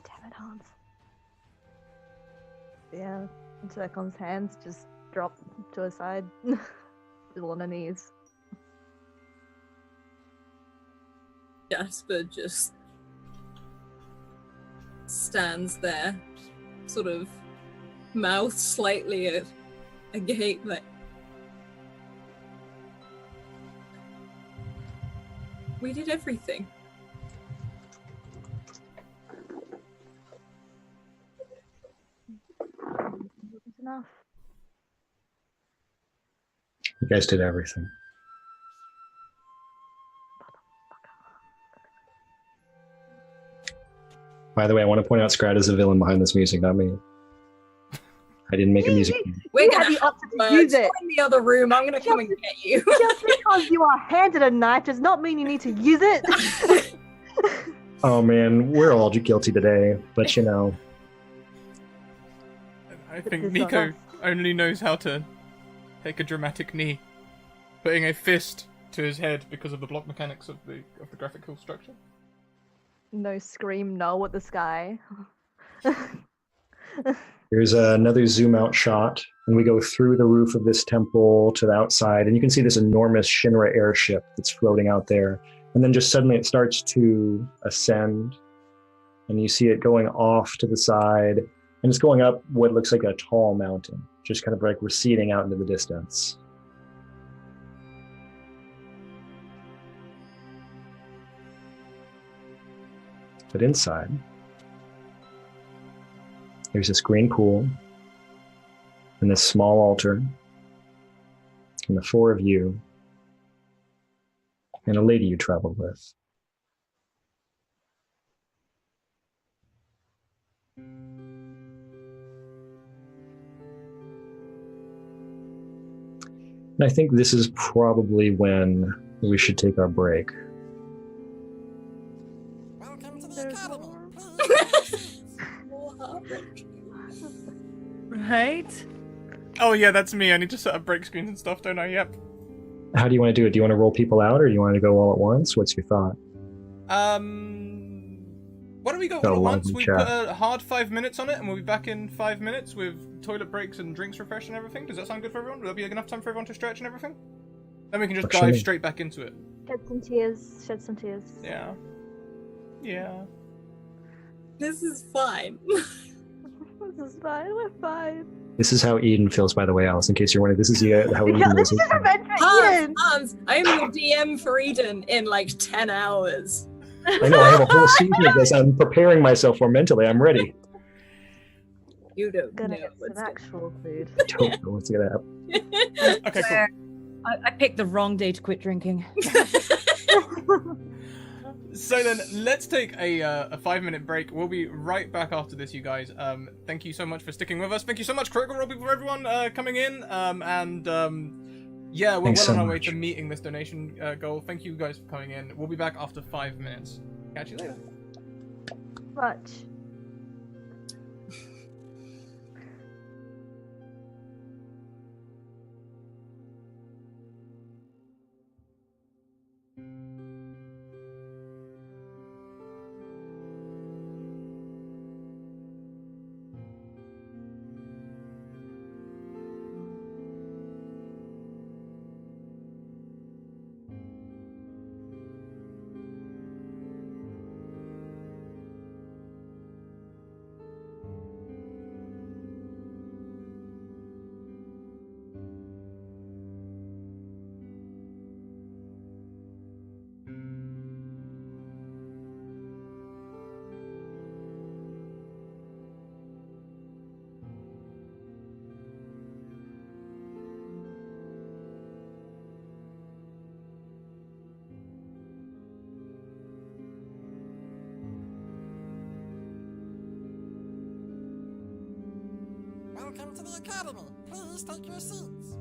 Damn it, Hans. Yeah, Zircon's hands just drop to his side. Still on her knees. Jasper just stands there, sort of mouth slightly agape, like, we did everything. Wasn't enough. You guys did everything. By the way, I want to point out Scrat is the villain behind this music, not me. I didn't make a music. We're You gonna had the option to have use words. it. Go in the other room. I'm gonna come and get you. Just because you are handed a knife does not mean you need to use it. Oh man, we're all guilty today, but you know. I think It's not Nico us. only knows how to take a dramatic knee, putting a fist to his head because of the block mechanics of the graphical structure. No scream no at the sky. There's another zoom out shot, and we go through the roof of this temple to the outside, and you can see this enormous Shinra airship that's floating out there. And then just suddenly it starts to ascend, and you see it going off to the side, and it's going up what looks like a tall mountain, just kind of like receding out into the distance. But inside, there's this green pool and this small altar, and the four of you, and a lady you traveled with. And I think this is probably when we should take our break. Welcome to the There's academy. More heartbreak. Right? Oh yeah, that's me. I need to set up break screens and stuff, don't I? Yep. How do you want to do it? Do you want to roll people out, or do you want to go all at once? What's your thought? Why don't we go Got all a at lot once? in We chat. put a hard 5 minutes on it, and we'll be back in 5 minutes with toilet breaks and drinks refresh and everything. Does that sound good for everyone? Will that be enough time for everyone to stretch and everything? Then we can just Actually- dive straight back into it. Shed some tears. Shed some tears. Yeah. Yeah. This is fine. This is fine. We're fine. This is how Eden feels, by the way, Alice, in case you're wondering. This is how Eden God, is. this is just revenge for Hans, Eden. Hans, I am your DM for Eden in like 10 hours. I know, I have a whole season of this. I'm preparing myself for mentally. I'm ready. You don't Gonna know get what's some actual food. I don't know what's going to happen. Okay, cool. Swear, I picked the wrong day to quit drinking. So then, let's take a 5 minute break. We'll be right back after this, you guys. Thank you so much for sticking with us. Thank you so much, Critical Role people, for everyone coming in. Yeah, we're Thanks well so on our way much. to meeting this donation goal. Thank you guys for coming in. We'll be back after 5 minutes. Catch you later. Much. Welcome to the academy. Please take your seats.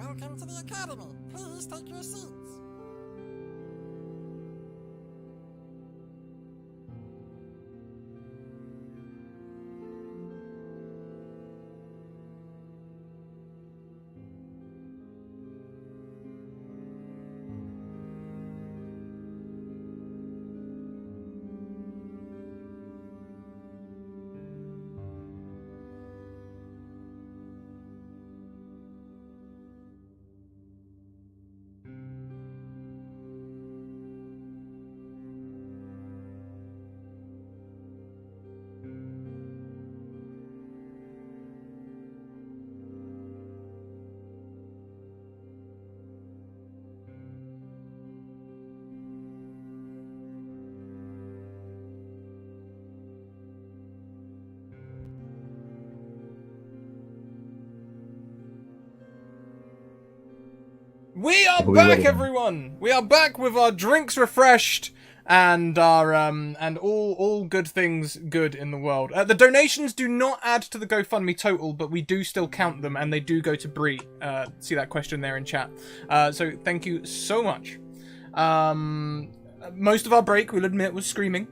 Welcome to the Academy. Please take your seats. We are We back, ready? everyone. We are back with our drinks refreshed and our and all good things good in the world. The donations do not add to the GoFundMe total, but we do still count them, and they do go to Bree. See that question there in chat. So thank you so much. Most of our break, we'll admit, was screaming.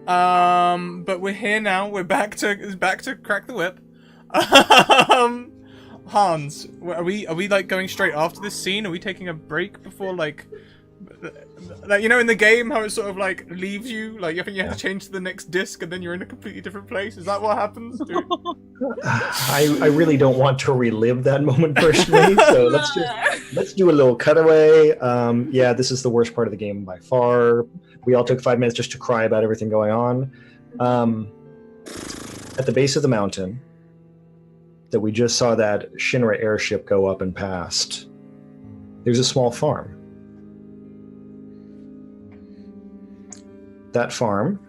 But we're here now. We're back to crack the whip. Hans, are we like going straight after this scene? Are we taking a break before like you know in the game how it sort of like leaves you like you think you have to change to the next disc and then you're in a completely different place? Is that what happens? I really don't want to relive that moment personally, so let's do a little cutaway. Yeah, this is the worst part of the game by far. We all took 5 minutes just to cry about everything going on. At the base of the mountain that we just saw that Shinra airship go up and past, there's a small farm. That farm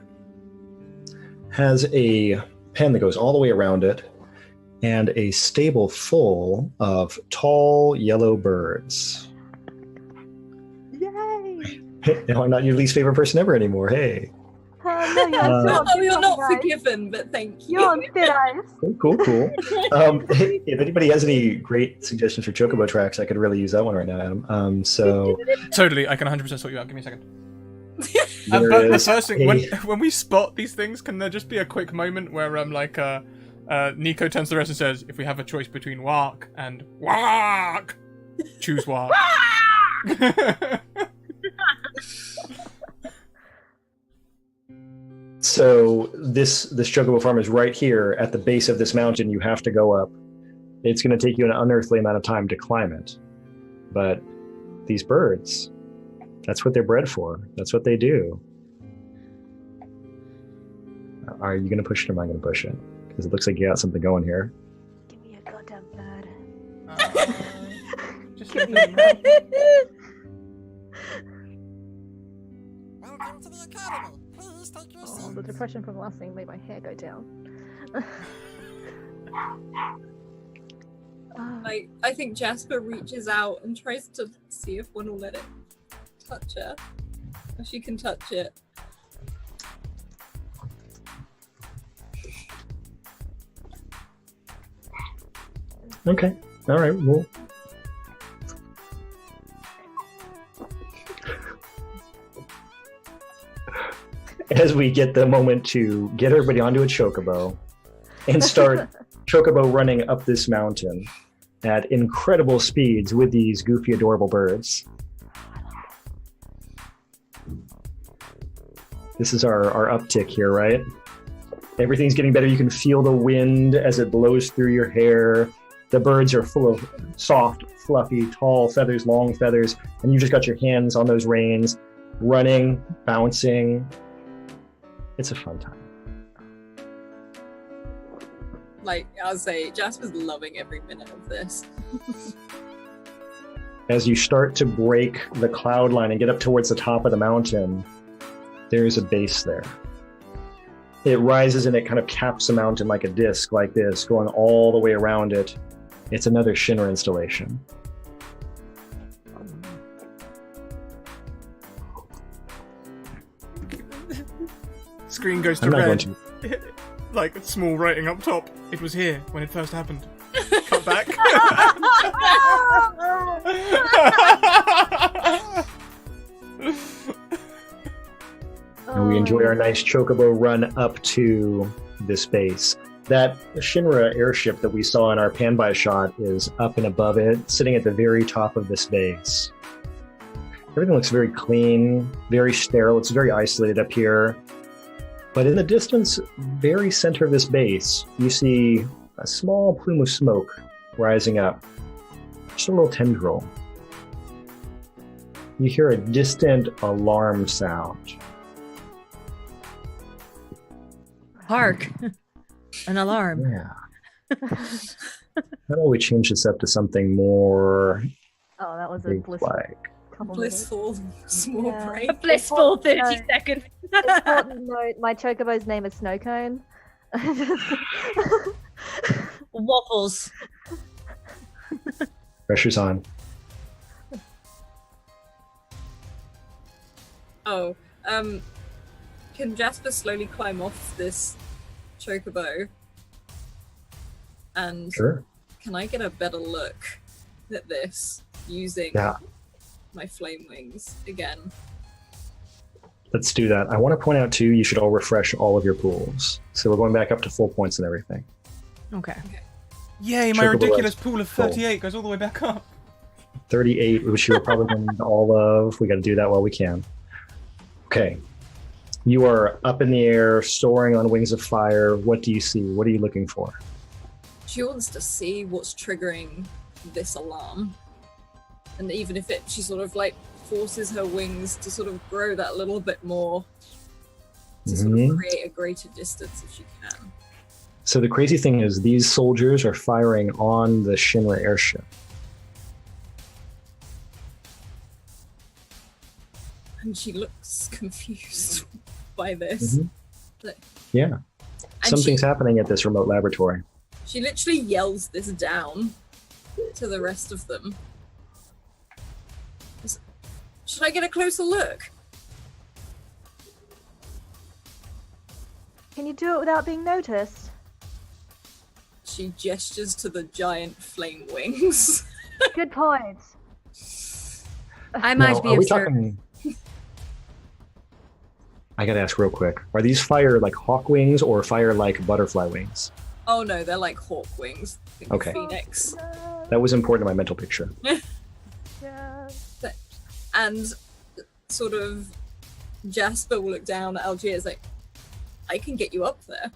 has a pen that goes all the way around it and a stable full of tall yellow birds. Yay! No, I'm not your least favorite person ever anymore. Hey. No, You're not guys. forgiven, but thank you. You're on thin ice. Cool. If anybody has any great suggestions for Chocobo tracks, I could really use that one right now, Adam. So Totally, I can 100% sort you out. Give me a second. there But the is first thing, a- when we spot these things, can there just be a quick moment where Nico turns to the rest and says, "If we have a choice between Wark and Wark, choose Wark." So this Chocobo farm is right here at the base of this mountain. You have to go up. It's going to take you an unearthly amount of time to climb it. But these birds, that's what they're bred for. That's what they do. Are you going to push it or am I going to push it? Because it looks like you got something going here. Give me a goddamn bird. Just Give me let a them- bird. Welcome to the Academy. Please take your Oh, seats. the depression from last thing made my hair go down. Like, I think Jasper reaches out and tries to see if one will let it touch her. If she can touch it. Okay. All right. Well. As we get the moment to get everybody onto a chocobo and start chocobo running up this mountain at incredible speeds with these goofy, adorable birds. This is our uptick here, right? Everything's getting better. You can feel the wind as it blows through your hair. The birds are full of soft, fluffy, tall feathers, long feathers, and you just got your hands on those reins, running, bouncing. It's a fun time. Like, I'll say, Jasper's loving every minute of this. As you start to break the cloud line and get up towards the top of the mountain, there's a base there. It rises and it kind of caps the mountain like a disc, like this, going all the way around it. It's another Shinra installation. Screen goes to I'm not going red. to. Like small writing up top. It was here when it first happened. Cut back. And we enjoy our nice chocobo run up to this base. That Shinra airship that we saw in our pan-by shot is up and above it, sitting at the very top of this base. Everything looks very clean, very sterile. It's very isolated up here. But in the distance, very center of this base, you see a small plume of smoke rising up. Just a little tendril. You hear a distant alarm sound. Hark! An alarm. Yeah. How about we change this up to something more Oh, that was a blissful? Blissful small Yeah. break. A blissful 30 No. seconds. Important note, my chocobo's name is Snowcone. Waffles. Pressure's on. Oh, can Jasper slowly climb off this chocobo? And Sure. can I get a better look at this using Yeah. my flame wings again? Let's do that. I want to point out too, you should all refresh all of your pools. So we're going back up to full points and everything. Okay. Yay, my Chocobo ridiculous Rice. pool of Full. 38 goes all the way back up. 38, which you're probably going to need all of. We got to do that while we can. Okay. You are up in the air, soaring on wings of fire. What do you see? What are you looking for? She wants to see what's triggering this alarm. And even if she sort of like forces her wings to sort of grow that little bit more to sort of Mhm. create a greater distance if she can. So the crazy thing is these soldiers are firing on the Shinra airship. And she looks confused by this. Mhm. But- Yeah. And Something's happening at this remote laboratory. she literally yells this down to the rest of them. Should I get a closer look? Can you do it without being noticed? She gestures to the giant flame wings. Good point. I might Now, be are we absurd. talking... I gotta ask real quick. Are these fire like hawk wings or fire like butterfly wings? Oh no, they're like hawk wings. Think Okay. Phoenix. That was important in my mental picture. Yeah. And sort of Jasper will look down at Algiers like, I can get you up there.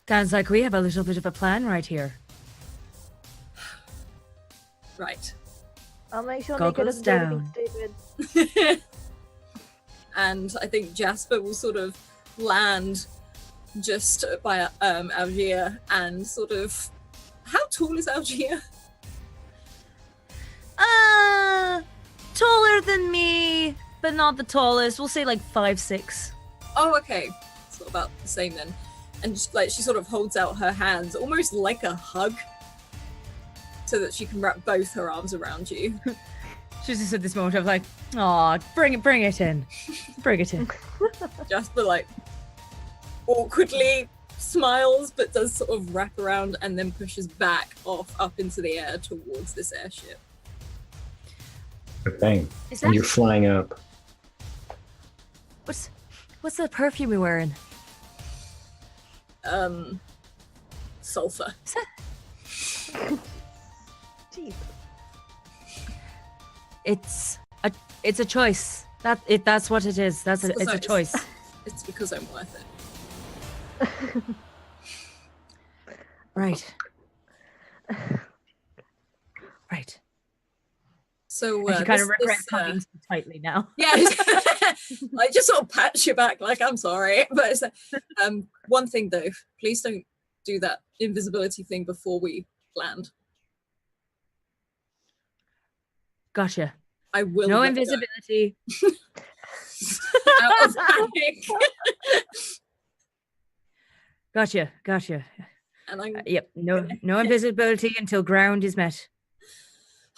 Sounds like we have a little bit of a plan right here. Right. I'll make sure Nico Goggles doesn't do anything stupid. And I think Jasper will sort of land just by Algiers and sort of... How tall is Algiers? Taller than me, but not the tallest. We'll say like 5'6". Oh, okay. So about the same then. And just, like she sort of holds out her hands, almost like a hug, so that she can wrap both her arms around you. She's just at this moment of like, aw, bring it in. Bring it in. Jasper like awkwardly smiles, but does sort of wrap around and then pushes back off up into the air towards this airship. Bang. Is And that you're flying up. what's the perfume you're wearing? Sulfur. Jeez. It's a choice. That's what it is. It's a choice. It's because I'm worth it. Right. Right. So I kind of this- regret this, hugging so tightly now. yeah, I just sort of pat you back like I'm sorry, but it's, one thing though, please don't do that invisibility thing before we land. Gotcha. I will. No let go. invisibility. Out of panic. Gotcha. And I'm Yep. No invisibility until ground is met.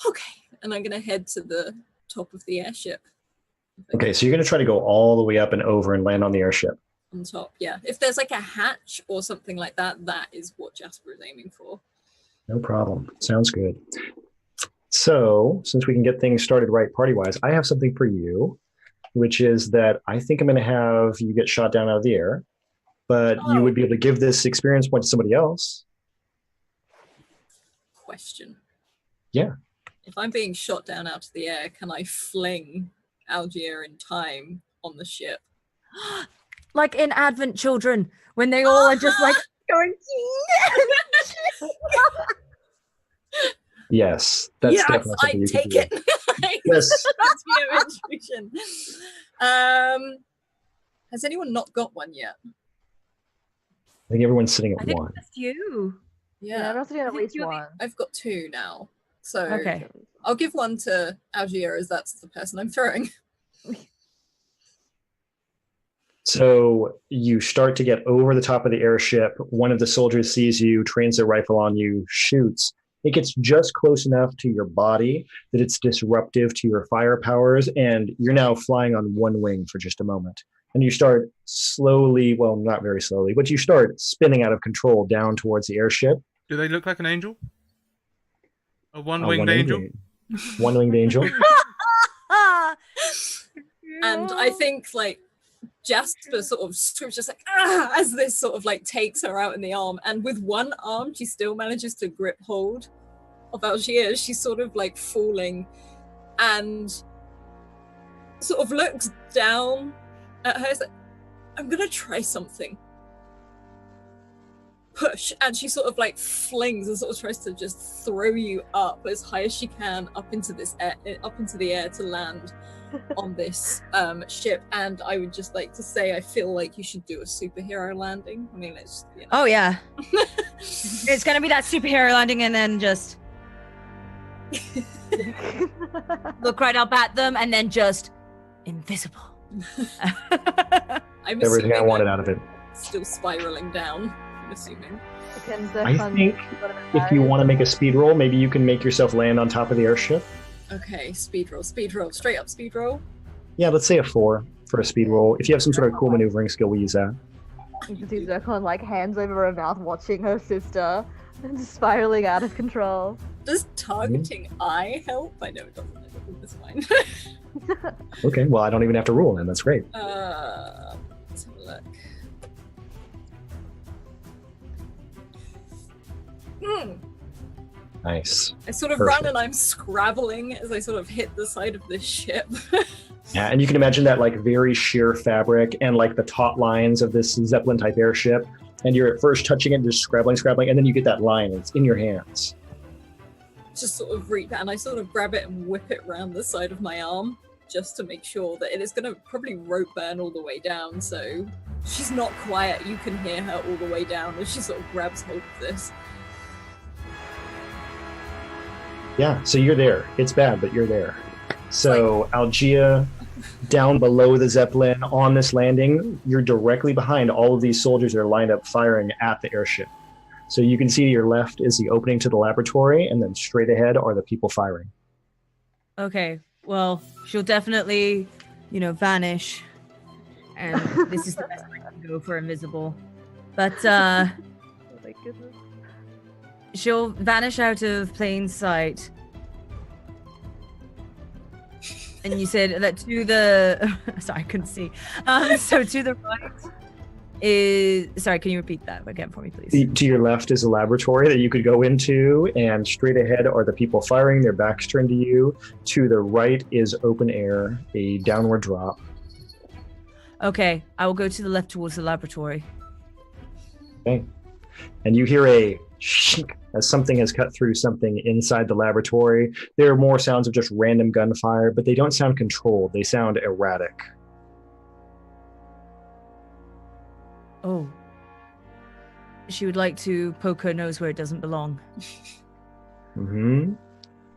okay. And I'm gonna head to the top of the airship. Okay, so you're going to try to go all the way up and over and land on the airship. On top, yeah. If there's like a hatch or something like that, that is what Jasper is aiming for. No problem. Sounds good. So, since we can get things started right party-wise, I have something for you, which is that I think I'm going to have you get shot down out of the air, but you would be able to give this experience point to somebody else. Question. Yeah. If I'm being shot down out of the air, can I fling Algier in time on the ship? Like in Advent Children, when they all are just like going. Yes, that's yes, definitely I something you take can do. it. Yes. That's your intuition. Has anyone not got one yet? I think everyone's sitting I at think one. it's you. Yeah, I'm also doing at least one. I've got two now. So Okay. I'll give one to Algier as that's the person I'm throwing. So you start to get over the top of the airship. One of the soldiers sees you, trains their rifle on you, shoots. It gets just close enough to your body that it's disruptive to your fire powers, and you're now flying on one wing for just a moment. And you start slowly, well, not very slowly, but you start spinning out of control down towards the airship. Do they look like an angel? A one-winged angel? One-winged angel. And I think like Jasper sort of screams just like as this sort of like takes her out in the arm, and with one arm she still manages to grip hold of Algier. She's sort of like falling and sort of looks down at her. It's like, I'm gonna try something. Push, and she sort of like flings and sort of tries to just throw you up as high as she can up into the air to land on this ship. And I would just like to say I feel like you should do a superhero landing. I mean, it's Oh yeah. It's gonna be that superhero landing, and then just look right up at them, and then just invisible. I'm Everything I assuming wanted I'm out of it. still spiraling down. I'm assuming. I think if you want to make a speed roll, maybe you can make yourself land on top of the airship. Okay, speed roll, straight up speed roll. Yeah, let's say a 4 for a speed roll. If you have some sort of cool maneuvering skill, we use that. You can see Zircon like hands over her mouth watching her sister and just spiraling out of control. Does targeting eye help? I know it doesn't. It's fine. Okay, well, I don't even have to roll then. That's great. Let's have a look. Nice. I sort of Perfect. run and I'm scrabbling as I sort of hit the side of this ship. Yeah, and you can imagine that like very sheer fabric and like the taut lines of this Zeppelin type airship. And you're at first touching it, just scrabbling, and then you get that line, and it's in your hands. Just sort of reach and I sort of grab it and whip it around the side of my arm just to make sure that it is going to probably rope burn all the way down. So she's not quiet. You can hear her all the way down as she sort of grabs hold of this. Yeah, so you're there. It's bad, but you're there. So Algia, down below the Zeppelin on this landing, you're directly behind all of these soldiers that are lined up firing at the airship. So you can see to your left is the opening to the laboratory, and then straight ahead are the people firing. Okay, well, she'll definitely, vanish. And this is the best I can go for invisible. But, Oh my goodness. she'll vanish out of plain sight. And you said that to the... Sorry, I couldn't see. So to the right is... Sorry, can you repeat that again for me, please? To your left is a laboratory that you could go into, and straight ahead are the people firing, their backs turned to you. To the right is open air, a downward drop. Okay, I will go to the left towards the laboratory. Okay. And you hear a shink as something has cut through something inside the laboratory. There are more sounds of just random gunfire, but they don't sound controlled. They sound erratic. Oh. She would like to poke her nose where it doesn't belong. Mm-hmm.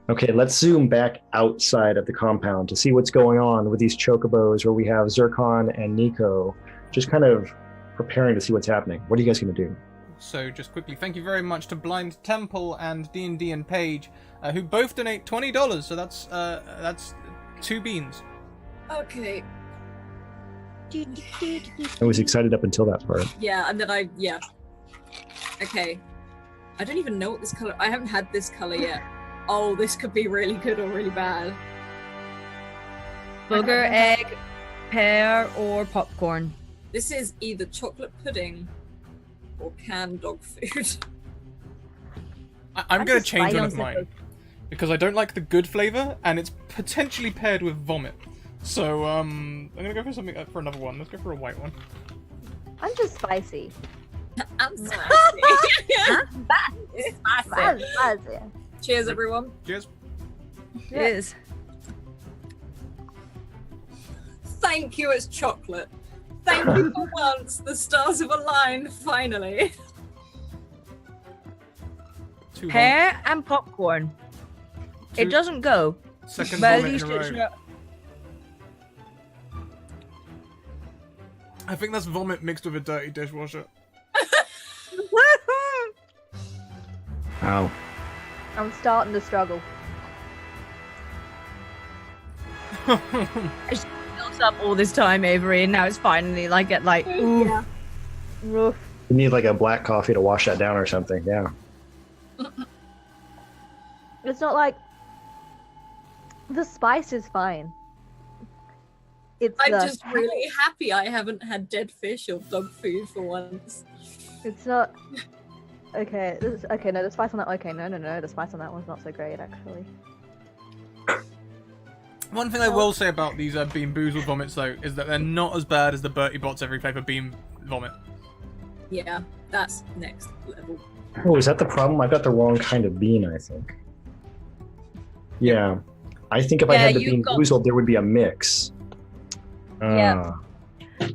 Okay, let's zoom back outside of the compound to see what's going on with these chocobos where we have Zircon and Nico just kind of preparing to see what's happening. What are you guys going to do? So just quickly, thank you very much to Blind Temple and D&D and Paige, who both donate $20. So that's 2 beans. Okay. I was excited up until that part. Yeah, and then okay. I don't even know what this color. I haven't had this color yet. Oh, this could be really good or really bad. Booger, egg, pear, or popcorn. This is either chocolate pudding or canned dog food. I'm going to just change one of spicy. mine because I don't like the good flavor, and it's potentially paired with vomit. So I'm gonna go for something for another one. Let's go for a white one. I'm just spicy. I'm spicy. It's I'm spicy. spicy. Cheers, everyone. Cheers. It is. Thank you, it's chocolate. Thank you for once. The stars have aligned, finally. Two Pear and popcorn. It Two- doesn't go, Second but at vomit least in a it's row. not. I think that's vomit mixed with a dirty dishwasher. Wow. I'm starting to struggle. Built up all this time, Avery, and now it's finally like ooh. Yeah. Oof. You need like a black coffee to wash that down or something. Yeah. It's not like the spice is fine. It's I'm the just really happy I haven't had dead fish or dog food for once. It's not. Okay. Okay. No, the spice on that. Okay. No. The spice on that one's not so great actually. One thing I will say about these Bean Boozled vomits, though, is that they're not as bad as the Bertie Bott's every flavour Bean vomit. Yeah, that's next level. Oh, is that the problem? I got the wrong kind of bean, I think. Yeah. I think if I Yeah, had the you bean got- boozled, there would be a mix. Yeah.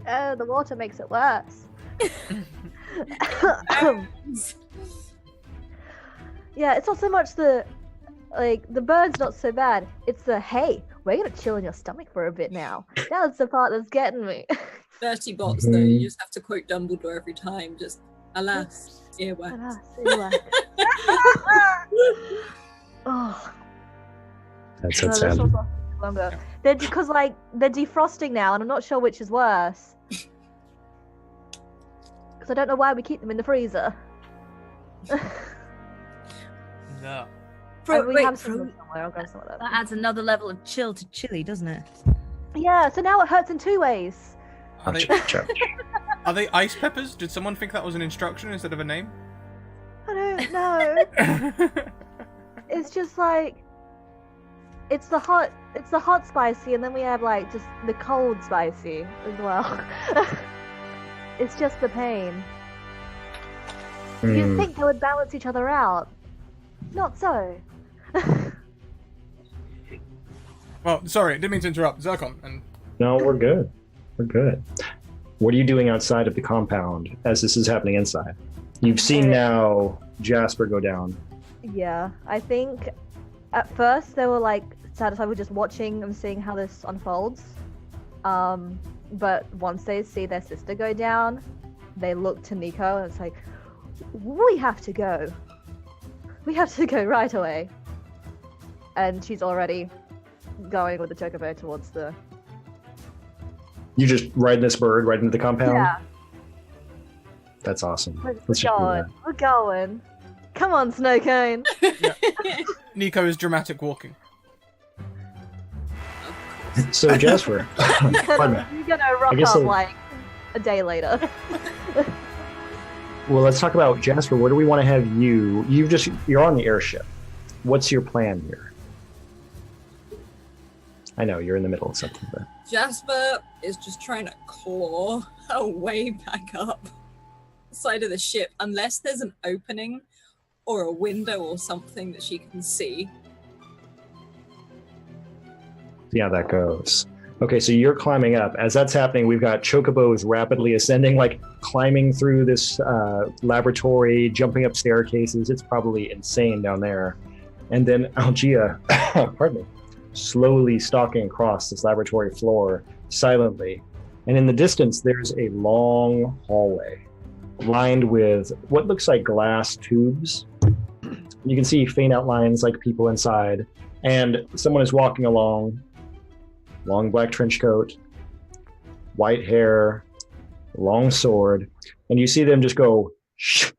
Oh, the water makes it worse. Yeah, it's not so much the bird's not so bad. It's the hey, we're gonna chill in your stomach for a bit now. That's the part that's getting me. Dirty bots, though, you just have to quote Dumbledore every time. Just, alas, earwax. Alas, earwax. Oh, That's no, it, this Sam. one's lasting longer. They're because they're defrosting now, and I'm not sure which is worse. Because I don't know why we keep them in the freezer. No. And we Wait, have some of them somewhere. I'll grab some of that them. adds another level of chill to chili, doesn't it? Yeah, so now it hurts in two ways. Are they, Ouch, ouch. are they ice peppers? Did someone think that was an instruction instead of a name? I don't know. It's just like it's the hot spicy, and then we have like just the cold spicy as well. It's just the pain. You'd Hmm. think they would balance each other out. Not so. Well, sorry, didn't mean to interrupt. Zircon, and No, we're good. We're good. What are you doing outside of the compound as this is happening inside? You've seen now Jasper go down. Yeah, I think at first they were like satisfied with just watching and seeing how this unfolds. But once they see their sister go down, they look to Nico and it's like, we have to go. We have to go right away. And she's already going with the chocobo towards the. You just riding this bird right into the compound? Yeah, That's awesome. we're Let's just do going. that. We're going. Come on, Snowcone. Nico is dramatic walking. So Jasper, pardon me. You're gonna rock guess up so. like a day later. Well, let's talk about Jasper. Where do we want to have you? You're on the airship. What's your plan here? I know you're in the middle of something, but Jasper is just trying to claw her way back up the side of the ship, unless there's an opening or a window or something that she can see. see how that goes. Okay, so you're climbing up. As that's happening, we've got chocobos rapidly ascending, like climbing through this laboratory, jumping up staircases. It's probably insane down there. And then Algia, pardon me, slowly stalking across this laboratory floor silently. And in the distance, there's a long hallway lined with what looks like glass tubes. You can see faint outlines like people inside. And someone is walking along, long black trench coat, white hair, long sword. And you see them just go, shh,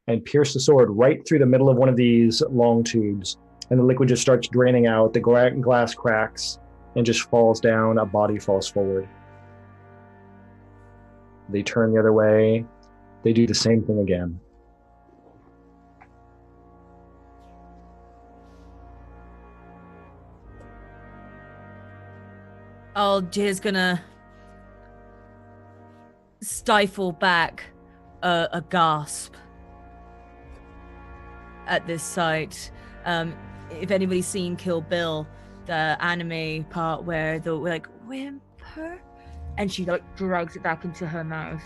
and pierce the sword right through the middle of one of these long tubes. And the liquid just starts draining out. The glass cracks and just falls down. A body falls forward. They turn the other way. They do the same thing again. Oh, Jay's gonna stifle back a gasp at this sight. If anybody's seen Kill Bill, the anime part where the like whimper, and she like drags it back into her mouth.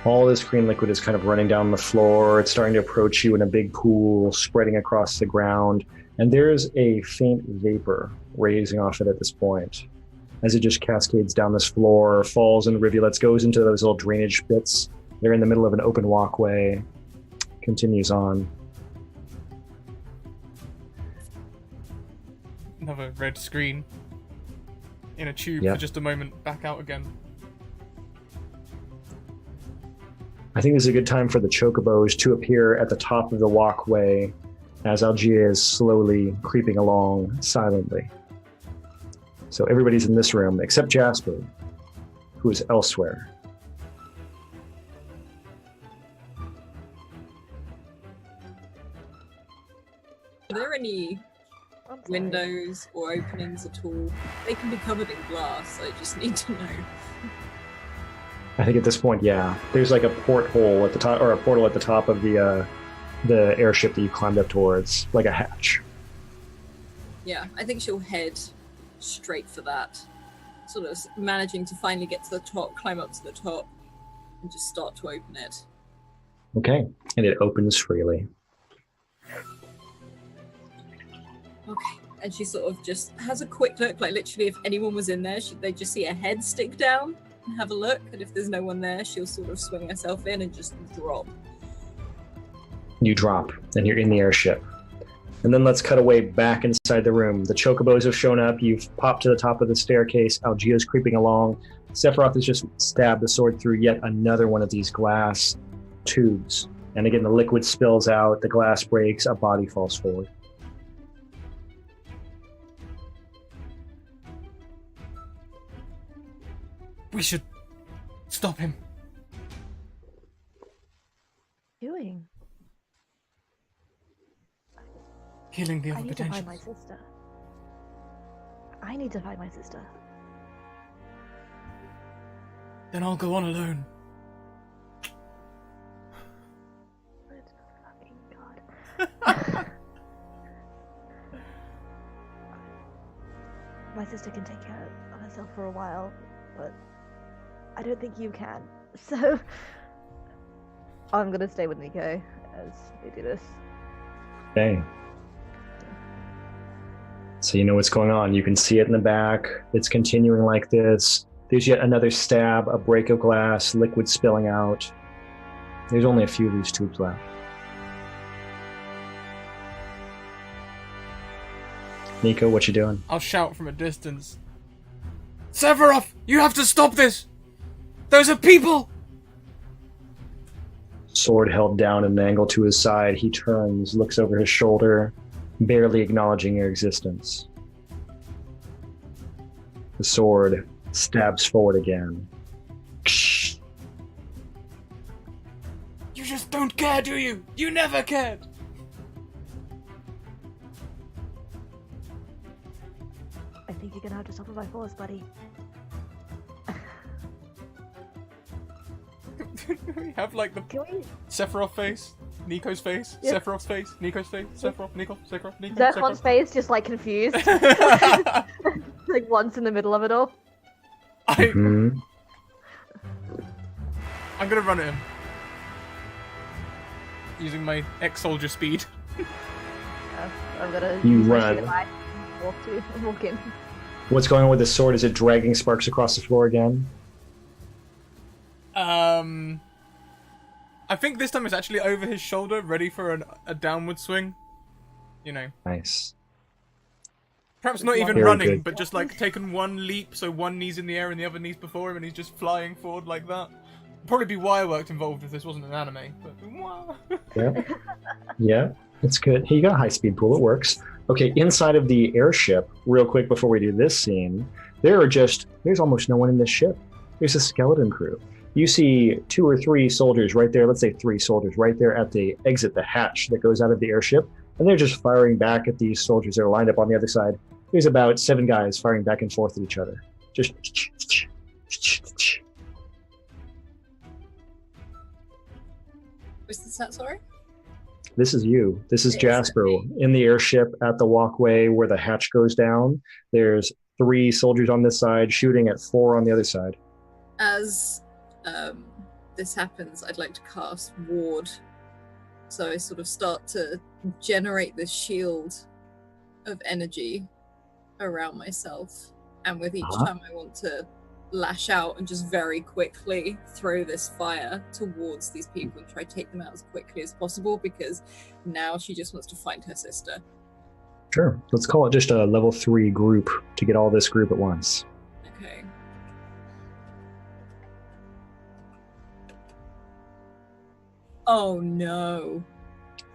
All this green liquid is kind of running down the floor. It's starting to approach you in a big pool, spreading across the ground. And there's a faint vapor raising off it at this point. As it just cascades down this floor, falls in the rivulets, goes into those little drainage pits. They're in the middle of an open walkway. Continues on. Another red screen. In a tube Yep. for just a moment, back out again. I think this is a good time for the chocobos to appear at the top of the walkway as Algia is slowly creeping along silently. So everybody's in this room except Jasper, who is elsewhere. Are there any I'm sorry. windows or openings at all? They can be covered in glass, I just need to know. I think at this point, yeah, there's like a porthole at the top, or a portal at the top of the airship that you climbed up towards, like a hatch. Yeah, I think she'll head straight for that. Sort of managing to finally get to the top, climb up to the top, and just start to open it. Okay, and it opens freely. Okay. And she sort of just has a quick look, like literally if anyone was in there, they'd just see a head stick down and have a look. And if there's no one there, she'll sort of swing herself in and just drop. You drop, and you're in the airship. And then let's cut away back inside the room. The chocobos have shown up. You've popped to the top of the staircase. Algia's creeping along. Sephiroth has just stabbed the sword through yet another one of these glass tubes. And again, the liquid spills out. The glass breaks. A body falls forward. We should stop him. Doing? Killing the I other need to find my potentials. sister. I need to find my sister. Then I'll go on alone. Good fucking god. My sister can take care of herself for a while, but I don't think you can. So I'm gonna stay with Nico as we do this. Okay. So you know what's going on. You can see it in the back. It's continuing like this. There's yet another stab, a break of glass, liquid spilling out. There's only a few of these tubes left. Nico, what you doing? I'll shout from a distance. Sephiroth, you have to stop this! Those are people! Sword held down at an angle to his side. He turns, looks over his shoulder, barely acknowledging your existence. The sword stabs forward again. You just don't care, do you? You never cared! I think you're gonna have to stop it by force, buddy. We have like the Can we? Sephiroth face, Nico's face, Yep. Sephiroth's face, Nico's face, Sephiroth, Nico, Sephiroth, Nico, Zerkon's Sephiroth. face just like confused. Like once in the middle of it all. Mhm. I'm gonna run at him. Using my ex-soldier speed. I'm gonna You use my run. shield eye and walk in. What's going on with this sword? Is it dragging sparks across the floor again? I think this time it's actually over his shoulder, ready for a downward swing. You know. Nice. Perhaps not even Very running, good. but just like taken one leap, so one knee's in the air and the other knee's before him, and he's just flying forward like that. Probably be wire work involved if this wasn't an anime, but Yeah. Yeah, it's good. Hey, you got a high speed pool. It works. Okay, inside of the airship, real quick before we do this scene, there's almost no one in this ship. There's a skeleton crew. You see 2 or 3 soldiers right there, let's say 3 soldiers right there at the exit, the hatch that goes out of the airship, and they're just firing back at these soldiers that are lined up on the other side. There's about 7 guys firing back and forth at each other. Just. Was this that, sorry? This is you. This is It is Jasper me. in the airship at the walkway where the hatch goes down. There's 3 soldiers on this side shooting at 4 on the other side. As this happens, I'd like to cast Ward. So I sort of start to generate this shield of energy around myself. And with each time I want to lash out and just very quickly throw this fire towards these people and try to take them out as quickly as possible, because now she just wants to find her sister. Sure. Let's call it just a level 3 group to get all this group at once. Okay. Oh no.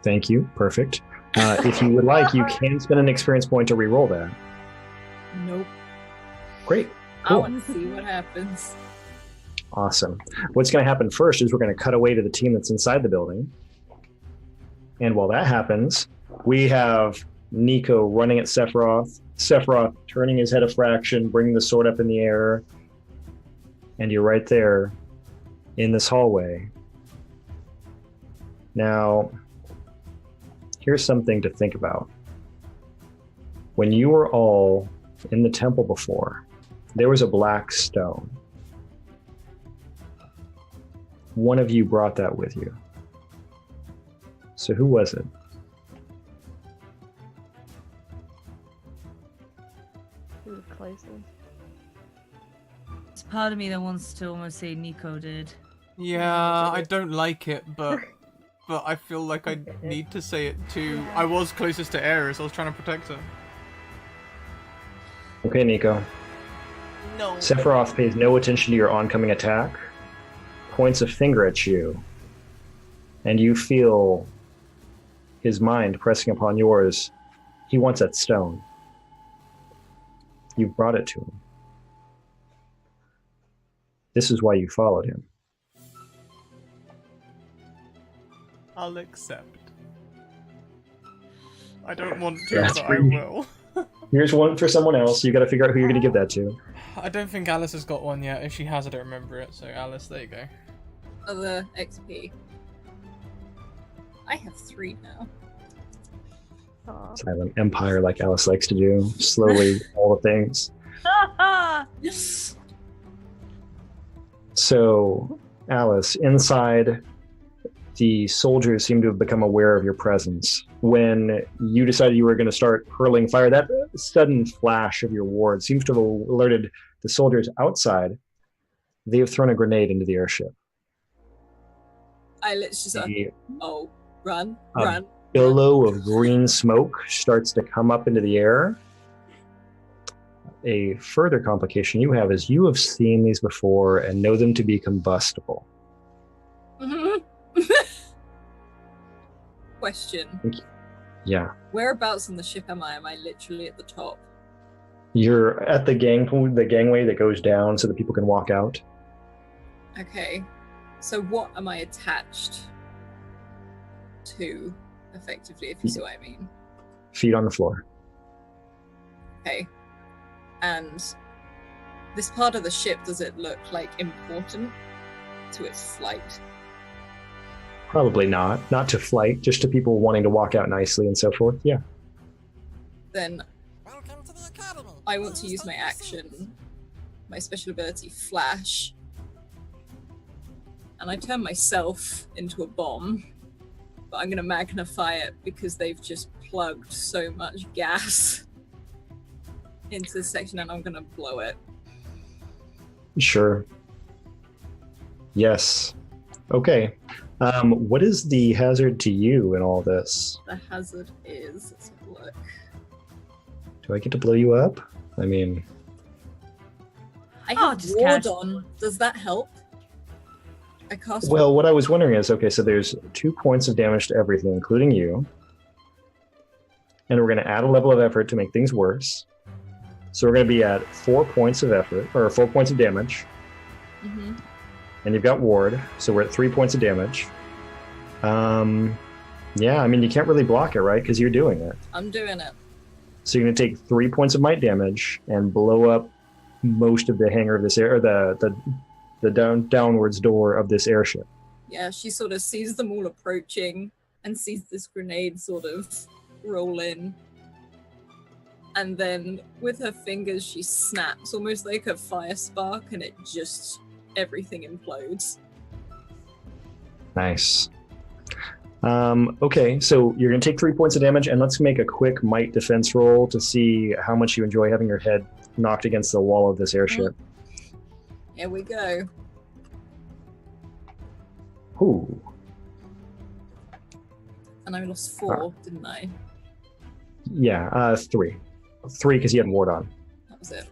Thank you. Perfect. If you would like, you can spend an experience point to re-roll that. Nope. Great. I Cool. want to see what happens. Awesome. What's going to happen first is we're going to cut away to the team that's inside the building. And while that happens, we have Nico running at Sephiroth. Sephiroth turning his head a fraction, bringing the sword up in the air. And you're right there in this hallway. Now, here's something to think about. When you were all in the temple before, there was a black stone. One of you brought that with you. So who was it? Who was closest? There's part of me that wants to almost say Nico did. yeah, I don't like it, but I feel like I need to say it too. I was closest to Ares, I was trying to protect her. Okay, Nico. No. Sephiroth pays no attention to your oncoming attack, points a finger at you, and you feel his mind pressing upon yours. He wants that stone. You've brought it to him. This is why you followed him. I'll accept. I don't want to, That's but I pretty- will. Here's one for someone else. You got to figure out who you're going to give that to. I don't think Alice has got one yet. If she has, I don't remember it. So Alice, there you go. Other XP. I have 3 now. Aw. Silent Empire, like Alice likes to do. Slowly, all the things. So, Alice, inside, the soldiers seem to have become aware of your presence. When you decided you were going to start hurling fire, that sudden flash of your ward seems to have alerted the soldiers outside. They have thrown a grenade into the airship. I literally just The oh, run, Um, run. billow of green smoke starts to come up into the air. A further complication you have is you have seen these before and know them to be combustible. Mhm. Question. Yeah. Whereabouts on the ship am I? Am I literally at the top? You're at the gangway that goes down so that people can walk out. Okay. So what am I attached to, effectively, if you see what I mean? Feet on the floor. Okay. And this part of the ship, does it look like important to its flight? Probably not. Not to flight, just to people wanting to walk out nicely and so forth. Yeah. Then Welcome to the Academy. I want to Please use take my your action, seats. my special ability, Flash. And I turn myself into a bomb. But I'm going to magnify it because they've just plugged so much gas into this section and I'm going to blow it. Sure. Yes. Okay. What is the hazard to you in all this? The hazard is, let's have a look. Do I get to blow you up? I mean, I Oh, have just ward catch- on. Does that help? I cast. well, what I was wondering is, okay, so there's 2 points of damage to everything, including you. And we're going to add a level of effort to make things worse. So we're going to be at 4 points of effort, or 4 points of damage. Mm-hmm. And you've got ward, so we're at 3 points of damage. Yeah, I mean, you can't really block it, right? Because you're doing it. I'm doing it. So you're going to take 3 points of might damage and blow up most of the hangar of this air, or the downwards door of this airship. Yeah, she sort of sees them all approaching and sees this grenade sort of roll in. And then with her fingers, she snaps almost like a fire spark, and it just everything implodes. Nice. Okay, so you're going to take 3 points of damage, and let's make a quick might defense roll to see how much you enjoy having your head knocked against the wall of this airship. Here we go. Ooh. And I lost 4, didn't I? Yeah, 3. 3 because you had ward on. That was it.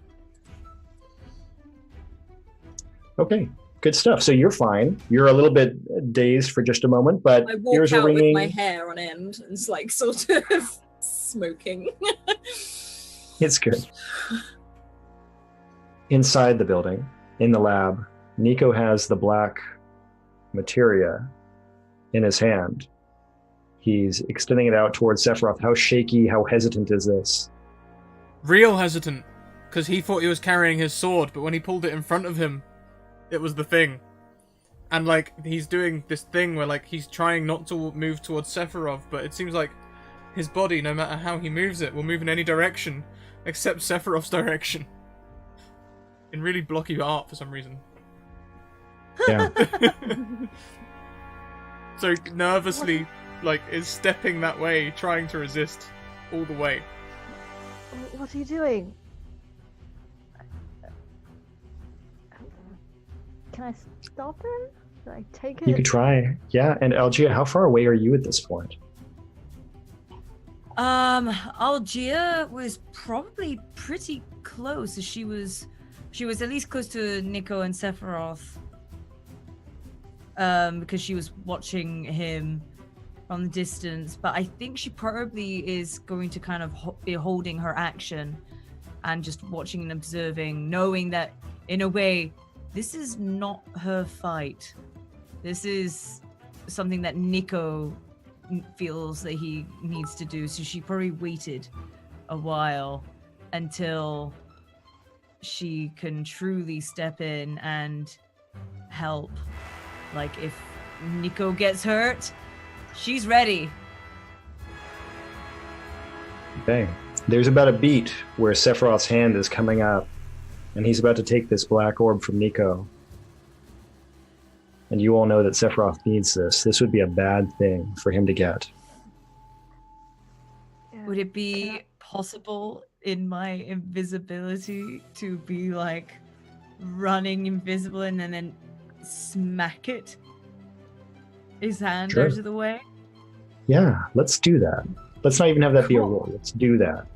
Okay, good stuff. So you're fine. You're a little bit dazed for just a moment, but I walk ears are out with ringing. my hair on end and it's like sort of smoking. It's good. Inside the building, in the lab, Nico has the black materia in his hand. He's extending it out towards Sephiroth. How shaky, how hesitant is this? Real hesitant, because he thought he was carrying his sword, but when he pulled it in front of him, it was the thing. And, like, he's doing this thing where, like, he's trying not to move towards Sephiroth, but it seems like his body, no matter how he moves it, will move in any direction except Sephiroth's direction. In really blocky art for some reason. Yeah. So nervously, like, is stepping that way, trying to resist all the way. What are you doing? Can I stop him? Can I take it? You could try. Yeah, and Algia, how far away are you at this point? Algia was probably pretty close. She was at least close to Nico and Sephiroth. Because she was watching him from the distance, but I think she probably is going to kind of be holding her action and just watching and observing, knowing that in a way, this is not her fight. This is something that Nico feels that he needs to do. So she probably waited a while until she can truly step in and help. Like, if Nico gets hurt, she's ready. Okay. There's about a beat where Sephiroth's hand is coming up, and he's about to take this black orb from Nico. And you all know that Sephiroth needs this. This would be a bad thing for him to get. Yeah. Would it be possible in my invisibility to be like running invisible and then smack it? His hand Sure. out of the way? Yeah, let's do that. Let's not even have that be a Cool. roll. Let's do that.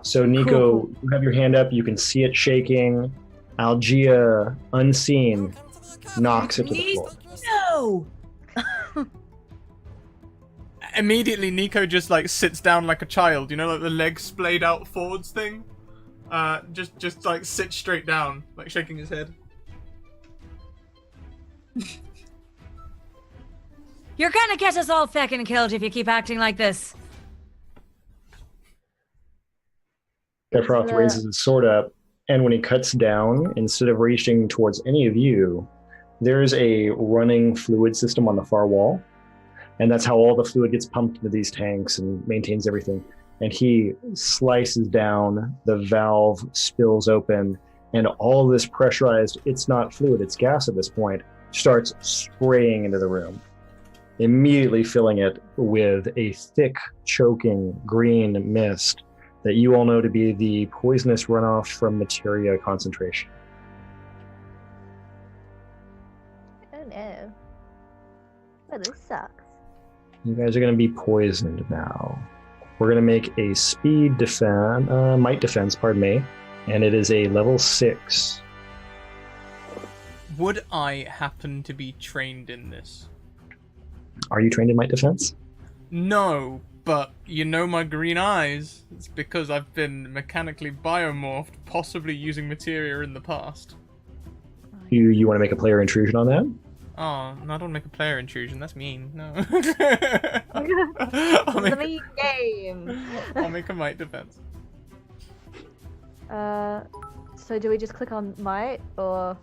So, Nico, Cool. you have your hand up. You can see it shaking. Algia, unseen, Welcome to the academy. knocks it to the Please. floor. No! Immediately, Nico just, like, sits down like a child, you know, like the legs splayed out forwards thing? Just like, sits straight down, like, shaking his head. You're gonna get us all feckin' killed if you keep acting like this. Sephiroth Yeah. raises his sword up, and when he cuts down, instead of reaching towards any of you, there's a running fluid system on the far wall. And that's how all the fluid gets pumped into these tanks and maintains everything. And he slices down, the valve spills open, and all this pressurized, it's not fluid, it's gas at this point, starts spraying into the room, immediately filling it with a thick, choking green mist that you all know to be the poisonous runoff from materia concentration. Oh no. Well, this sucks. You guys are going to be poisoned now. We're gonna make a speed defense, might defense, pardon me, and it is a level 6. Would I happen to be trained in this? Are you trained in might defense? No, but you know my green eyes. It's because I've been mechanically biomorphed, possibly using materia in the past. You want to make a player intrusion on that? Oh, no, I don't make a player intrusion. That's mean. No. It's a mean game. I'll make a might defense. So do we just click on might or?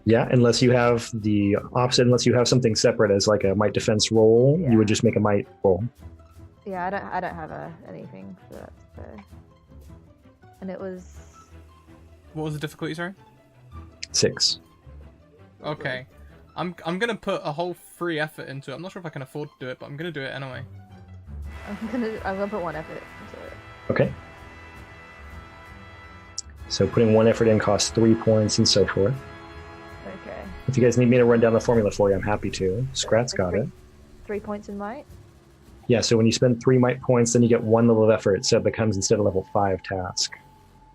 Yeah, unless you have the opposite, unless you have something separate as like a might defense roll, Yeah. you would just make a might roll. Yeah, I don't have anything for that. So. And it was. What was the difficulty, sorry? 6. Okay. I'm gonna put a whole free effort into it. I'm not sure if I can afford to do it, but I'm gonna do it anyway. I'm gonna put 1 effort into it. Okay. So putting 1 effort in costs 3 points and so forth. Okay. If you guys need me to run down the formula for you, I'm happy to. Scrat's got it. 3 points in might. Yeah, so when you spend 3 might points, then you get 1 level of effort, so it becomes instead of level 5 task.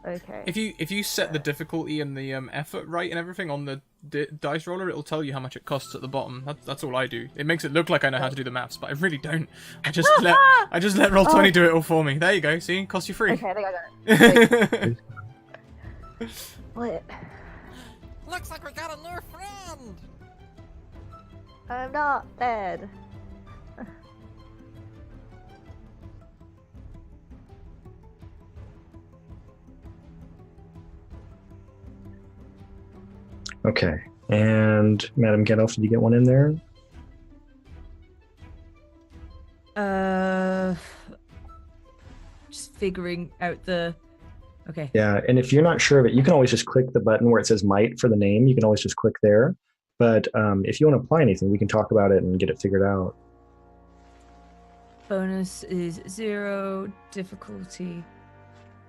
Okay. If you set the difficulty and the effort right and everything on the dice roller, it'll tell you how much it costs at the bottom. That's all I do. It makes it look like I know how to do the maths, but I really don't. I just let Roll20 do it all for me. There you go. See, costs you free. Okay, I think I got it. What? Looks like we got a new friend. I'm not dead. Okay. And Madam Gandalf, did you get one in there? Just figuring out the. Okay. Yeah, and if you're not sure of it, you can always just click the button where it says might for the name. You can always just click there. But if you want to apply anything, we can talk about it and get it figured out. Bonus is 0. Difficulty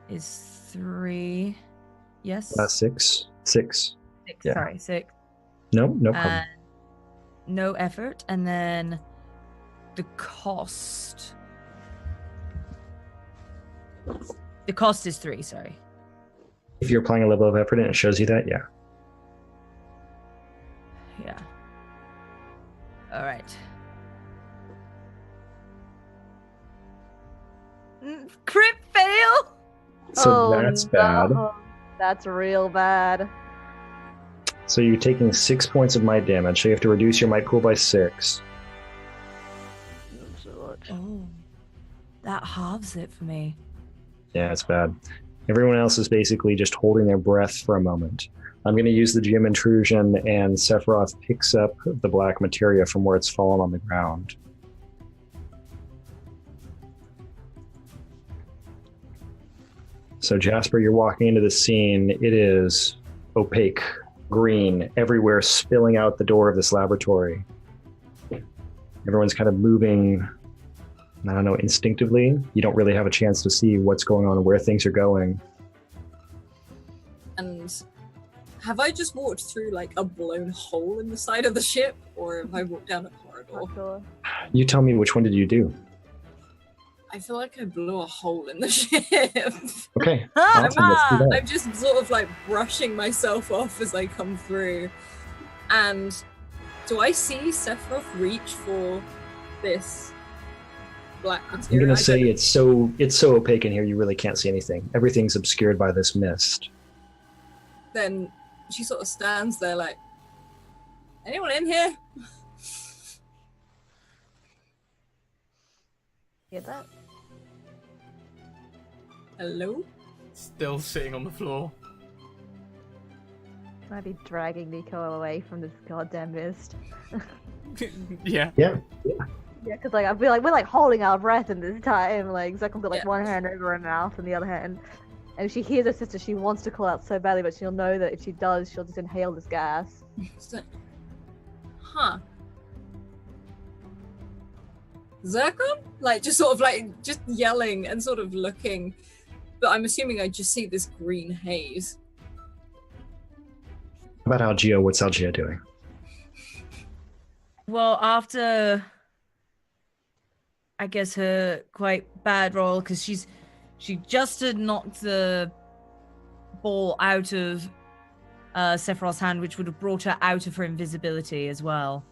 is 3. Yes. 6. 6. 6. yeah. Sorry, 6. No problem. And no effort, and then the cost. The cost is 3. Sorry. If you're applying a level of effort and it shows you that, yeah. Yeah. All right. Crit fail. So that's bad. No. That's real bad. So you're taking 6 points of might damage, so you have to reduce your might pool by 6. Oh, that halves it for me. Yeah, it's bad. Everyone else is basically just holding their breath for a moment. I'm going to use the GM intrusion, and Sephiroth picks up the black materia from where it's fallen on the ground. So Jasper, you're walking into the scene. It is opaque, green, everywhere, spilling out the door of this laboratory. Everyone's kind of moving, I don't know, instinctively. You don't really have a chance to see what's going on and where things are going. And have I just walked through like a blown hole in the side of the ship, or have I walked down a corridor? Not sure. You tell me, which one did you do? I feel like I blew a hole in the ship. Okay, awesome, let's do that. I'm just sort of like brushing myself off as I come through. And do I see Sephiroth reach for this black I'm material? gonna say it's so opaque in here you really can't see anything. Everything's obscured by this mist. Then she sort of stands there like, anyone in here? Get that? Hello? Still sitting on the floor. Might be dragging Nico away from this goddamn mist. Yeah. Yeah. Yeah, because like I feel like we're like holding our breath in this time. Like Zekil's got like Yeah. one hand over her mouth and the other hand. And if she hears her sister, she wants to call out so badly, but she'll know that if she does, she'll just inhale this gas. Huh. Zircon? Like, just sort of like, just yelling and sort of looking. But I'm assuming I just see this green haze. How about Algeo? What's Algeo doing? Well, after I guess, her quite bad roll because she just had knocked the ball out of Sephiroth's hand, which would have brought her out of her invisibility as well.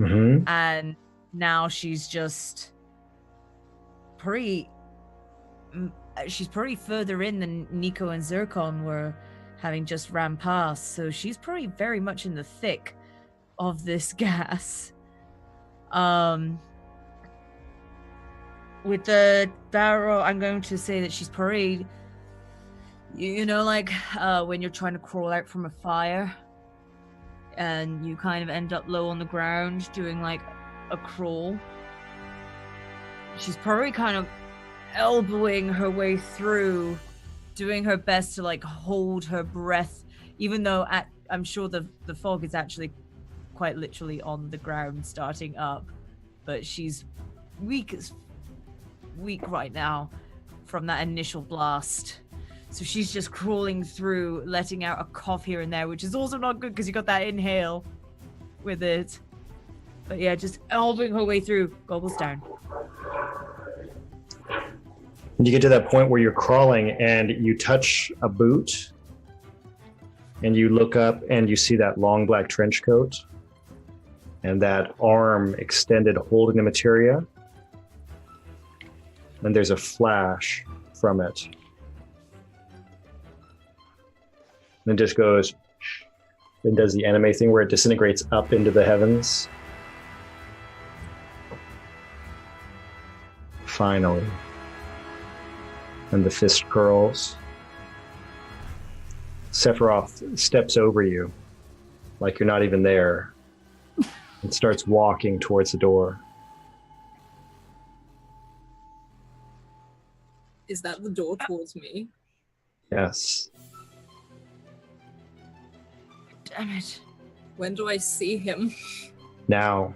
Mm-hmm. And now she's just she's probably further in than Nico and Zircon were, having just ran past. So she's probably very much in the thick of this gas. With the barrel, I'm going to say that she's probably, you know, like when you're trying to crawl out from a fire and you kind of end up low on the ground doing like a crawl. She's probably kind of elbowing her way through, doing her best to like hold her breath, even though I'm sure the fog is actually quite literally on the ground starting up, but she's weak right now from that initial blast. So she's just crawling through, letting out a cough here and there, which is also not good because you got that inhale with it. But yeah, just elbowing her way through. Gobble's down. You get to that point where you're crawling and you touch a boot and you look up and you see that long black trench coat and that arm extended holding the materia. And there's a flash from it. And it just goes and does the anime thing where it disintegrates up into the heavens. Finally. And the fist curls. Sephiroth steps over you like you're not even there and starts walking towards the door. Is that the door towards me? Yes. Damn it. When do I see him? Now.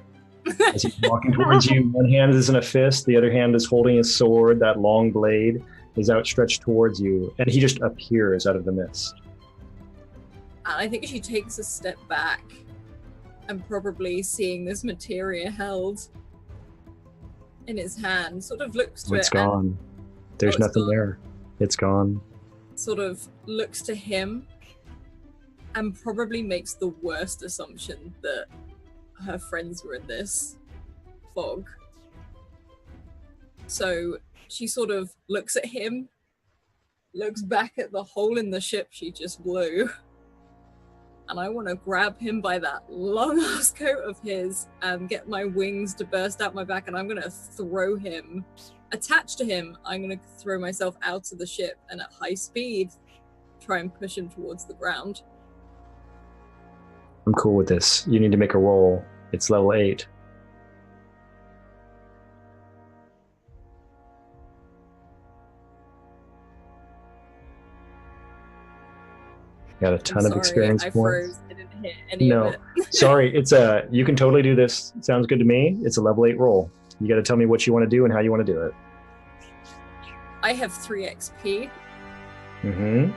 As he's walking towards you, one hand is in a fist, the other hand is holding his sword, that long blade is outstretched towards you, and he just appears out of the mist. And I think she takes a step back and probably seeing this materia held in his hand, sort of looks to It's it. gone. There's nothing gone. there. It's gone. Sort of looks to him and probably makes the worst assumption that her friends were in this fog. So she sort of looks at him, looks back at the hole in the ship she just blew, and I want to grab him by that long ass coat of his and get my wings to burst out my back, and I'm going to throw him. Attached to him, I'm going to throw myself out of the ship and at high speed try and push him towards the ground. I'm cool with this. You need to make a roll. It's level 8. Got a ton of experience I points. froze. I didn't hit any of it. Sorry, it's you can totally do this. Sounds good to me. It's a level 8 roll. You got to tell me what you want to do and how you want to do it. I have 3 XP. Mm-hmm.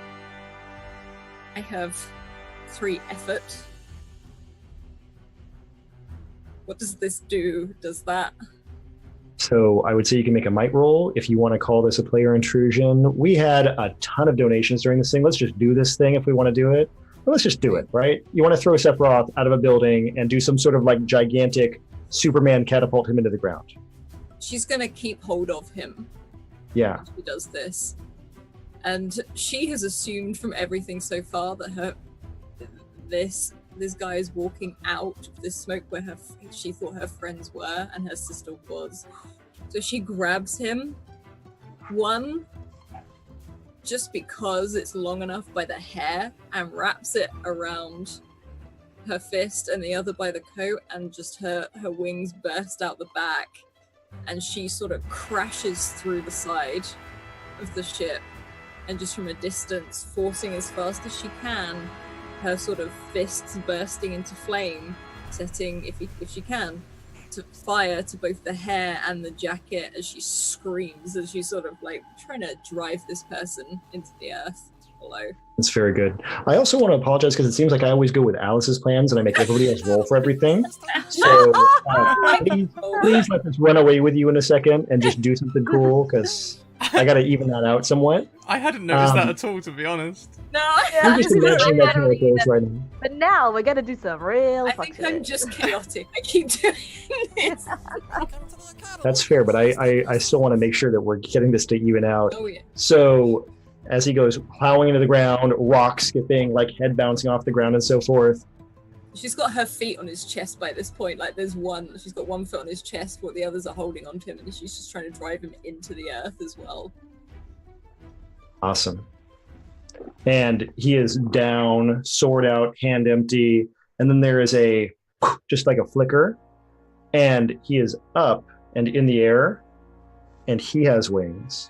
I have 3 effort. What does this do? Does that? So I would say you can make a might roll if you want to call this a player intrusion. We had a ton of donations during this thing. Let's just do this thing if we want to do it. Well, let's just do it, right? You want to throw Sephiroth out of a building and do some sort of like gigantic Superman catapult him into the ground. She's gonna keep hold of him. Yeah. When she does this. And she has assumed from everything so far that this guy is walking out of this smoke where she thought her friends were and her sister was. So she grabs him. One, just because it's long enough by the hair, and wraps it around her fist, and the other by the coat, and just her wings burst out the back, and she sort of crashes through the side of the ship, and just from a distance, forcing as fast as she can, her sort of fists bursting into flame, setting, if she can, to fire to both the hair and the jacket as she screams, as she's sort of like trying to drive this person into the earth below. That's very good. I also want to apologize because it seems like I always go with Alice's plans and I make everybody else roll for everything. So please let this run away with you in a second and just do something cool because I got to even that out somewhat. I hadn't noticed that at all, to be honest. No, I'm just imagining that's how it goes right now. But now we're gonna do some real I fuck think I'm shit. just chaotic. I keep doing this. Welcome to the academy. That's fair, but I still want to make sure that we're getting this to even out. Oh yeah. So as he goes plowing into the ground, rock skipping, like head bouncing off the ground and so forth. She's got her feet on his chest by this point. Like she's got one foot on his chest while the others are holding onto him, and she's just trying to drive him into the earth as well. Awesome. And he is down, sword out, hand empty, and then there is just like a flicker, and he is up and in the air, and he has wings.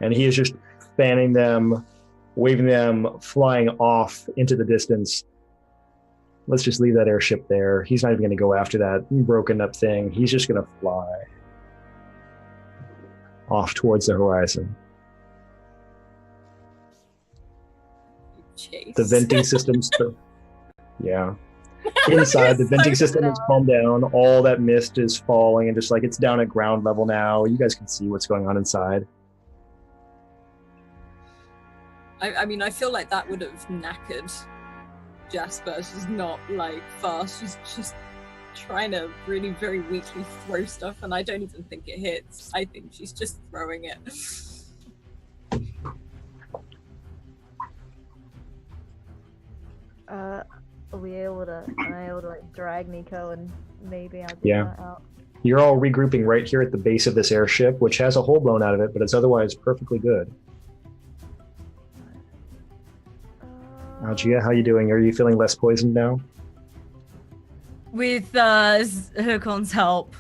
And he is just fanning them, waving them, flying off into the distance. Let's just leave that airship there. He's not even going to go after that broken up thing. He's just going to fly off towards the horizon. Chase. The venting systems, yeah. Inside, the venting system has calmed down. All that mist is falling and just like it's down at ground level now. You guys can see what's going on inside. I mean, I feel like that would have knackered Jasper. She's not like fast. She's just trying to really very weakly throw stuff, and I don't even think it hits. I think she's just throwing it. Are we able to? Am I able to like drag Nico and maybe I'll get Yeah. that out? You're all regrouping right here at the base of this airship, which has a hole blown out of it, but it's otherwise perfectly good. Algia, how you doing? Are you feeling less poisoned now? With Hirkon's help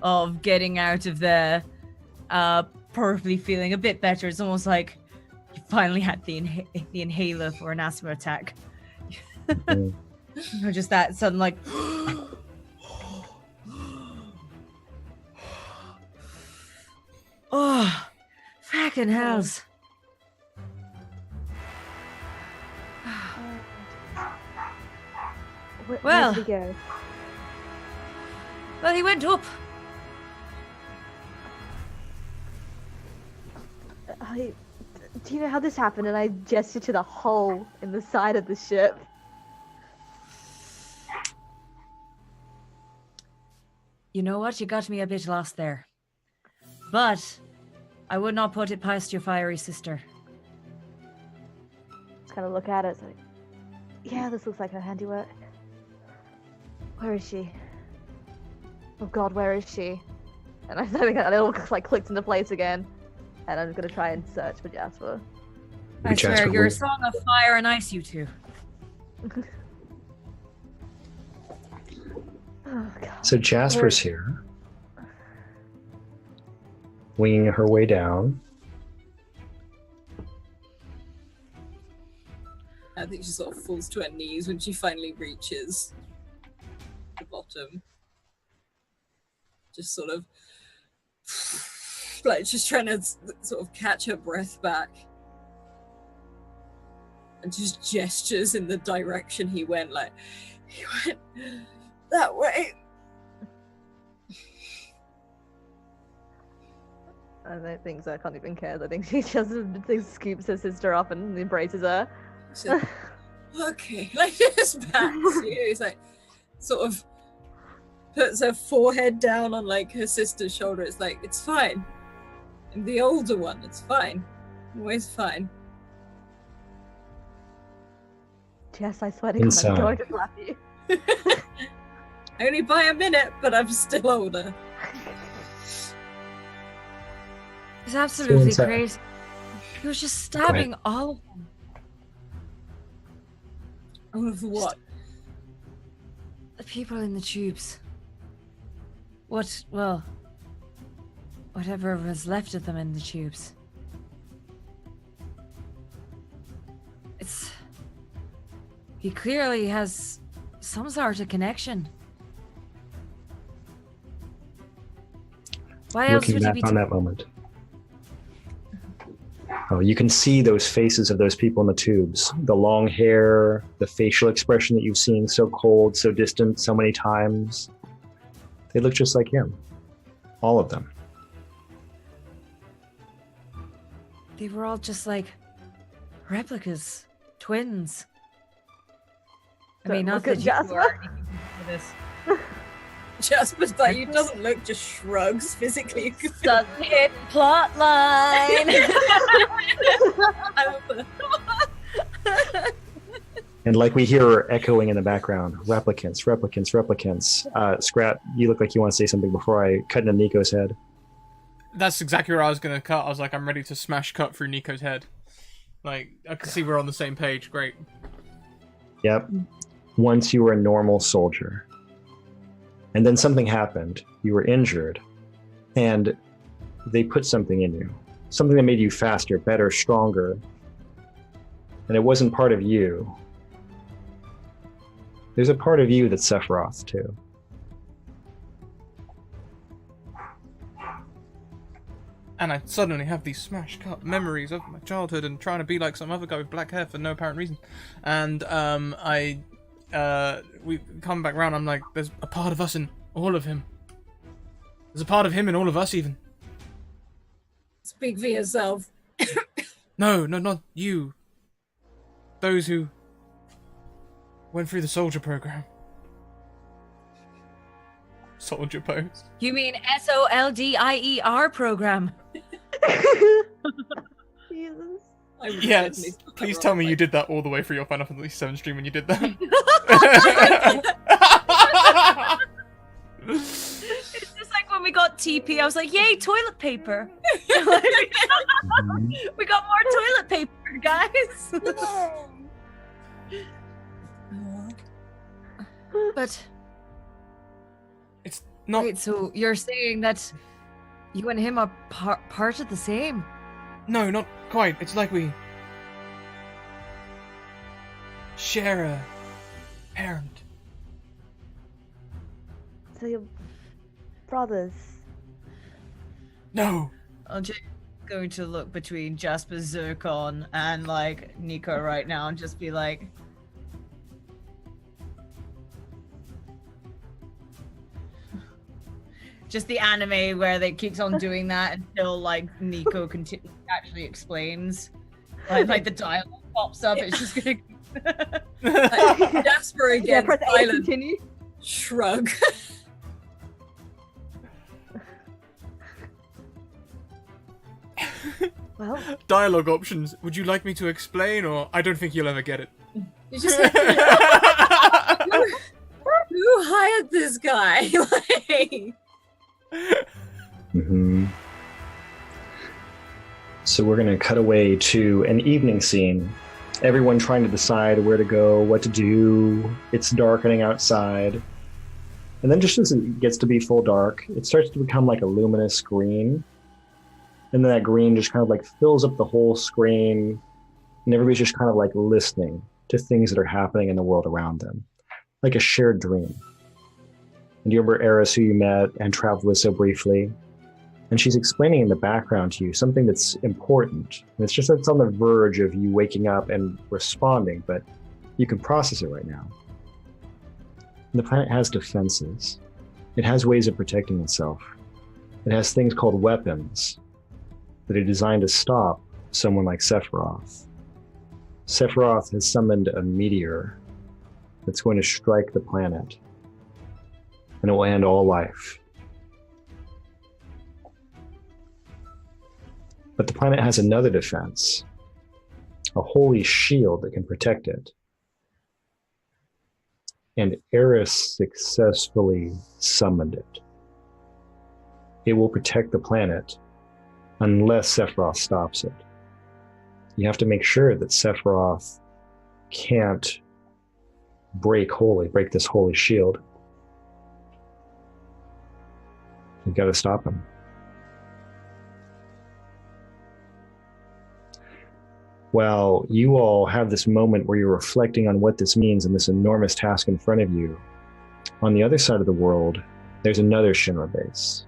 of getting out of there, probably feeling a bit better. It's almost like you finally had the inhaler for an asthma attack. Mm. You know, just that sudden like. Oh, fucking hells. Where Well. did he go? Well, he went up. Do you know how this happened? And I gestured to the hole in the side of the ship. You know what? You got me a bit lost there. But I would not put it past your fiery sister. Just kind of look at it. It's like, yeah, this looks like her handiwork. Where is she? Oh God, where is she? And I think it all like clicked into place again. And I'm gonna try and search for Jasper. I Jasper, swear, you're a would- song of fire and ice, you two. Oh God. So Jasper's here, winging her way down. I think she sort of falls to her knees when she finally reaches the bottom. Just sort of like just trying to sort of catch her breath back. And just gestures in the direction he went, like, he went that way. I don't think so. I can't even care. I think she just scoops her sister up and embraces her. So, okay, like just backs you. It's like sort of puts her forehead down on like her sister's shoulder. It's like, it's fine. I'm the older one, it's fine. Always fine. Jess, I swear to God, Inside. I'm going to slap you. Only by a minute, but I'm still older. It's absolutely inside. crazy. He was just stabbing all of them. All of what? The people in the tubes. Whatever was left of them in the tubes. He clearly has some sort of connection. Why else looking would he back be? on that moment. Oh, you can see those faces of those people in the tubes. The long hair, the facial expression that you've seen so cold, so distant, so many times. They look just like him. All of them. They were all just like replicas, twins. I mean, not Look at that you Jasper. are anything for this. Jasper's like, he doesn't look, just shrugs physically. Doesn't hit plot line. I love that. And like we hear echoing in the background, replicants, replicants, replicants. Scrat, you look like you want to say something before I cut into Nico's head. That's exactly where I was going to cut. I was like, I'm ready to smash cut through Nico's head. Like, I can see we're on the same page. Great. Yep. Once you were a normal soldier. And then something happened. You were injured. And they put something in you. Something that made you faster, better, stronger. And it wasn't part of you. There's a part of you that's Sephiroth, too. And I suddenly have these smash cut memories of my childhood and trying to be like some other guy with black hair for no apparent reason. And we come back round, I'm like, there's a part of us in all of him. There's a part of him in all of us even. Speak for yourself. No, not you. Those who went through the soldier program. Soldier pose. You mean SOLDIER program? Jesus. I would Yes. definitely spell that Please wrong, tell me you like- did that all the way through your Final Fantasy 7 stream when you did that. It's just like when we got TP, I was like, yay, toilet paper. We got more toilet paper, guys. But It's not. wait, so you're saying that you and him are part of the same? No, not quite. It's like we share a parent. So you're brothers. No. I'm just going to look between Jasper Zircon and like Nico right now and just be like, just the anime where they keeps on doing that until like Nico actually explains, like the dialogue pops up. It's just gonna. Jasper Yeah, again, press A to silent, continue. shrug. Well, Dialogue options. Would you like me to explain, or I don't think you'll ever get it. You just like, who hired this guy? Like, Mm-hmm. So we're going to cut away to an evening scene. Everyone trying to decide where to go, what to do. It's darkening outside. And then just as it gets to be full dark, it starts to become like a luminous green. And then that green just kind of like fills up the whole screen. And everybody's just kind of like listening to things that are happening in the world around them. Like a shared dream. And you remember Eris, who you met and traveled with so briefly? And she's explaining in the background to you something that's important. And it's just that it's on the verge of you waking up and responding, but you can process it right now. And the planet has defenses. It has ways of protecting itself. It has things called weapons that are designed to stop someone like Sephiroth. Sephiroth has summoned a meteor that's going to strike the planet, and it will end all life. But the planet has another defense, a holy shield that can protect it. And Eris successfully summoned it. It will protect the planet unless Sephiroth stops it. You have to make sure that Sephiroth can't break this holy shield. You've got to stop him. Well, you all have this moment where you're reflecting on what this means and this enormous task in front of you. On the other side of the world, there's another Shinra base.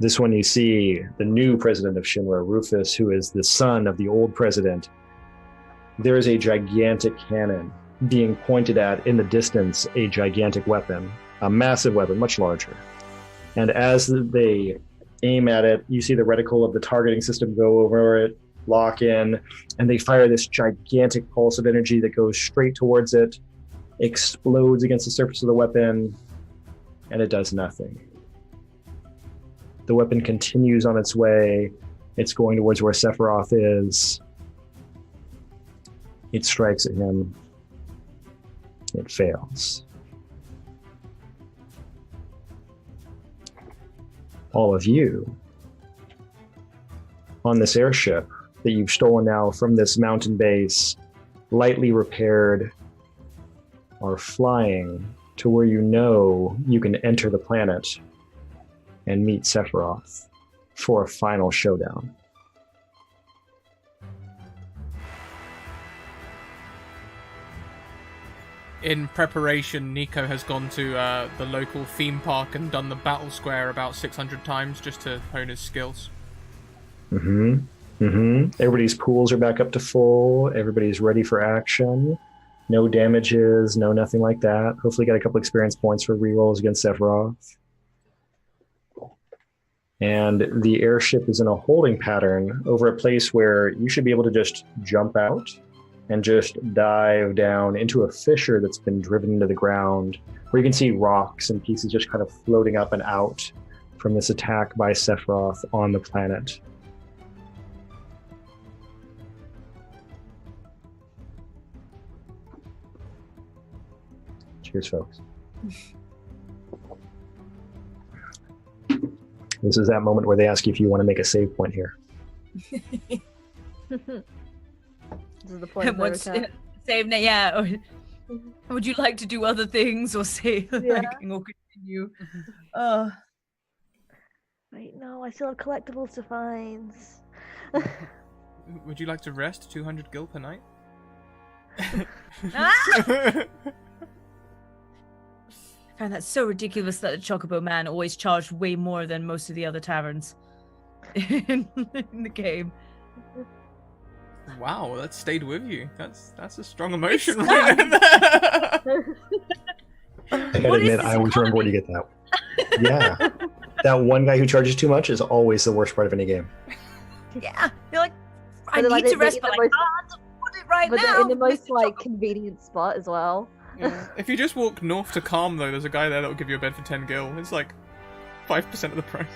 This one you see the new president of Shinra, Rufus, who is the son of the old president. There is a gigantic cannon being pointed at in the distance, a gigantic weapon, a massive weapon, much larger. And as they aim at it, you see the reticle of the targeting system go over it, lock in, and they fire this gigantic pulse of energy that goes straight towards it, explodes against the surface of the weapon, and it does nothing. The weapon continues on its way. It's going towards where Sephiroth is. It strikes at him. It fails. All of you on this airship that you've stolen now from this mountain base, lightly repaired, are flying to where you know you can enter the planet and meet Sephiroth for a final showdown. In preparation, Nico has gone to the local theme park and done the battle square about 600 times just to hone his skills. Everybody's pools are back up to full. Everybody's ready for action. No damages, no nothing like that. Hopefully got a couple experience points for rerolls against Sephiroth. And the airship is in a holding pattern over a place where you should be able to just jump out and just dive down into a fissure that's been driven into the ground, where you can see rocks and pieces just kind of floating up and out from this attack by Sephiroth on the planet. Cheers, folks. This is that moment where they ask you if you want to make a save point here. This is the point of no return. Save now, yeah. Or would you like to do other things or say or continue? Wait, no, I still have collectibles to find. Would you like to rest 200 gil per night? I find that so ridiculous that the Chocobo Man always charged way more than most of the other taverns in the game. Wow, that stayed with you. That's a strong emotion right there. I gotta admit, I always remember where to get that. Yeah. That one guy who charges too much is always the worst part of any game. Yeah. You're like, I But need to rest, but I can't put it right But now. they're in the most, Mr. like, Chocobo. convenient spot as well. Yeah. If you just walk north to Calm, though, there's a guy there that'll give you a bed for 10 gil. It's like 5% of the price.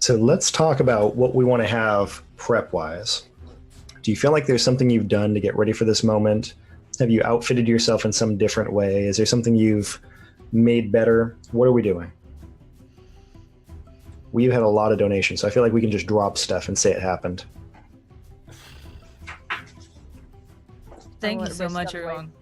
So let's talk about what we want to have prep-wise. Do you feel like there's something you've done to get ready for this moment? Have you outfitted yourself in some different way? Is there something you've made better? What are we doing? We've had a lot of donations, so I feel like we can just drop stuff and say it happened. Thank you I'll so risk much, that everyone.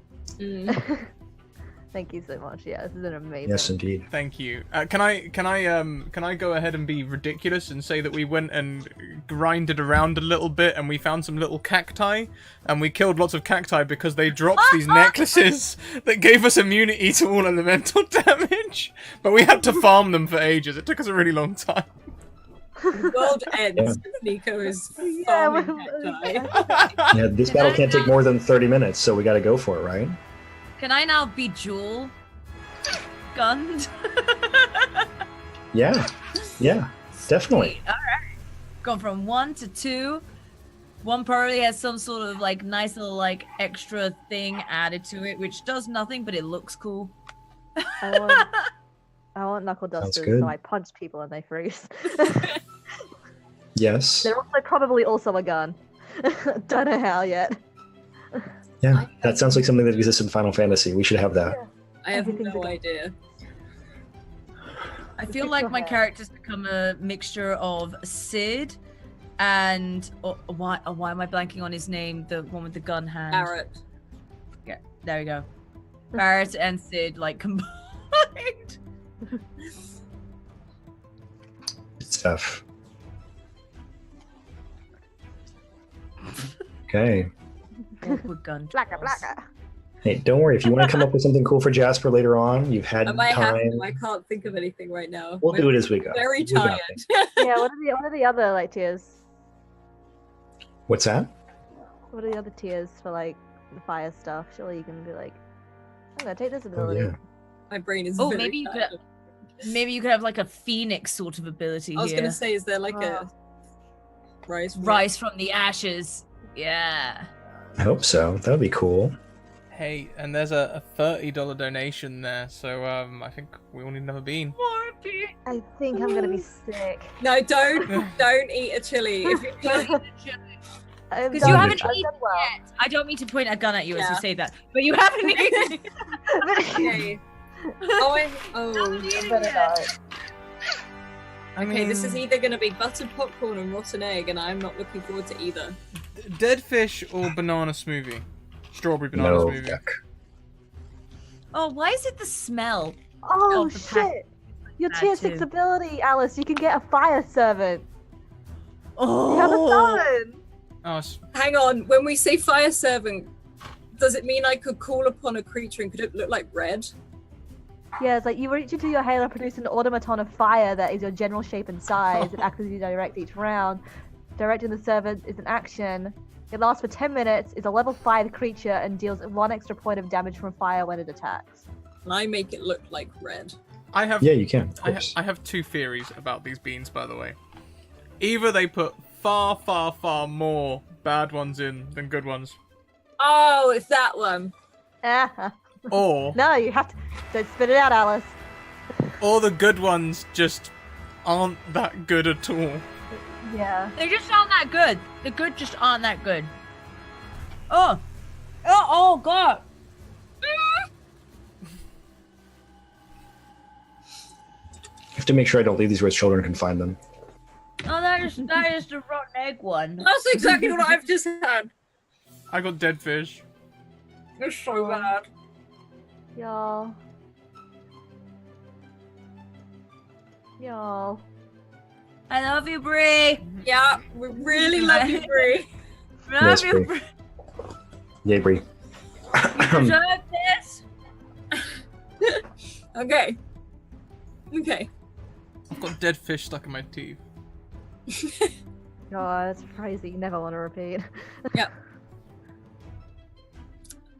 Thank you so much. Yeah, this has been amazing. Yes, indeed. Thank you. Can I go ahead and be ridiculous and say that we went and grinded around a little bit and we found some little cacti and we killed lots of cacti because they dropped these necklaces that gave us immunity to all elemental damage, but we had to farm them for ages. It took us a really long time. The world ends. Nico is farming cacti. Yeah, this battle can't take more than 30 minutes, so we got to go for it, right? Can I now be Jewel gunned? Yeah, definitely. All right. Gone from 1 to 2. One probably has some sort of like nice little like extra thing added to it, which does nothing, but it looks cool. I want knuckle Sounds dusters, good. so I punch people and they freeze. Yes. They're also probably also a gun. Don't know how yet. Yeah, that sounds like something that exists in Final Fantasy. We should have that. I have Everything's a no gun. idea. I feel It's like your my hair. character's become a mixture of Sid and why am I blanking on his name? The one with the gun hand. Barrett. Yeah, there we go. Barrett and Sid like combined. Good stuff. Okay. Awkward gun. Blacka, toss. blacka. Hey, don't worry. If you want to come up with something cool for Jasper later on, you've had I might have time. to. I can't think of anything right now. We'll do it as we go. Very We got tired. this. Yeah, what are the other like tiers? What's that? What are the other tiers for like the fire stuff? Surely you can be like, I'm gonna take this Oh, ability. yeah. My brain is Oh, very maybe you tired. could. Maybe you could have like a phoenix sort of ability I was here. gonna say, is there like a rise? from- Rise from the ashes. Yeah. I hope so. That would be cool. Hey, and there's a $30 donation there, so I think we all need another bean. I think I'm gonna be sick. No, don't eat a chili. If you Because Because you haven't I've eaten done well. yet. I don't mean to point a gun at you as Yeah. you say that, but you haven't eaten. okay. Oh, Better not. okay. This is either gonna be buttered popcorn and rotten egg, and I'm not looking forward to either. Dead fish or banana smoothie? Strawberry banana No. smoothie. Yuck. Oh, why is it the smell? Oh of the pack- shit! Your that tier 6 too. ability, Alice, you can get a fire servant. Oh, You have a summon! Oh, Hang on. When we say fire servant, does it mean I could call upon a creature and could it look like red? Yeah, it's like you reach into your halo, produce an automaton of fire that is your general shape and size. It acts as you direct each round. Directing the servant is an action. It lasts for 10 minutes, is a level 5 creature, and deals 1 extra point of damage from fire when it attacks. And I make it look like red. I have Yeah, you can. Of I course. have two theories about these beans, by the way. Either they put far, far, far more bad ones in than good ones, Oh, it's that one. or No, you have to. Don't spit it out, Alice. the good ones just aren't that good at all. Yeah. they just aren't that good. The good just aren't that good. Oh God. I have to make sure I don't leave these where children can find them. Oh, that is the rotten egg one. That's exactly what I've just had. I got dead fish. It's so bad. Y'all. Y'all. I love you, Bree. Yeah, we really love you, Bree. Love Yes, you, Bree. Bree. Yay, Bree. You deserve this. Okay. Okay. I've got dead fish stuck in my teeth. God, that's a phrase that you never want to repeat.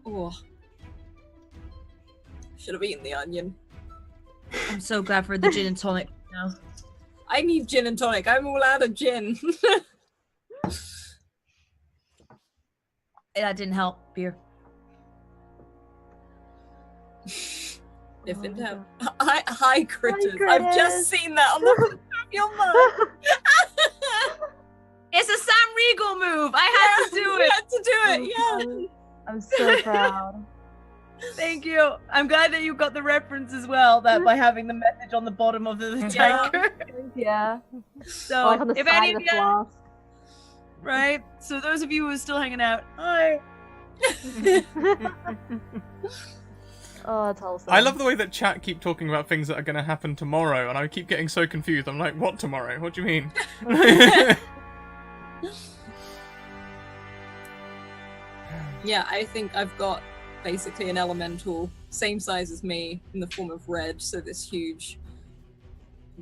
Oh. Should have eaten the onion. I'm so glad for the gin and tonic now. I need gin and tonic. I'm all out of gin. That didn't help. Beer. If Oh in my doubt. Hi, critters. critters. I've just seen that on the front of your mug. It's a Sam Riegel move. I had to do You it. had to do it, yeah. I'm so proud. Thank you. I'm glad that you got the reference as well. That by having the message on the bottom of the Yeah. tanker. Yeah. So Like on the if side any of of the you, flask. right? So those of you who are still hanging out, hi. Oh, that's wholesome. I love the way that chat keep talking about things that are going to happen tomorrow, and I keep getting so confused. I'm like, what tomorrow? What do you mean? Yeah, I think I've got basically an elemental, same size as me, in the form of red. So this huge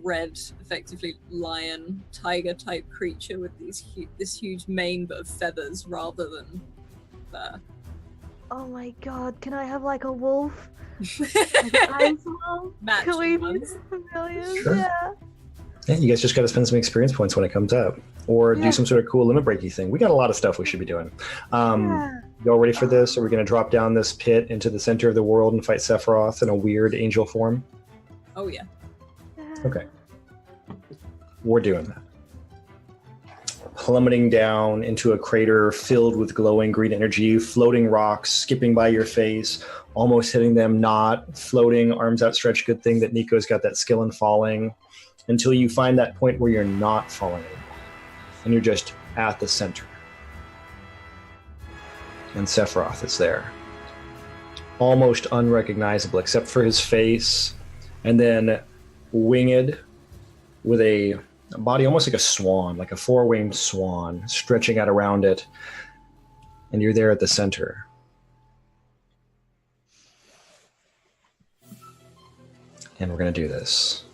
red, effectively lion, tiger type creature with these this huge mane but of feathers rather than fur. Oh my god, can I have like a wolf? Like an ice wolf? Matching Can we be ones. familiars? Sure. Yeah. Yeah, you guys just got to spend some experience points when it comes up, or Yeah. do some sort of cool limit breaky thing. We got a lot of stuff we should be doing. Yeah. Y'all ready for this? Are we going to drop down this pit into the center of the world and fight Sephiroth in a weird angel form? Oh yeah. Okay. We're doing that. Plummeting down into a crater filled with glowing green energy, floating rocks, skipping by your face, almost hitting them, not floating, arms outstretched. Good thing that Nico's got that skill in falling, until you find that point where you're not falling anymore, and you're just at the center. And Sephiroth is there. Almost unrecognizable, except for his face, and then winged with a body almost like a swan, like a four-winged swan, stretching out around it. And you're there at the center. and we're going to do this.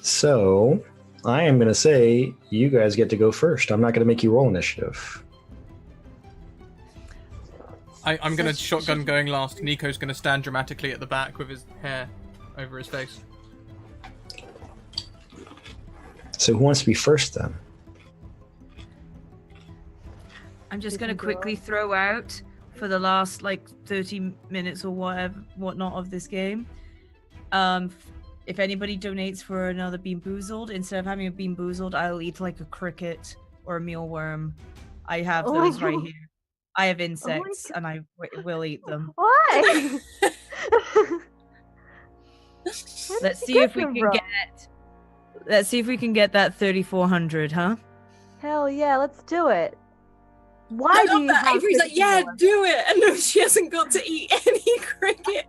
So, I am going to say you guys get to go first. I'm not going to make you roll initiative. I'm going to shotgun going last. Nico's going to stand dramatically at the back with his hair over his face. So who wants to be first then? I'm just going to quickly throw out for the last like 30 minutes or whatnot of this game. If anybody donates for another Bean Boozled, instead of having a Bean Boozled, I'll eat like a cricket or a mealworm. I have those right here. I have insects and I will eat them. Why? Let's see if we can get that 3,400, huh? Hell yeah, let's do it. Why do you have Avery's like, yeah, do it. And no, she hasn't got to eat any cricket.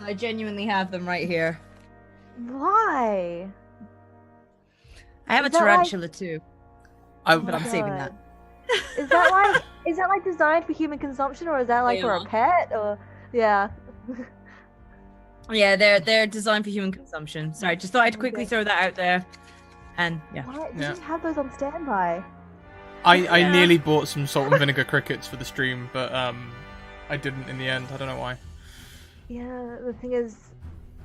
I genuinely have them right here. Why? I have a tarantula too. But I'm saving that. Is that like designed for human consumption, or is that like for a pet? Or yeah. Yeah, they're designed for human consumption. Sorry, just thought I'd quickly throw that out there. And yeah. Why did you have those on standby? I nearly bought some salt and vinegar crickets for the stream, but I didn't in the end. I don't know why. Yeah, the thing is,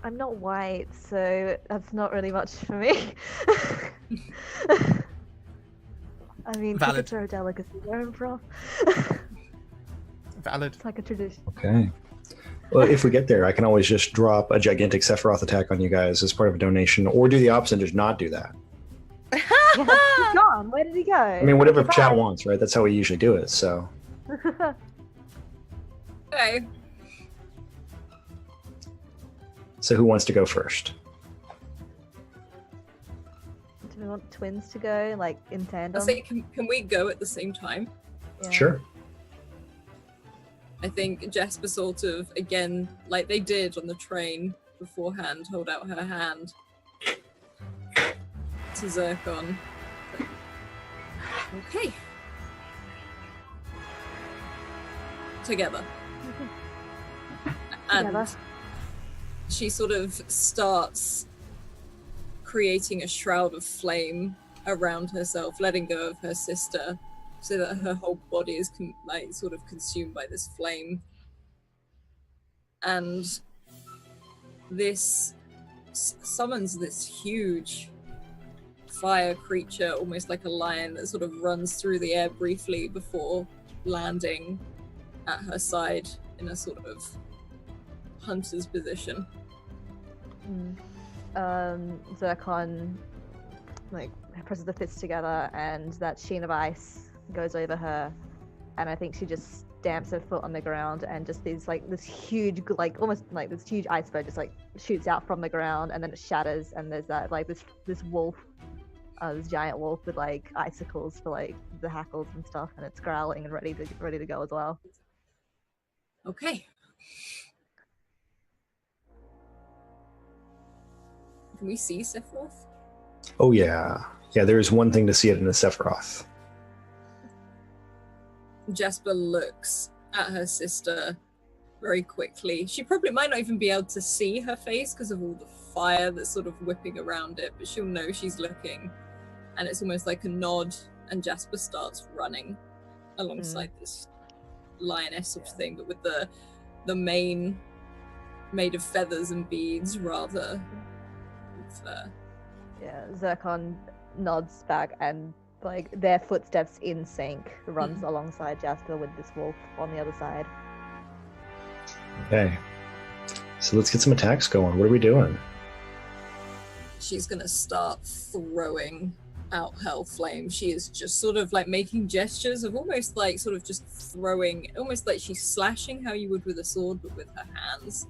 I'm not white, so that's not really much for me. I mean, crickets are a delicacy where I'm from. Valid. It's like a tradition. Okay. Well, if we get there, I can always just drop a gigantic Sephiroth attack on you guys as part of a donation, or do the opposite and just not do that. Yeah, he's gone. Where did he go? I mean, whatever chat wants, right? That's how we usually do it, so. Okay. So who wants to go first? Do we want twins to go, like, in tandem? I say, can we go at the same time? Yeah. Sure. I think Jasper sort of, again, like they did on the train beforehand, hold out her hand to Zircon. Okay. Together. And she sort of starts creating a shroud of flame around herself, letting go of her sister, so that her whole body is sort of consumed by this flame. And this summons this huge fire creature, almost like a lion, that sort of runs through the air briefly before landing at her side in a sort of hunter's position. Zircon like presses the fists together, and that sheen of ice goes over her, and I think she just stamps her foot on the ground, and just this huge, like almost like this huge iceberg just like shoots out from the ground, and then it shatters, and there's that like this wolf, this giant wolf with like icicles for like the hackles and stuff, and it's growling and ready to go as well. Okay. Can we see Sephiroth? Oh yeah. Yeah, there's one thing to see it in a Sephiroth. Jasper looks at her sister very quickly. She probably might not even be able to see her face because of all the fire that's sort of whipping around it, but she'll know she's looking. And it's almost like a nod, and Jasper starts running alongside this lioness sort of thing, but with the mane made of feathers and beads rather. Yeah, Zircon nods back, and like their footsteps in sync runs alongside Jasper with this wolf on the other side. Okay. So let's get some attacks going. What are we doing? She's gonna start throwing out hell flame. She is just sort of like making gestures of almost like sort of just throwing, almost like she's slashing how you would with a sword, but with her hands.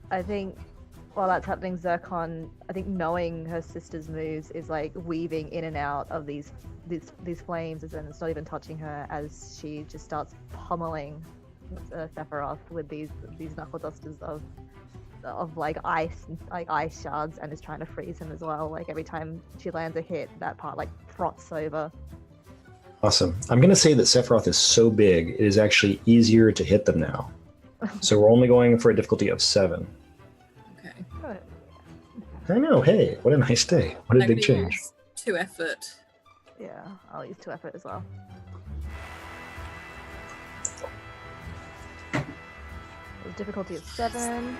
I think while that's happening, Zircon, I think knowing her sister's moves, is like weaving in and out of these flames, and it's not even touching her, as she just starts pummeling Sephiroth with these knuckle dusters of like ice shards, and is trying to freeze him as well. Like every time she lands a hit, that part like froths over. Awesome. I'm going to say that Sephiroth is so big, it is actually easier to hit them now. So we're only going for a difficulty of 7. Okay. I know. Hey, what a nice day. What a I'm big gonna change. use 2 effort. Yeah, I'll use 2 effort as well. There's difficulty of 7. And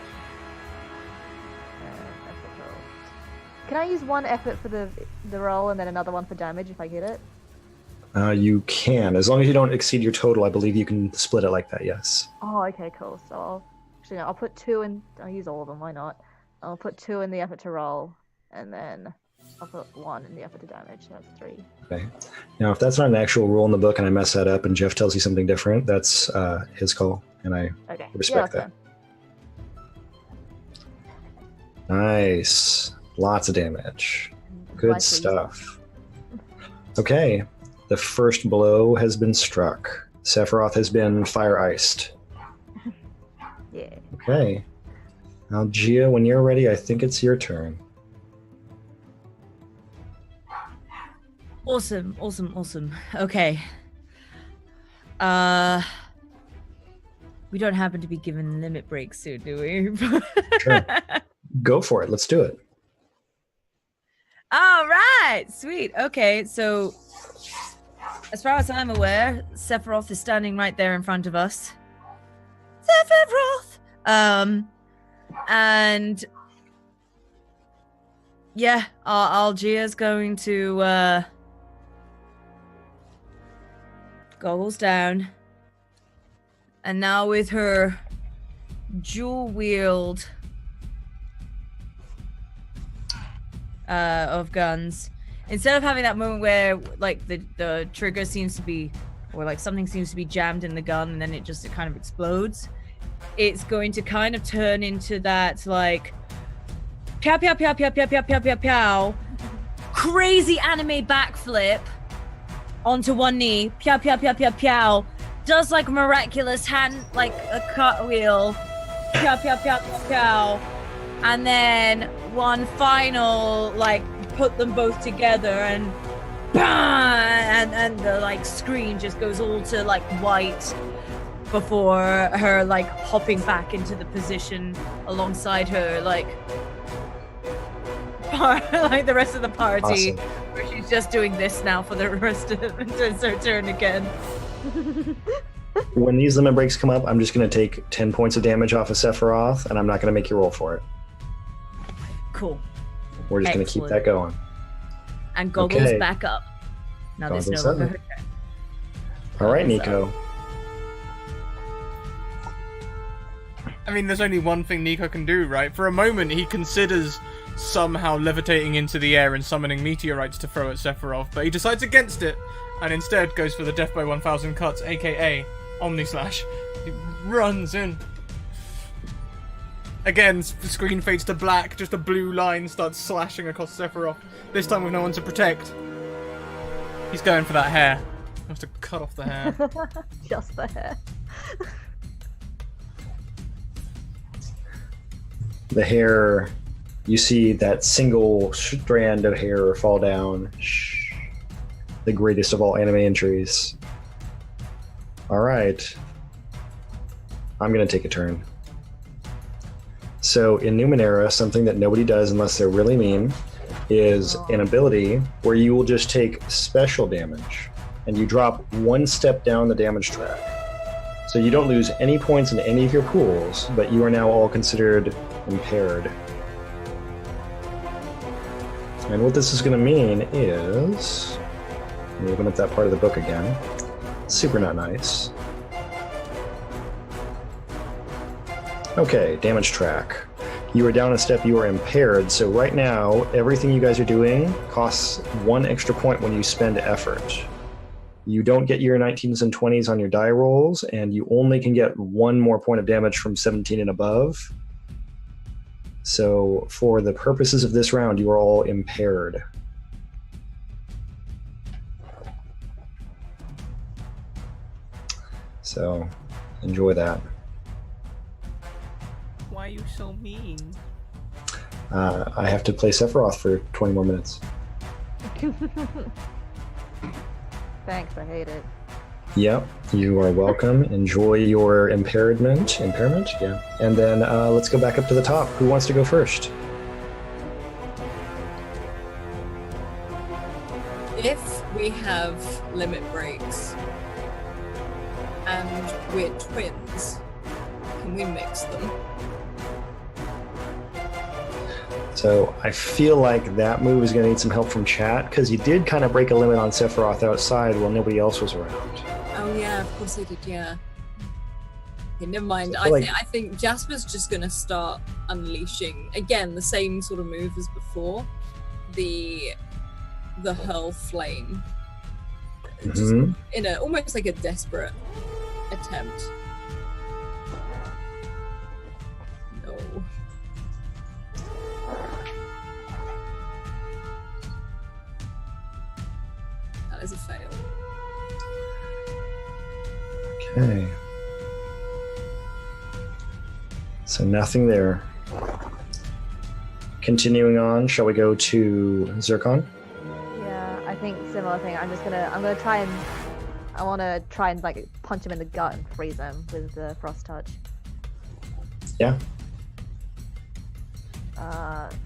effort roll. Can I use 1 effort for the roll and then another one for damage if I get it? You can. As long as you don't exceed your total, I believe you can split it like that, yes. Oh, okay, cool. So I'll put 2 in. I'll use all of them. Why not? I'll put 2 in the effort to roll, and then I'll put 1 in the effort to damage. So that's 3. Okay. Now, if that's not an actual rule in the book and I mess that up and Jeff tells you something different, that's his call, and I Okay. respect that. Nice. Lots of damage. Good stuff. Okay. The first blow has been struck. Sephiroth has been fire iced. Yeah. Okay. Now, Gia, when you're ready, I think it's your turn. Awesome. Okay. We don't happen to be given limit breaks soon, do we? Sure. Go for it. Let's do it. All right. Sweet. Okay. So, as far as I'm aware, Sephiroth is standing right there in front of us. Sephiroth! And yeah, Algia's going to goggles down. And now with her dual wield of guns, instead of having that moment where like the trigger seems to be, or like something seems to be jammed in the gun and then it kind of explodes, it's going to kind of turn into that like pow pow pow pow pow pow pow pow pow crazy anime backflip onto one knee, pow pow pow pow pow, does like miraculous hand like a cartwheel, pow pow pow pow pow, and then one final like put them both together and bang, and the like screen just goes all to like white before her like hopping back into the position alongside her like like the rest of the party. Awesome. Where she's just doing this now for the rest of it until it's her turn again. When these limit breaks come up, I'm just going to take 10 points of damage off of Sephiroth, and I'm not going to make you roll for it. Cool. We're just going to keep that going. And goggles Okay. back up. Now Goggles there's no longer up. her turn. All right, Goggles Nico. I mean, there's only one thing Nico can do, right? For a moment, he considers somehow levitating into the air and summoning meteorites to throw at Sephiroth, but he decides against it, and instead goes for the Death by 1,000 Cuts, aka Omni Slash. He runs in. Again, the screen fades to black, just a blue line starts slashing across Sephiroth, this time with no one to protect. He's going for that hair. He wants to cut off the hair. Just the hair. The hair, you see that single strand of hair fall down. Shh. The greatest of all anime entries. All right. I'm going to take a turn. So in Numenera, something that nobody does unless they're really mean is an ability where you will just take special damage and you drop 1 step down the damage track. So you don't lose any points in any of your pools, but you are now all considered impaired. And what this is going to mean is, let me open up that part of the book again. Super not nice. Okay, damage track. You are down a step, you are impaired, so right now, everything you guys are doing costs 1 extra point when you spend effort. You don't get your 19s and 20s on your die rolls, and you only can get 1 more point of damage from 17 and above. So, for the purposes of this round, you are all impaired. So, enjoy that. Why are you so mean? I have to play Sephiroth for 20 more minutes. Thanks, I hate it. Yep, you are welcome. Enjoy your impairment. Impairment, yeah. And then let's go back up to the top. Who wants to go first? If we have limit breaks and we're twins, can we mix them? So I feel like that move is going to need some help from chat, because you did kind of break a limit on Sephiroth outside while nobody else was around. Oh yeah, of course I did, yeah. Okay, never mind. I feel like- I think Jasper's just gonna start unleashing, again, the same sort of move as before. The hurl flame. Just Mhm. in a almost like a desperate attempt. No. That is a fail. Okay. So nothing there. Continuing on, shall we go to Zircon? Yeah, I think similar thing. I'm gonna try and I want to try and like punch him in the gut and freeze him with the frost touch. Yeah.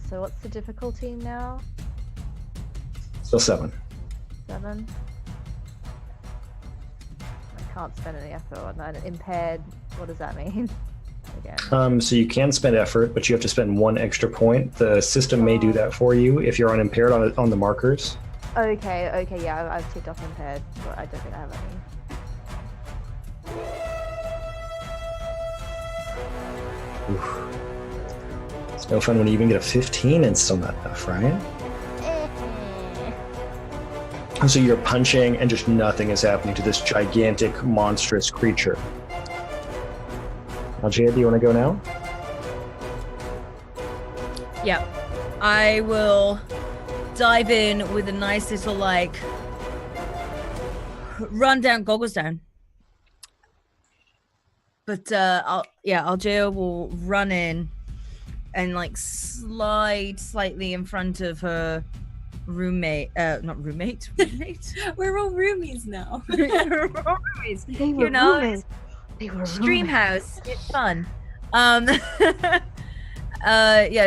So what's the difficulty now? Still 7. 7. I can't spend any effort on that. Impaired. What does that mean? Again. So you can spend effort, but you have to spend 1 extra point. The system may do that for you if you're unimpaired on the markers. Okay, yeah, I've ticked off impaired, but I don't think I have any. Oof. It's no fun when you even get a 15 and still not enough, right? So you're punching and just nothing is happening to this gigantic, monstrous creature. Algia, do you want to go now? Yeah. I will dive in with a nice little, like, run down, goggles down. But, Algia will run in and, like, slide slightly in front of her roommate. Roommate. We're all roomies now. We're all roomies. They were You know, roommates. They were Stream roommates. house. It's fun.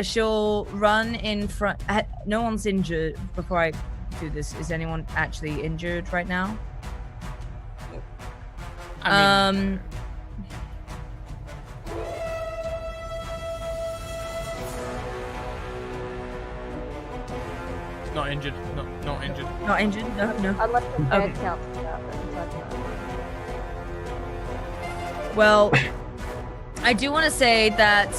She'll run in front. No one's injured. Before I do this, is anyone actually injured right now? I mean, not injured. Not injured. Not injured. No. Unless the bed Okay. counts for that, but besides that. Well, I do want to say that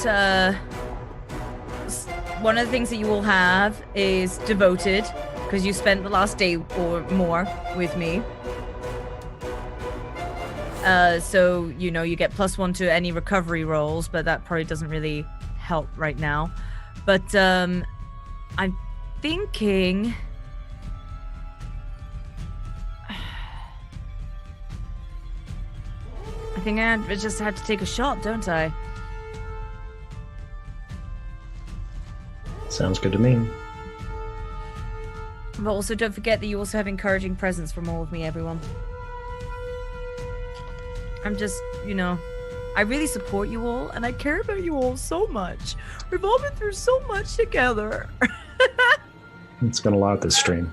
one of the things that you will have is devoted, because you spent the last day or more with me. So, you know, you get +1 to any recovery rolls, but that probably doesn't really help right now. But I'm thinking... I think I just had to take a shot, don't I? Sounds good to me. But also don't forget that you also have encouraging presence from all of me, everyone. I'm just, you know, I really support you all, and I care about you all so much. We've all been through so much together. It's been a lot this stream.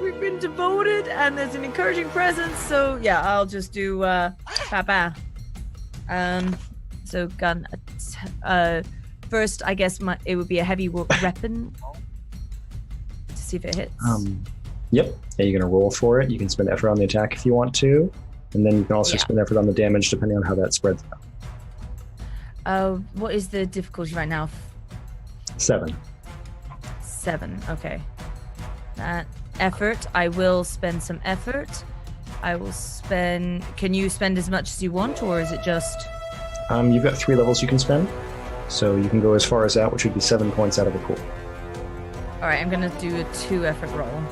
We've been devoted, and there's an encouraging presence, so yeah, I'll just do, ba-ba. So gun, first, I guess it would be a heavy weapon to see if it hits. Yep. Yeah, you're gonna roll for it. You can spend effort on the attack if you want to, and then you can also spend effort on the damage depending on how that spreads out. What is the difficulty right now? 7. 7. Okay. That effort. I will spend some effort. I will spend. Can you spend as much as you want, or is it just? You've got 3 levels you can spend, so you can go as far as that, which would be 7 points out of a pool. All right, I'm gonna do a 2 effort roll.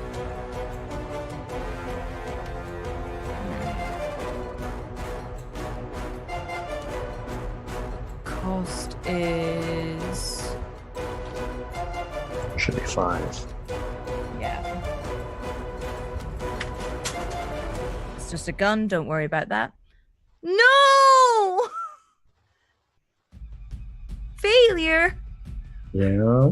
Cost is. Should be 5. Yeah. just a gun. Don't worry about that. No! Failure. Yeah.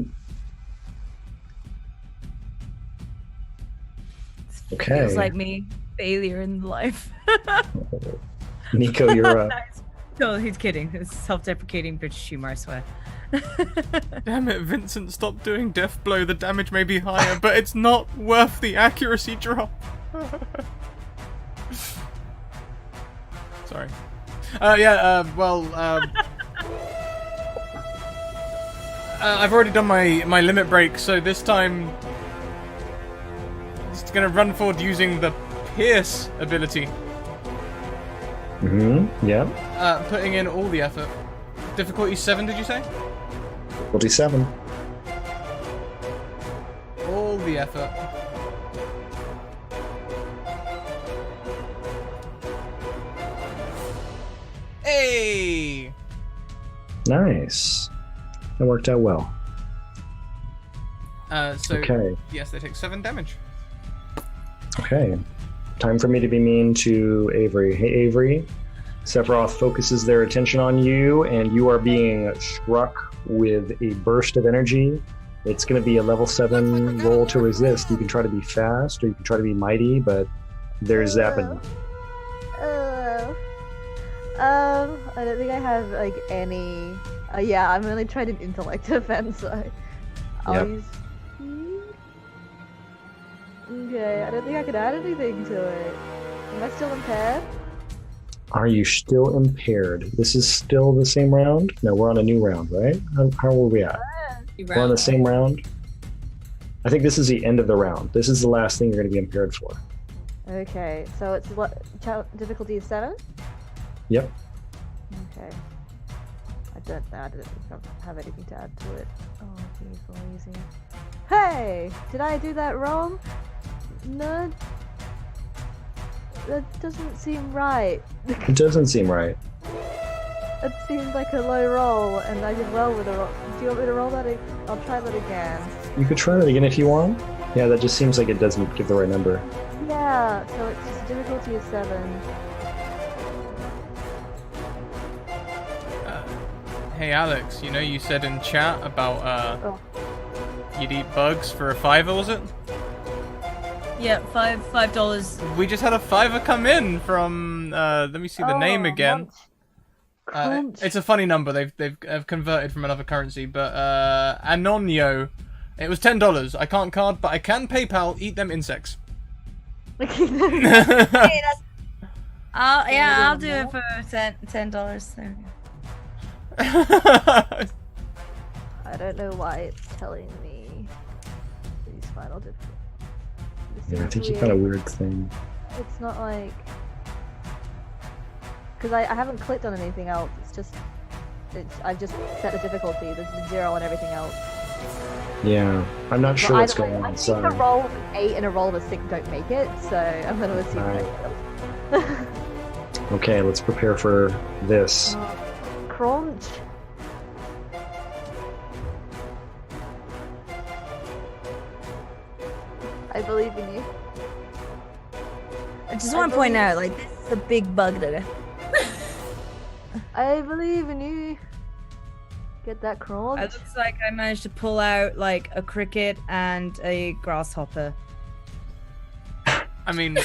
Okay. Feels like me. Failure in life. Nico, you're up. Nice. No, he's kidding. It's self-deprecating British humor, I swear. Damn it, Vincent, stop doing Death Blow. The damage may be higher, but it's not worth the accuracy drop. Sorry. I've already done my limit break, so this time it's gonna run forward using the Pierce ability. Yeah. Putting in all the effort. Difficulty 7, did you say? Difficulty 7. All the effort. Hey! Nice. That worked out well. Okay. Yes, they take 7 damage. Okay. Time for me to be mean to Avery. Hey, Avery. Sephiroth focuses their attention on you, and you are being struck with a burst of energy. It's going to be a level 7 roll to resist. You can try to be fast, or you can try to be mighty, but there's zapping. I don't think I have like any. Yeah, I'm only trying an intellect defense, so I'll use. Okay, I don't think I can add anything to it. Am I still impaired? Are you still impaired? This is still the same round? No, we're on a new round, right? How are we at? We're on the same round? I think this is the end of the round. This is the last thing you're going to be impaired for. Okay, so it's what? Difficulty is 7? Yep. Okay. I don't have anything to add to it. Oh, geez, lazy. Hey! Did I do that wrong? No. That doesn't seem right. It doesn't seem right. It seemed like a low roll, and I did well with a roll. Do you want me to roll that? I'll try that again. You could try that again if you want. Yeah, that just seems like it doesn't give the right number. Yeah, so it's just difficulty is 7. Hey Alex, you know you said in chat about you'd eat bugs for a $5, was it? Yeah, $5. We just had a $5 come in from let me see the name again. It's a funny number. They've converted from another currency, but Anonio. It was $10. I can't card, but I can PayPal. Eat them insects. I'll do it for $10. There we go. I don't know why it's telling me these final difficulties. Yeah, I think you got a weird thing. It's not like... Because I haven't clicked on anything else, it's just... I've just set the difficulty, there's a 0 on everything else. Yeah, I'm not sure what's going on. I think a roll of an 8 and a roll of a 6 don't make it, so I'm going to assume Right. Okay, let's prepare for this. Crunch. I believe in you. I just want to point out, like, this is a big bug that I believe in you. Get that crunch. It looks like I managed to pull out, like, a cricket and a grasshopper. I mean...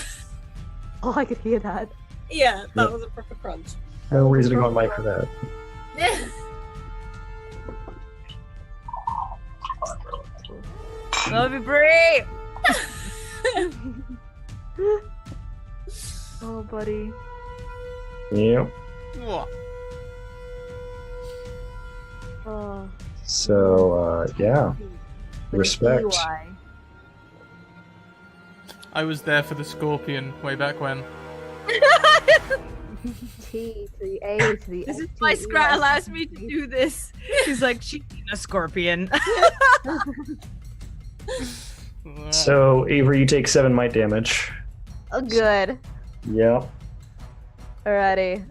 Oh, I could hear that. Yeah, that was a proper crunch. No reason to go on mic for that. Love you, Bree! Oh, buddy. Yep. What? Oh. So, yeah. With Respect. an EY. I was there for the scorpion way back when. T to the A to the This S is to why the Scrat EY. allows me to do this. He's like, she's a scorpion. So, Avery, you take 7 might damage. Oh, good. Yep. Alrighty.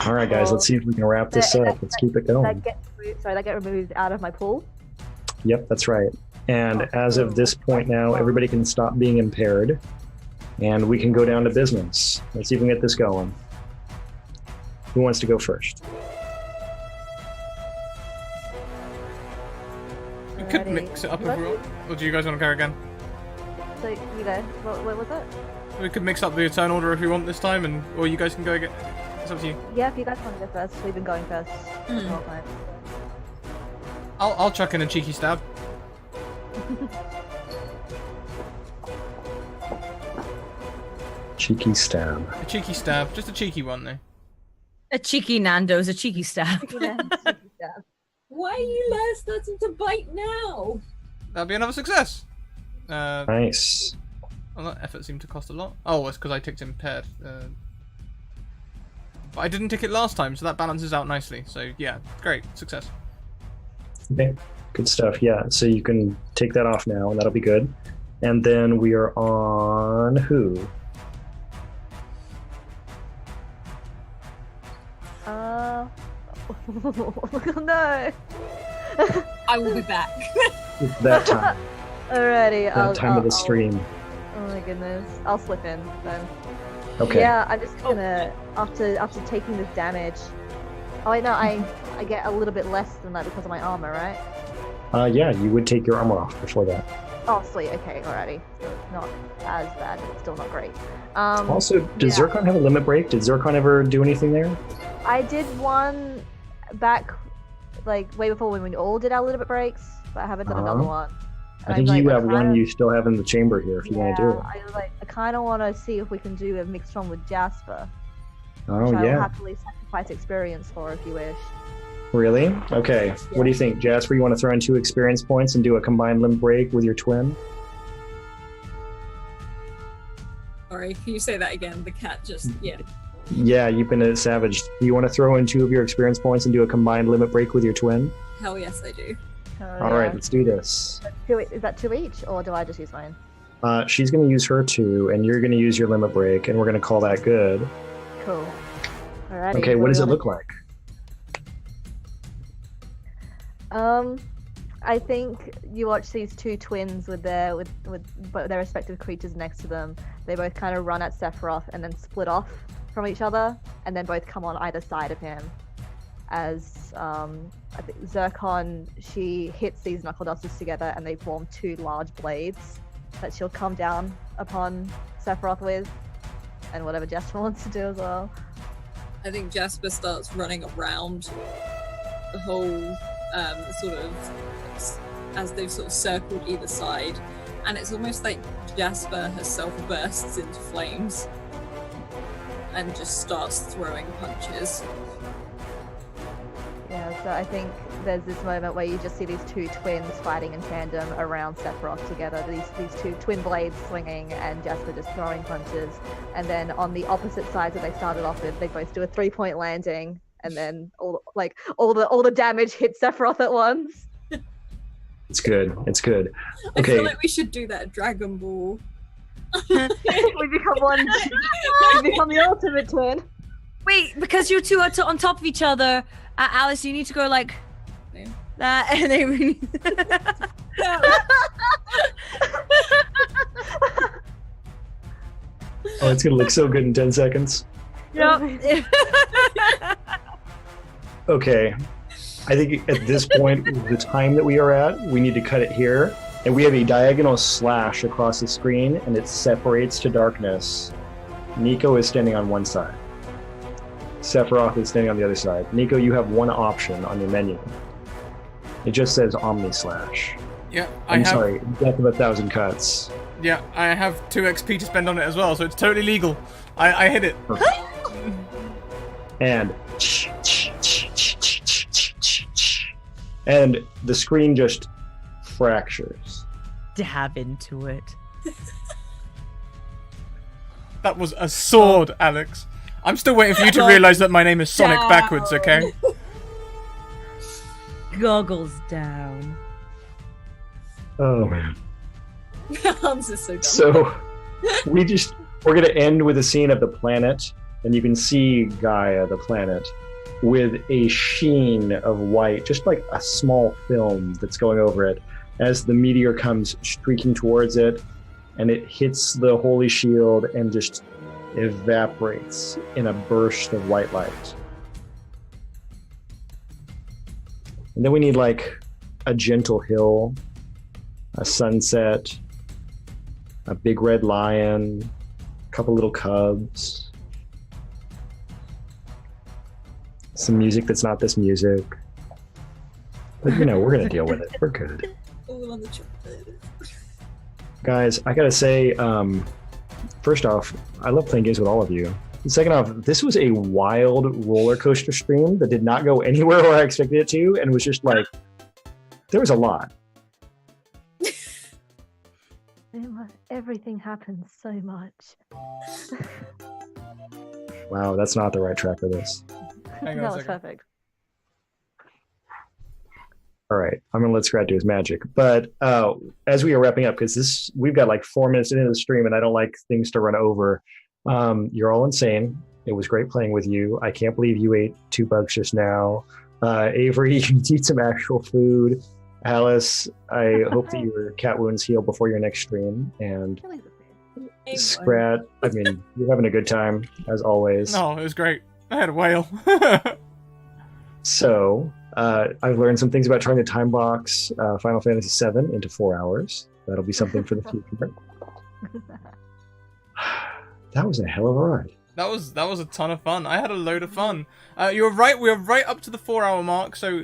Alright, guys, let's see if we can wrap this up. Let's keep it going. That gets removed out of my pool. Yep, that's right. And as of this point now, everybody can stop being impaired. and we can go down to business. Let's even get this going. Who wants to go first? We could Alrighty. mix it up if we want. Or do you guys want to go again? So, you go. What was it? We could mix up the turn order if we want this time, or you guys can go again. It's up to you. Yeah, if you guys want to go first, we've been going first. The whole time. I'll chuck in a cheeky stab. Cheeky stab. A cheeky stab, just a cheeky one though. A cheeky Nando's, a cheeky stab. Why are you starting to bite now? That'll be another success. Nice. Well, that effort seemed to cost a lot. Oh, it's because I ticked impaired. But I didn't tick it last time, so that balances out nicely. So yeah, great success. Okay, good stuff. Yeah, so you can take that off now, and that'll be good. And then we are on who? No. I will be back. It's that time. Alrighty. That time of the stream. Oh my goodness. I'll slip in then. Okay. Yeah, I'm just gonna after taking this damage. Oh wait, no, I get a little bit less than that because of my armor, right? Yeah, you would take your armor off before that. Oh sweet, okay, alrighty. So it's not as bad, but it's still not great. Also, does yeah. Zircon have a limit break? Did Zircon ever do anything there? I did one back, like way before when we all did our limit breaks, but I haven't done another one. I think you have one you still have in the chamber here if you want to do it. I kind of want to see if we can do a mixed one with Jasper. Oh, which I will yeah. happily sacrifice experience for if you wish. Really? Okay. What do you think, Jasper? You want to throw in 2 experience points and do a combined limb break with your twin? Sorry, can you say that again? The cat just, Yeah, you've been a savage. Do you want to throw in 2 of your experience points and do a combined limit break with your twin? Hell yes, I do. All right, let's do this. Is that 2 each, or do I just use mine? She's going to use her 2, and you're going to use your limit break, and we're going to call that good. Cool. Alrighty. Okay, what does it look like? I think you watch these 2 twins with their respective creatures next to them. They both kind of run at Sephiroth and then split off from each other, and then both come on either side of him. As I think Zircon, she hits these knuckle dusters together, and they form 2 large blades that she'll come down upon Sephiroth with, and whatever Jasper wants to do as well. I think Jasper starts running around the whole sort of, as they've sort of circled either side, and it's almost like Jasper herself bursts into flames and just starts throwing punches. Yeah, so I think there's this moment where you just see these 2 twins fighting in tandem around Sephiroth together. These 2 twin blades swinging, and Jasper just throwing punches. And then on the opposite sides that they started off with, they both do a 3-point landing, and then all the damage hits Sephiroth at once. It's good. It's good. I Okay. feel like we should do that Dragon Ball. We become one. We become the ultimate twin. Wait, because you 2 are on top of each other, Alice, you need to go like that, and then we need... Oh, it's going to look so good in 10 seconds. Yep. Okay. I think at this point, the time that we are at, we need to cut it here. And we have a diagonal slash across the screen, and it separates to darkness. Nico is standing on one side. Sephiroth is standing on the other side. Nico, you have one option on your menu. It just says Omni Slash. Yeah, I'm sorry, Death of 1,000 Cuts. Yeah, I have 2 XP to spend on it as well, so it's totally legal. I hit it. And the screen just fractures. Dab into it. That was a sword, Alex. I'm still waiting for you to realize that my name is Sonic backwards, okay? Goggles down. Oh man. Hans is so dumb. So we're gonna end with a scene of the planet, and you can see Gaia, the planet, with a sheen of white, just like a small film that's going over it, as the meteor comes streaking towards it, and it hits the holy shield and just evaporates in a burst of white light. And then we need like a gentle hill, a sunset, a big red lion, a couple little cubs, some music that's not this music. But you know, we're gonna deal with it. We're good. All on the chocolate. Guys, I gotta say, first off, I love playing games with all of you. And second off, this was a wild roller coaster stream that did not go anywhere where I expected it to, and was just like, there was a lot. Everything happens so much. Wow, that's not the right track for this. Hang on That a was second. perfect. All right, I'm gonna let Scrat do his magic. But as we are wrapping up, because we've got like 4 minutes into the stream, and I don't like things to run over. You're all insane. It was great playing with you. I can't believe you ate 2 bugs just now. Avery, you need to eat some actual food. Alice, I hope that your cat wounds heal before your next stream. And Scrat, I mean, you're having a good time as always. No, it was great. I had a whale. So I've learned some things about trying to time box Final Fantasy VII into 4 hours. That'll be something for the future. That was a hell of a ride. That was a ton of fun. I had a load of fun. You're right. We're right up to the 4-hour mark. So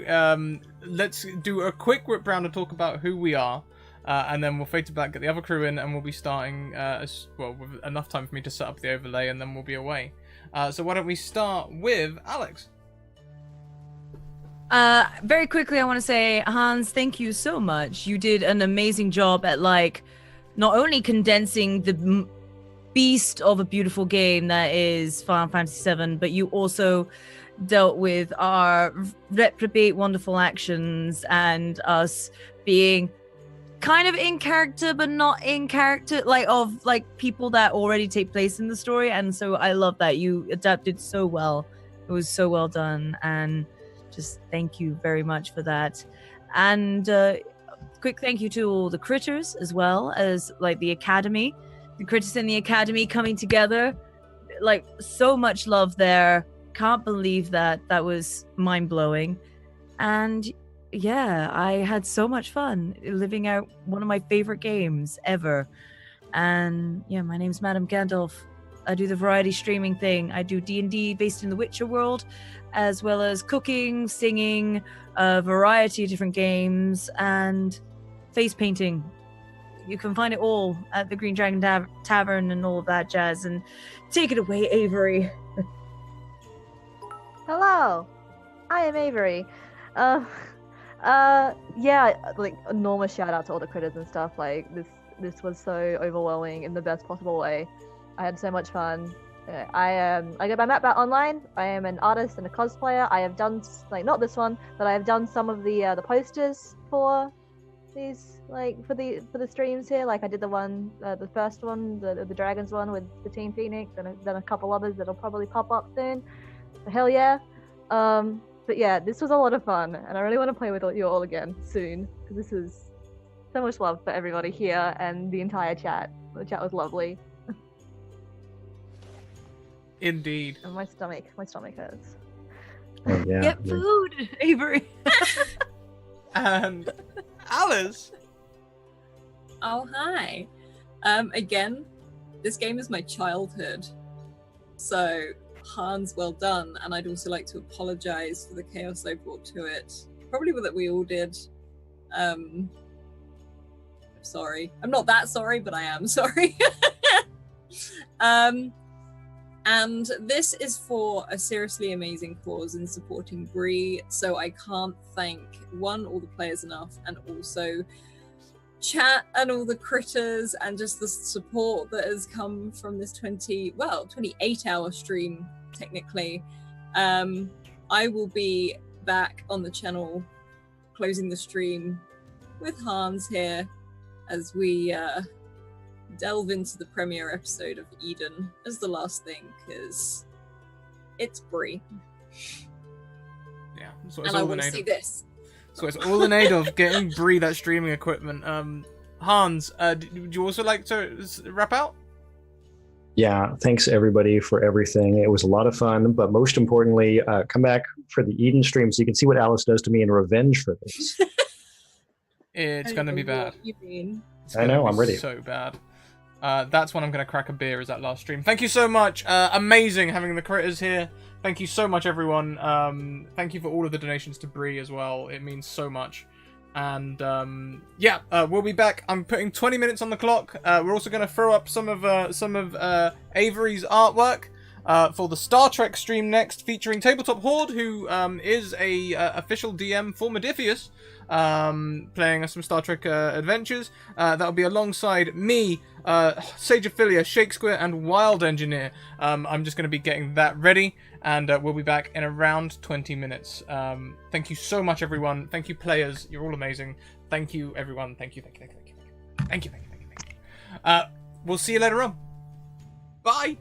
let's do a quick whip round and talk about who we are, and then we'll fade to black, get the other crew in, and we'll be starting with enough time for me to set up the overlay, and then we'll be away. So why don't we start with Alex? Very quickly, I want to say, Hans, thank you so much. You did an amazing job at not only condensing the beast of a beautiful game that is Final Fantasy VII, but you also dealt with our reprobate wonderful actions and us being kind of in character but not in character, of people that already take place in the story. And so I love that you adapted so well. It was so well done, and just thank you very much for that. And quick thank you to all the critters as well as the academy. The critters in the academy coming together, so much love there. Can't believe that. That was mind-blowing. And yeah, I had so much fun living out one of my favorite games ever. And yeah, my name's Madam Gandalf. I do the variety streaming thing. I do D&D based in the Witcher world, as well as cooking, singing, a variety of different games, and face painting. You can find it all at the Green Dragon Tavern and all of that jazz. And take it away, Avery. Hello, I am Avery. Yeah, enormous shout out to all the critters and stuff. This was so overwhelming in the best possible way. I had so much fun. I go by Mapbat Online. I am an artist and a cosplayer. I have done not this one, but I have done some of the posters for these for the streams here. I did the first one, the dragons one with the Team Phoenix, and I've done a couple others that'll probably pop up soon. So hell yeah. But yeah, this was a lot of fun, and I really want to play with you all again soon, because this is so much love for everybody here and the entire chat. The chat was lovely. Indeed. And my stomach hurts. Oh, yeah. Get food, Avery. And Alice. Oh, hi. Again, this game is my childhood. So, Hans, well done. And I'd also like to apologize for the chaos I brought to it. Probably that we all did. I'm sorry. I'm not that sorry, but I am sorry. And this is for a seriously amazing cause in supporting Bree, so I can't thank, all the players enough, and also chat and all the critters and just the support that has come from this 28-hour stream, technically. I will be back on the channel closing the stream with Hans here as we delve into the premiere episode of Eden as the last thing, because it's Bree. Yeah, so and I want to see this. So it's all in aid of getting Bree that streaming equipment. Hans, would you also like to wrap out? Yeah, thanks everybody for everything. It was a lot of fun, but most importantly, come back for the Eden stream so you can see what Alice does to me in revenge for this. It's going to be bad. What you mean? I know, I'm ready. So bad. That's when I'm going to crack a beer, is that last stream. Thank you so much. Amazing having the critters here. Thank you so much, everyone. Thank you for all of the donations to Bree as well. It means so much. And yeah, we'll be back. I'm putting 20 minutes on the clock. We're also going to throw up some of Avery's artwork for the Star Trek stream next, featuring Tabletop Horde, who is a official DM for Modifius, playing some Star Trek adventures. That'll be alongside me, Sage Ophelia, Shakespeare, and Wild Engineer. I'm just going to be getting that ready, and we'll be back in around 20 minutes. Thank you so much, everyone. Thank you, players. You're all amazing. Thank you, everyone. Thank you. We'll see you later on. Bye.